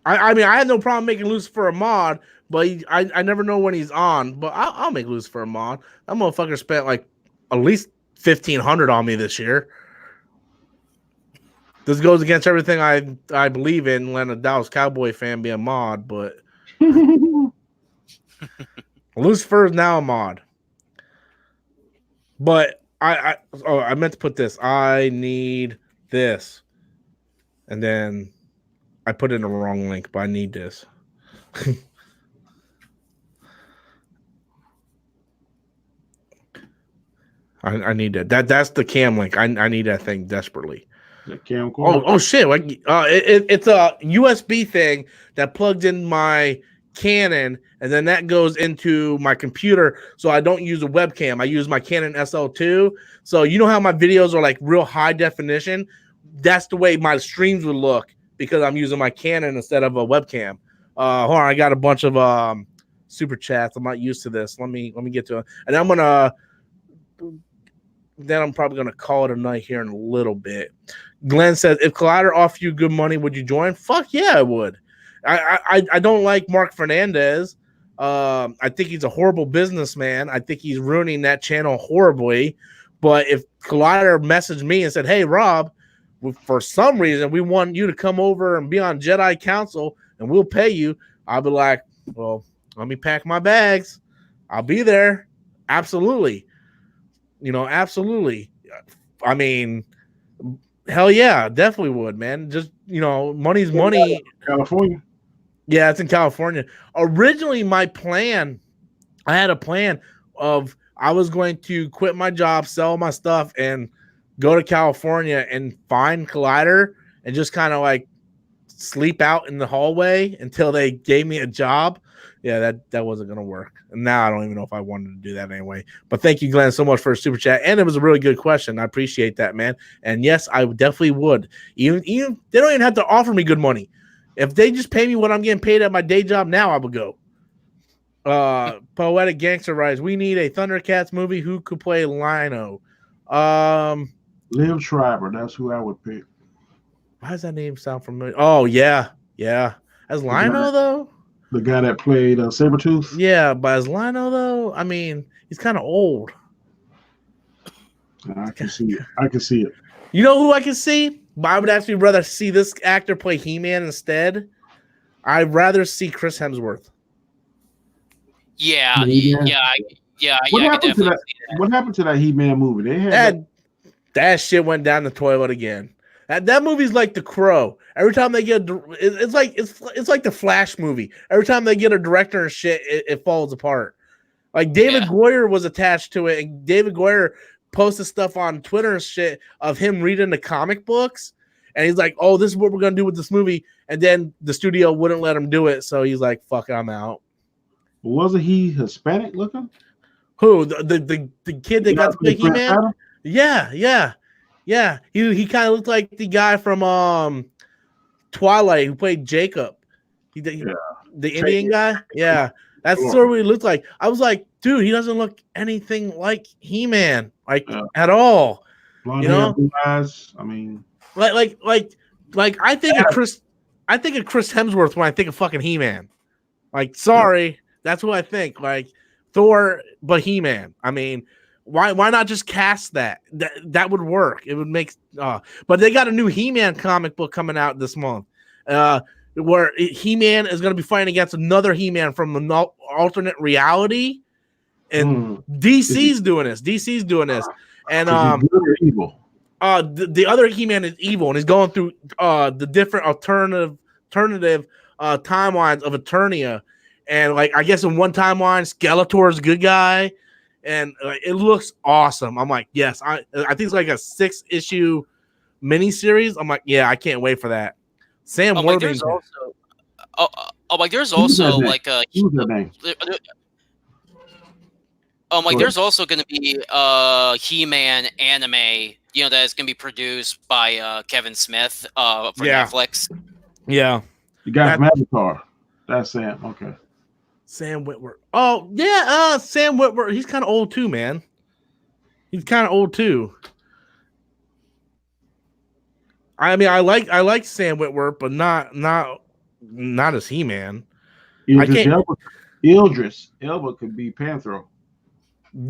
I mean, I had no problem making Lucifer a mod, but I never know when he's on. But I'll make Lucifer a mod. That motherfucker spent like at least $1,500 on me this year. This goes against everything I believe in. Letting a Dallas Cowboy fan be a mod, but Lucifer is now a mod. But I meant to put this. I need this, and then I put in the wrong link, but I need this. I need that. That's the cam link. I need that thing desperately. The camcorder. Oh shit! Like it's a USB thing that plugs in my Canon, and then that goes into my computer. So I don't use a webcam. I use my Canon SL2. So you know how my videos are like real high definition. That's the way my streams would look because I'm using my Canon instead of a webcam. Hold on, I got a bunch of super chats. I'm not used to this. Let me get to it, and I'm probably gonna call it a night here in a little bit. Glenn says, if Collider offered you good money, would you join? Fuck yeah, I would. I don't like Mark Fernandez. I think he's a horrible businessman. I think he's ruining that channel horribly. But if Collider messaged me and said, hey, Rob, for some reason, we want you to come over and be on Jedi Council and we'll pay you, I'll be like, well, let me pack my bags. I'll be there. Absolutely. Absolutely. I mean, hell yeah, definitely would, man. Just, money's money. California. Yeah, it's in California. Originally, I had a plan of I was going to quit my job, sell my stuff, and go to California and find Collider and just kind of like sleep out in the hallway until they gave me a job. Yeah, that wasn't going to work. And now I don't even know if I wanted to do that anyway. But thank you, Glenn, so much for a super chat. And it was a really good question. I appreciate that, man. And yes, I definitely would. Even they don't even have to offer me good money. If they just pay me what I'm getting paid at my day job now, I would go. Poetic Gangster Rise. We need a Thundercats movie. Who could play Lino? Liv Schreiber. That's who I would pick. Why does that name sound familiar? Oh, yeah. Yeah. As Lino, though? The guy that played Sabretooth? Yeah, but as Lino, though, I mean, he's kind of old. I can see it. You know who I can see? But I would actually rather see this actor play He-Man instead. I'd rather see Chris Hemsworth. Yeah. What happened to that He-Man movie? They had that shit went down the toilet again. That movie's like The Crow. Every time they get it's like the Flash movie. Every time they get a director and shit, it falls apart. Like David Goyer was attached to it, and David Goyer posted stuff on Twitter and shit of him reading the comic books, and he's like, "Oh, this is what we're gonna do with this movie," and then the studio wouldn't let him do it, so he's like, "Fuck, I'm out." Wasn't he Hispanic looking? Who the kid that got to play He-Man? Yeah. He kind of looked like the guy from Twilight who played Jacob. The Indian guy. Yeah, that's sort of what he looked like. I was like, dude, he doesn't look anything like He-Man, at all. Blonde blue eyes. I mean, like I think of Chris Hemsworth when I think of fucking He-Man. Like, sorry, that's what I think. Like Thor, but He-Man. I mean, why not just cast that? That would work. It would make. But they got a new He-Man comic book coming out this month, where He-Man is going to be fighting against another He-Man from an alternate reality, and DC's doing this. And evil. The other He-Man is evil, and he's going through the different alternative timelines of Eternia, and like I guess in one timeline, Skeletor's a good guy. And it looks awesome. I'm like, yes. I think it's like a 6-issue miniseries. I'm like, yeah, I can't wait for that. Sam Worthington. There's also like a. There's also going to be He-Man anime. That's going to be produced by Kevin Smith for Netflix. Yeah. You got Avatar. That's Sam. Okay. Sam Witwer. Oh, yeah, Sam Witwer. He's kind of old too, man. He's kind of old too. I mean, I like Sam Witwer, but not not as He-Man. Idris Elba could be Panthro.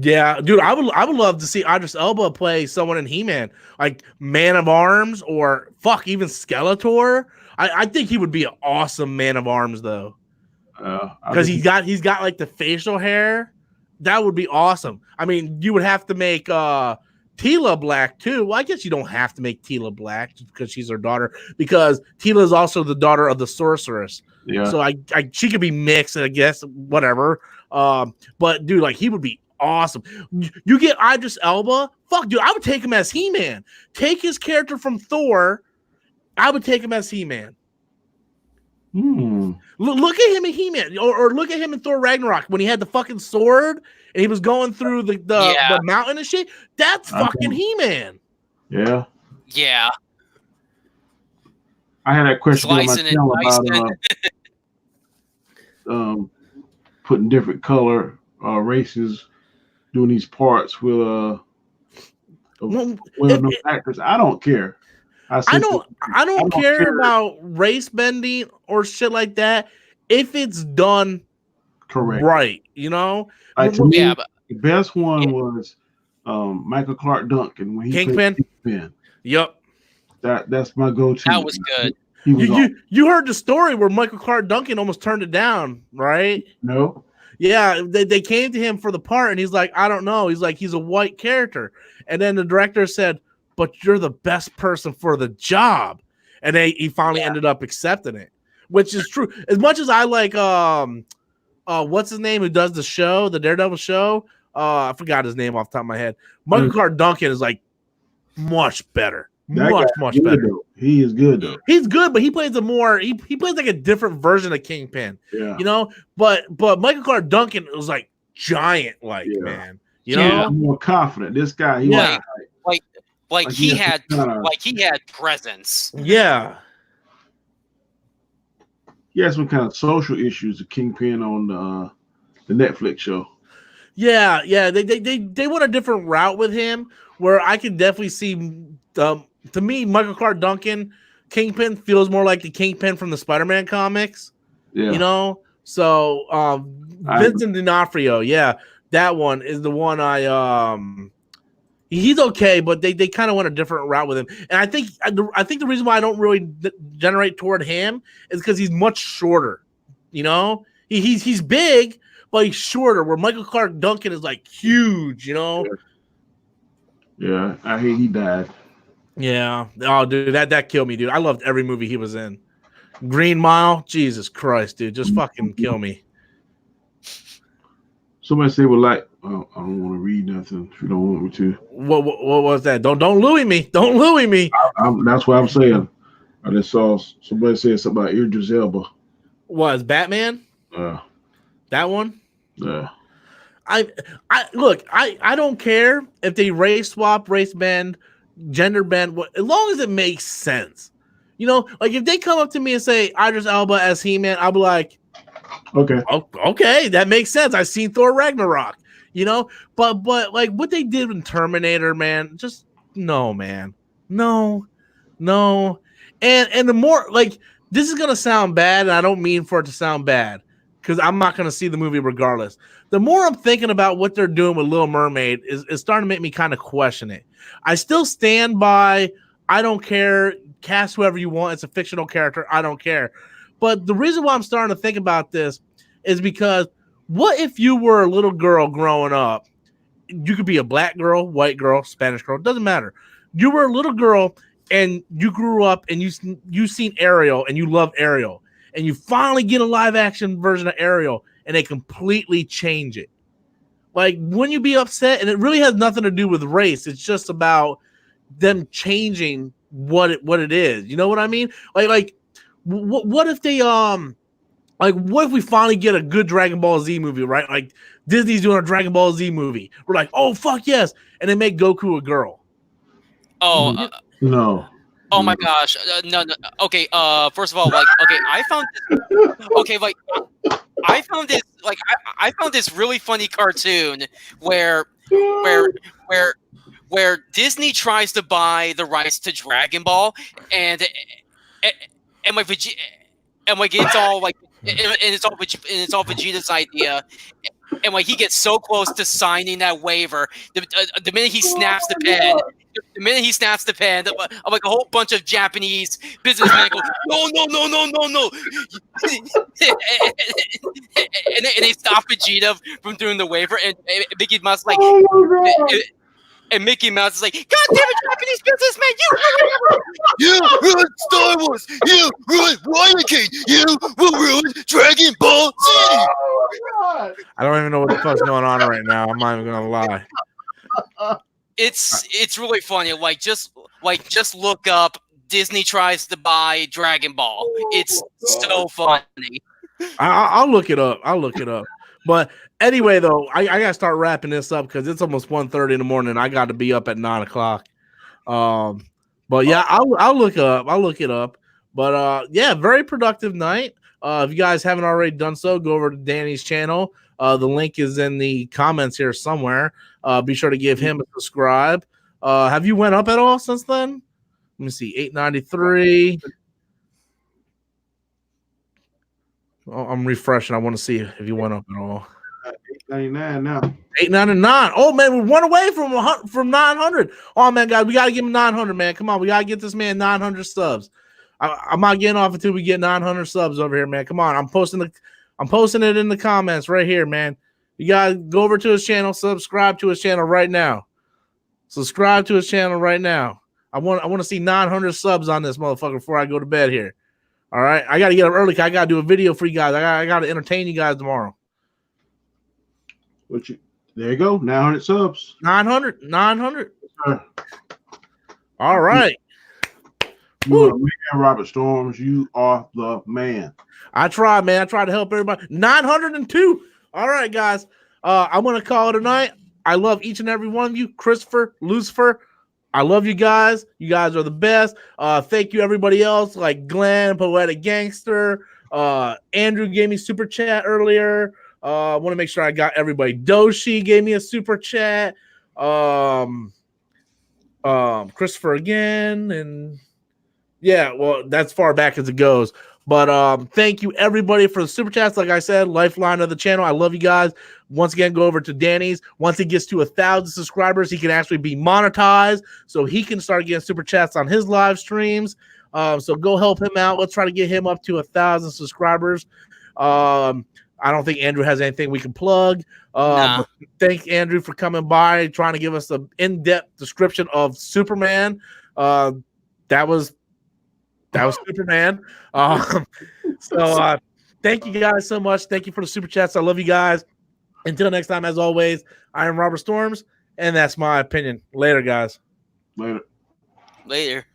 Yeah, dude, I would love to see Idris Elba play someone in He-Man, like Man of Arms or even Skeletor. I think he would be an awesome Man of Arms though, because he's got like the facial hair. That would be awesome. I mean, you would have to make Tila black too. Well, I guess you don't have to make Tila black just because she's her daughter, because Tila is also the daughter of the sorceress. Yeah. So she could be mixed, I guess, whatever. But dude, like he would be awesome. You get Idris Elba, dude, I would take him as He-Man. Take his character from Thor. I would take him as He-Man. Look at him in He-Man, or look at him in Thor Ragnarok when he had the fucking sword and he was going through the mountain and shit. That's fucking He-Man. Yeah. Yeah. I had that question on my channel about putting different color races doing these parts with no actors. I don't care. I don't care about race bending or shit like that if it's done correct, right? You know, to me, the best one was Michael Clark Duncan when he Kingpin. Kingpin. Yep, that's my go-to. That was good. You heard the story where Michael Clark Duncan almost turned it down, right? No. Yeah, they came to him for the part, and he's like, I don't know. He's like, he's a white character, and then the director said, but you're the best person for the job. And he finally ended up accepting it, which is true. As much as I like, what's his name who does the show, the Daredevil show? I forgot his name off the top of my head. Michael Clark Duncan is like much better. Much better. Though. He is good though. He's good, but he plays he plays like a different version of Kingpin. Yeah. You know, but Michael Clark Duncan was like giant, man. You know, I'm more confident. This guy, he had presence. Yeah. He had some kind of social issues. The Kingpin on the Netflix show. Yeah. They went a different route with him, where I can definitely see. To me, Michael Clark Duncan Kingpin feels more like the Kingpin from the Spider-Man comics. Yeah. You know, so Vincent D'Onofrio, that one is the one he's okay, but they kind of went a different route with him, and I think the reason why I don't really generate toward him is because he's much shorter. You know, he's big, but he's shorter. Where Michael Clark Duncan is like huge. You know. Yeah, I hate he died. Yeah. Oh, dude, that killed me, dude. I loved every movie he was in. Green Mile, Jesus Christ, dude, just fucking kill me. Somebody say, "Well, like, I don't want to read nothing if you don't want me to." What was that? Don't Louis me. Don't Louis me. That's what I'm saying. I just saw somebody say something about Idris Elba. Was Batman? That one? Yeah. I don't care if they race swap, race bend, gender bend, as long as it makes sense. You know, like if they come up to me and say Idris Elba as He-Man, I'll be like, okay, that makes sense. I've seen Thor Ragnarok, you know, but like what they did in Terminator, man, just no, man, no. And the more, like, this is gonna sound bad, and I don't mean for it to sound bad, because I'm not gonna see the movie regardless. The more I'm thinking about what they're doing with Little Mermaid is starting to make me kind of question it. I still stand by, I don't care, cast whoever you want, it's a fictional character, I don't care. But the reason why I'm starting to think about this is because what if you were a little girl growing up? You could be a black girl, white girl, Spanish girl, doesn't matter. You were a little girl and you grew up and you seen Ariel and you love Ariel, and you finally get a live action version of Ariel and they completely change it. Like, wouldn't you be upset? And it really has nothing to do with race. It's just about them changing what it is. You know what I mean? Like what if they what if we finally get a good Dragon Ball Z movie, right? Like Disney's doing a Dragon Ball Z movie. We're like, oh fuck yes, and they make Goku a girl. Oh no. Oh my gosh! No. Okay. First of all, like, okay, I found this really funny cartoon where Disney tries to buy the rights to Dragon Ball, and my and like it's all like, and it's all Vegeta's idea. And like he gets so close to signing that waiver, the minute he snaps the pen, like a whole bunch of Japanese businessmen go, no, and they stop Vegeta from doing the waiver, and Mickey Mouse like, and Mickey Mouse is like, God damn it, Japanese businessman, you ruined Star Wars, you ruined Lion King, you will ruin Dragon Ball Z. I don't even know what the fuck's going on right now. I'm not even gonna lie. It's really funny. Like just look up Disney tries to buy Dragon Ball. It's so funny. I'll look it up. But anyway, though, I gotta start wrapping this up because it's almost 1:30 in the morning. I got to be up at 9 o'clock. But yeah, I'll look it up. But yeah, very productive night. If you guys haven't already done so, go over to Danny's channel. The link is in the comments here somewhere. Be sure to give him a subscribe. Have you went up at all since then? Let me see, 893. Oh, I'm refreshing. I want to see if you went up at all. 899 now. 899. Oh man, we went away from 900. Oh man, guys, we gotta give him 900, man. Come on, we gotta get this man 900 subs. I'm not getting off until we get 900 subs over here, man. Come on, I'm posting it in the comments right here, man. You gotta go over to his channel, subscribe to his channel right now. Subscribe to his channel right now. I want to see 900 subs on this motherfucker before I go to bed here. All right, I gotta get up early. I gotta do a video for you guys. I gotta entertain you guys tomorrow. There you go. 900 subs. 900. All right. You are man, Robert Storms. You are the man. I tried, man. I tried to help everybody. 902. All right, guys. I'm going to call it a night. I love each and every one of you. Christopher, Lucifer, I love you guys. You guys are the best. Thank you, everybody else, like Glenn, Poetic Gangster. Andrew gave me super chat earlier. I want to make sure I got everybody. Doshi gave me a super chat. Christopher again. And yeah, well, that's far back as it goes. But thank you, everybody, for the super chats. Like I said, lifeline of the channel. I love you guys. Once again, go over to Danny's. Once he gets to 1,000 subscribers, he can actually be monetized, so he can start getting super chats on his live streams. So go help him out. Let's try to get him up to 1,000 subscribers. I don't think Andrew has anything we can plug. Nah. Thank Andrew for coming by, trying to give us an in-depth description of Superman. That was Superman. So thank you guys so much. Thank you for the super chats. I love you guys. Until next time, as always, I am Robert Storms, and that's my opinion. Later, guys. Later.